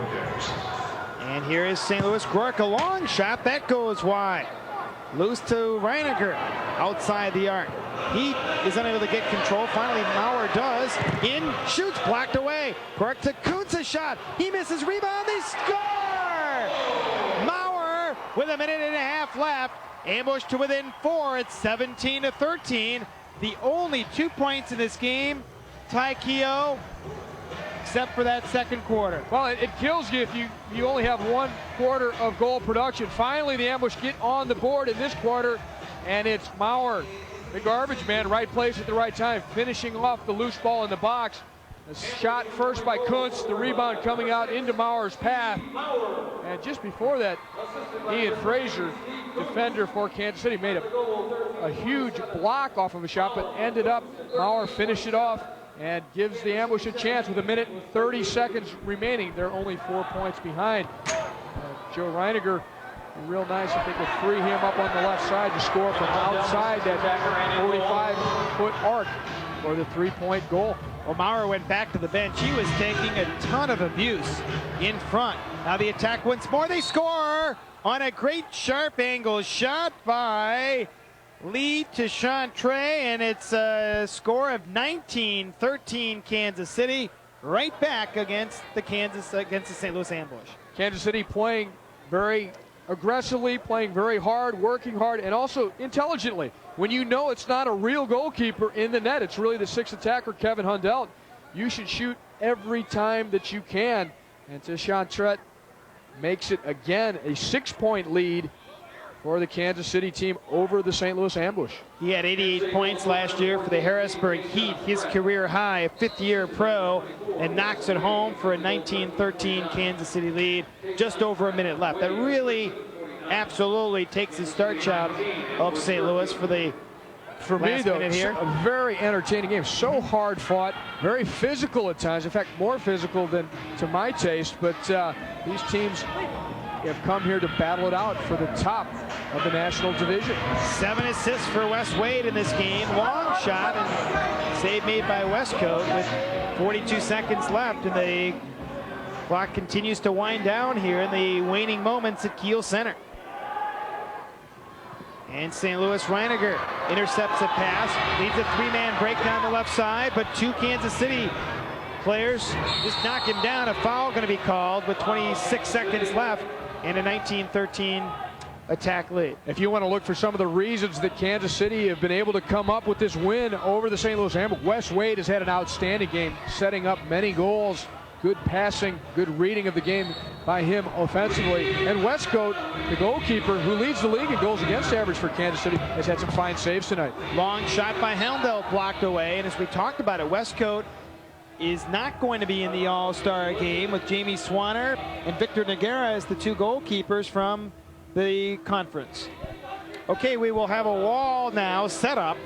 [SPEAKER 2] And here is St. Louis. Gork, a long shot that goes wide. Loose to Reiniger outside the arc. He is unable to get control. Finally, Maurer does. In, shoots, blocked away. Gork to Kuntz, a shot. He misses, rebound, they score! Maurer with a minute and a half left. Ambush to within 4. It's 17-13. The only 2 points in this game. Ty Keough, except for that second quarter.
[SPEAKER 3] Well, it kills you if you only have 1 quarter of goal production. Finally, the ambush get on the board in this quarter, and it's Maurer, the garbage man, right place at the right time, finishing off the loose ball in the box. A shot first by Kuntz, the rebound coming out into Maurer's path. And just before that, Ian Frazier, defender for Kansas City, made a huge block off of a shot, but ended up, Maurer finished it off and gives the ambush a chance with 1 minute and 30 seconds remaining. They're only 4 points behind. Joe Reiniger, real nice if they could free him up on the left side to score from outside that 45-foot arc for the 3-point goal.
[SPEAKER 2] Well, Maurer went back to the bench. He was taking a ton of abuse in front. Now the attack once more. They score on a great sharp angle shot by Lee Teshantret, and it's a score of 19-13 Kansas City, right back against the St. Louis ambush.
[SPEAKER 3] Kansas City playing very aggressively, playing very hard, working hard, and also intelligently. When you know it's not a real goalkeeper in the net, it's really the 6th attacker, Kevin Hundelt, you should shoot every time that you can. And Teshantret makes it again a 6-point lead for the Kansas City team over the St. Louis ambush.
[SPEAKER 2] He had 88 points last year for the Harrisburg Heat, his career high, a 5th-year pro, and knocks it home for a 19-13 Kansas City lead. Just over a minute left. That really absolutely takes the starch out of St. Louis for the
[SPEAKER 3] For me, though, a very entertaining game. So hard fought, very physical at times. In fact, more physical than to my taste. But these teams have come here to battle it out for the top of the National Division.
[SPEAKER 2] 7 assists for Wes Wade in this game. Long shot and save made by Westcote with 42 seconds left. And the clock continues to wind down here in the waning moments at Keough Center. And St. Louis, Reiniger intercepts a pass, leads a 3-man break down the left side, but 2 Kansas City players just knock him down. A foul going to be called with 26 seconds left and a 19-13 attack lead.
[SPEAKER 3] If you want to look for some of the reasons that Kansas City have been able to come up with this win over the St. Louis ambush, Wes Wade has had an outstanding game, setting up many goals. good passing, good reading of the game by him offensively. And Westcote, the goalkeeper, who leads the league in goals against average for Kansas City, has had some fine saves tonight.
[SPEAKER 2] Long shot by Helmdell, blocked away. And as we talked about it, Westcote is not going to be in the All-Star game with Jamie Swanner and Victor Noguera as the two goalkeepers from the conference. Okay, we will have a wall now set up.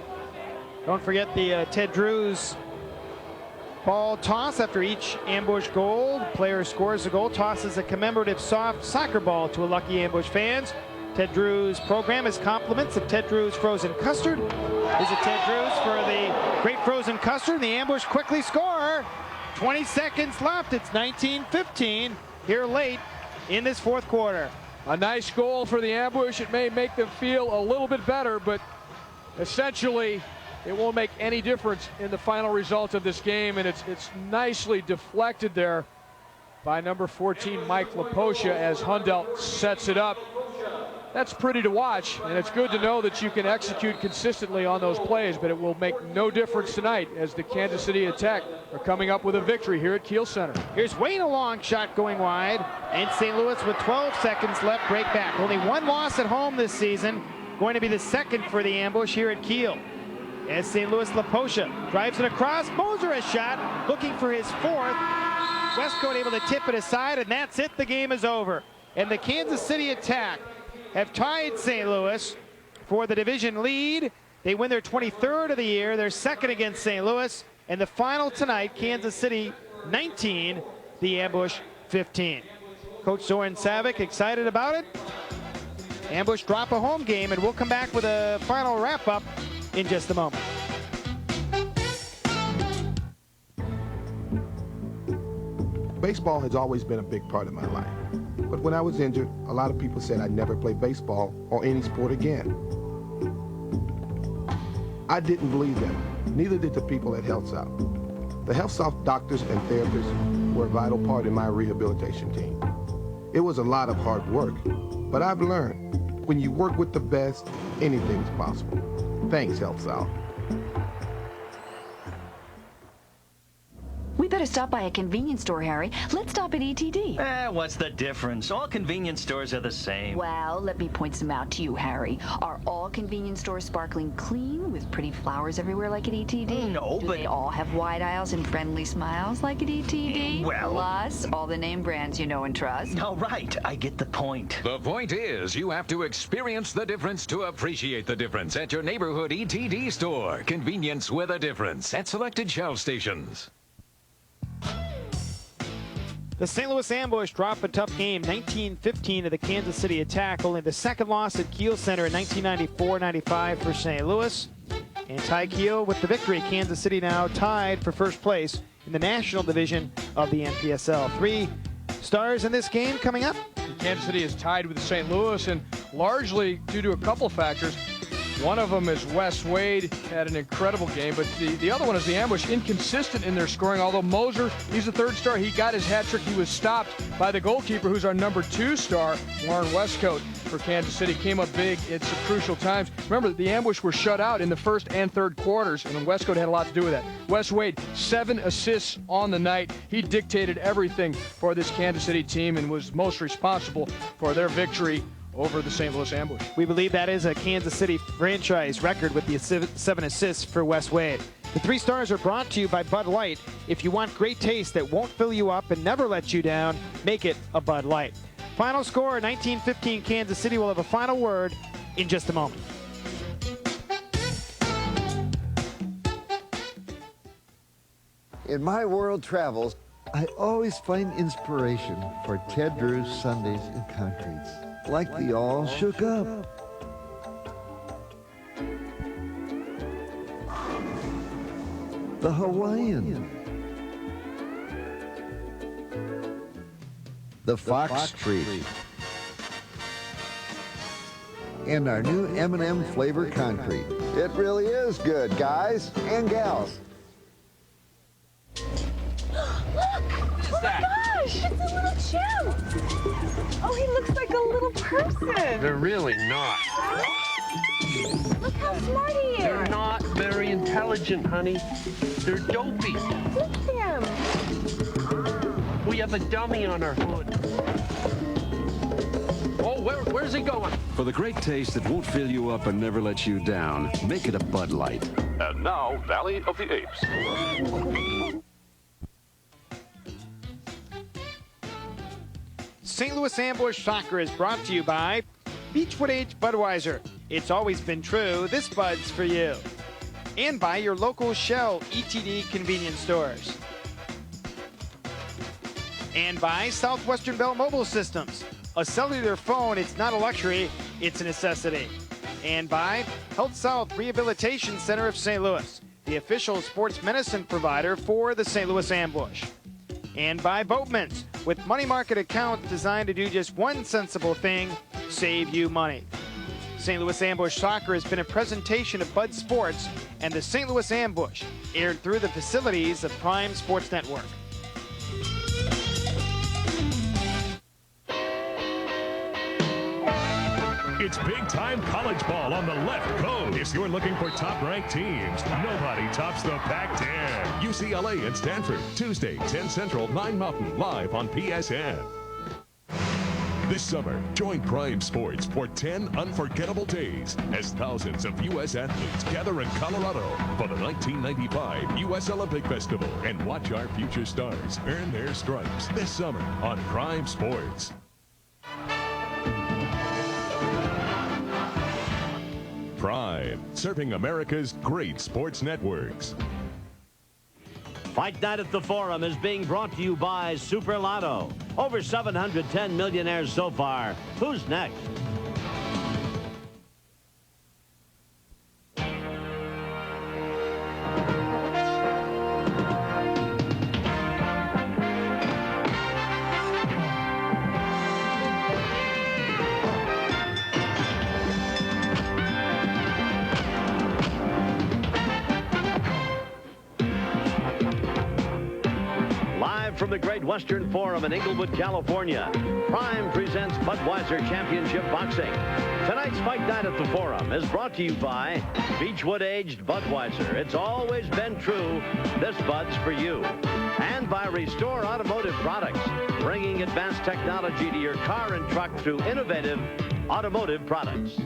[SPEAKER 2] Don't forget the Ted Drews ball toss after each ambush goal. Player scores a goal, tosses a commemorative soft soccer ball to a lucky ambush fans. Ted Drews' program is compliments of Ted Drews Frozen Custard. Visit Ted Drews for the great frozen custard. The ambush quickly score. 20 seconds left. It's 19-15 here late in this fourth quarter.
[SPEAKER 3] A nice goal for the ambush. It may make them feel a little bit better, but essentially it won't make any difference in the final result of this game, and it's nicely deflected there by number 14, Mike Laposha, as Hundelt sets it up. That's pretty to watch, and it's good to know that you can execute consistently on those plays, but it will make no difference tonight as the Kansas City Attack are coming up with a victory here at Keough Center.
[SPEAKER 2] Here's Wayne, a long shot going wide, and St. Louis with 12 seconds left break back. Only one loss at home this season, going to be the second for the ambush here at Keough. As St. Louis Laposha drives it across, Moser a shot, looking for his fourth. Westcote able to tip it aside, and that's it. The game is over. And the Kansas City Attack have tied St. Louis for the division lead. They win their 23rd of the year. They're second against St. Louis. And the final tonight, Kansas City 19, the ambush 15. Coach Zoran Savic excited about it. Ambush drop a home game, and we'll come back with a final wrap-up in just a moment.
[SPEAKER 15] Baseball has always been a big part of my life. But when I was injured, a lot of people said I'd never play baseball or any sport again. I didn't believe them. Neither did the people at Health South. The Health South doctors and therapists were a vital part in my rehabilitation team. It was a lot of hard work, but I've learned when you work with the best, anything's possible. Thanks, Health South.
[SPEAKER 6] We better stop by a convenience store, Harry. Let's stop at ETD.
[SPEAKER 19] What's the difference? All convenience stores are the same.
[SPEAKER 6] Well, let me point some out to you, Harry. Are all convenience stores sparkling clean with pretty flowers everywhere like at ETD?
[SPEAKER 19] No,
[SPEAKER 6] Do
[SPEAKER 19] but
[SPEAKER 6] they all have wide aisles and friendly smiles like at ETD?
[SPEAKER 19] Well,
[SPEAKER 6] plus all the name brands you know and trust.
[SPEAKER 19] All right, I get the point.
[SPEAKER 16] The point is, you have to experience the difference to appreciate the difference at your neighborhood ETD store. Convenience with a difference at selected shelf stations.
[SPEAKER 2] The St. Louis Ambush drop a tough game, 19-15 to the Kansas City Attack. Only the second loss at Keough Center in 1994-95 for St. Louis. And tie Keough with the victory. Kansas City now tied for first place in the National Division of the Npsl. 3 stars in this game coming up.
[SPEAKER 3] Kansas City is tied with St. Louis, and largely due to a couple factors. One of them is Wes Wade had an incredible game, but the other one is the Ambush, inconsistent in their scoring. Although Moser, he's the third star, he got his hat trick. He was stopped by the goalkeeper, who's our number 2 star, Warren Westcote for Kansas City. Came up big at some crucial times. Remember, the Ambush were shut out in the first and third quarters, and Westcote had a lot to do with that. Wes Wade, 7 assists on the night. He dictated everything for this Kansas City team and was most responsible for their victory over the St. Louis Ambush.
[SPEAKER 2] We believe that is a Kansas City franchise record with the 7 assists for Wes Wade. The 3 stars are brought to you by Bud Light. If you want great taste that won't fill you up and never let you down, make it a Bud Light. Final score, 19-15 Kansas City. Will have a final word in just a moment.
[SPEAKER 4] In my world travels, I always find inspiration for Ted Drews Sundays and Concretes, like the All Shook Up. The Hawaiian. The Fox Street. And our new M&M flavor concrete. It really is good, guys and gals.
[SPEAKER 10] Oh my gosh, it's a little chimp. Oh, he looks like a little person.
[SPEAKER 11] They're really not.
[SPEAKER 10] Look how smart he is.
[SPEAKER 11] They're not very intelligent, honey. They're dopey.
[SPEAKER 10] Look at him.
[SPEAKER 11] We have a dummy on our hood.
[SPEAKER 17] Oh, where's he going?
[SPEAKER 12] For the great taste that won't fill you up and never let you down, make it a Bud Light.
[SPEAKER 13] And now, Valley of the Apes.
[SPEAKER 2] St. Louis Ambush Soccer is brought to you by Beechwood Age Budweiser. It's always been true. This Bud's for you. And by your local Shell ETD convenience stores. And by Southwestern Bell Mobile Systems. A cellular phone, it's not a luxury, it's a necessity. And by Health South Rehabilitation Center of St. Louis, the official sports medicine provider for the St. Louis Ambush. And by Boatman's, with money market accounts designed to do just one sensible thing, save you money. St. Louis Ambush Soccer has been a presentation of Bud Sports and the St. Louis Ambush, aired through the facilities of Prime Sports Network.
[SPEAKER 1] It's big-time college ball on the left coast. If you're looking for top-ranked teams, nobody tops the Pac-10. UCLA and Stanford, Tuesday, 10 Central, 9 Mountain, live on PSN. This summer, join Prime Sports for 10 unforgettable days as thousands of U.S. athletes gather in Colorado for the 1995 U.S. Olympic Festival and watch our future stars earn their stripes this summer on Prime Sports. Prime, serving America's great sports networks.
[SPEAKER 21] Fight Night at the Forum is being brought to you by Super Lotto. Over 710 millionaires so far. Who's next? From the Great Western Forum in Inglewood, California, Prime presents Budweiser Championship Boxing. Tonight's Fight Night at the Forum is brought to you by Beechwood Aged Budweiser. It's always been true. This Bud's for you. And by Restore Automotive Products, bringing advanced technology to your car and truck through innovative automotive products.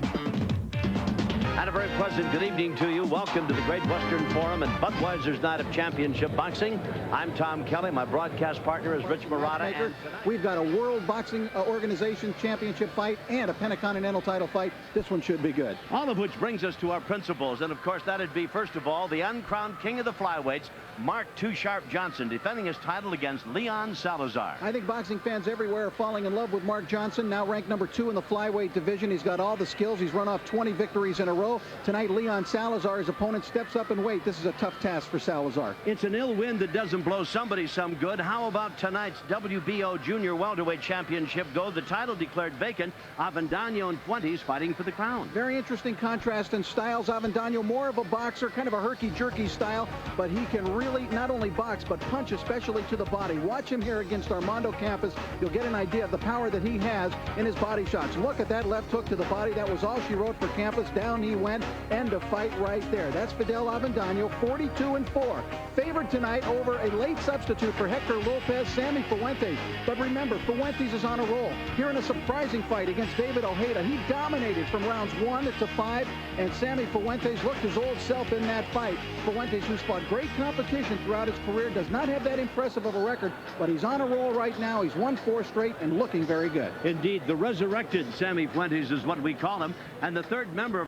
[SPEAKER 21] And a very pleasant good evening to you. Welcome to the Great Western Forum and Budweiser's Night of Championship Boxing. I'm Tom Kelly. My broadcast partner is Rich Marotta.
[SPEAKER 22] We've got a World Boxing Organization Championship fight and a Pentacontinental title fight. This one should be good.
[SPEAKER 21] All of which brings us to our principles. And, of course, that'd be, first of all, the uncrowned king of the flyweights, Mark Too Sharp Johnson, defending his title against Leon Salazar.
[SPEAKER 22] I think boxing fans everywhere are falling in love with Mark Johnson, now ranked number 2 in the flyweight division. He's got all the skills. He's run off 20 victories in a row. Tonight, Leon Salazar, his opponent, steps up in weight. This is a tough task for Salazar.
[SPEAKER 21] It's an ill wind that doesn't blow somebody some good. How about tonight's WBO Junior Welterweight Championship go? The title declared vacant. Avendano and Fuentes fighting for the crown.
[SPEAKER 22] Very interesting contrast in styles. Avendano, more of a boxer, kind of a herky-jerky style, but he can really not only box, but punch, especially to the body. Watch him here against Armando Campos. You'll get an idea of the power that he has in his body shots. Look at that left hook to the body. That was all she wrote for Campos. Down he went. End of fight right there. That's Fidel Avendano, 42-4. Favored tonight over a late substitute for Hector Lopez, Sammy Fuentes. But remember, Fuentes is on a roll. Here in a surprising fight against David Ojeda, he dominated from rounds 1 to 5, and Sammy Fuentes looked his old self in that fight. Fuentes, who's fought great competition throughout his career, does not have that impressive of a record, but he's on a roll right now. He's won 4 straight and looking very good.
[SPEAKER 21] Indeed, the resurrected Sammy Fuentes is what we call him, and the third member of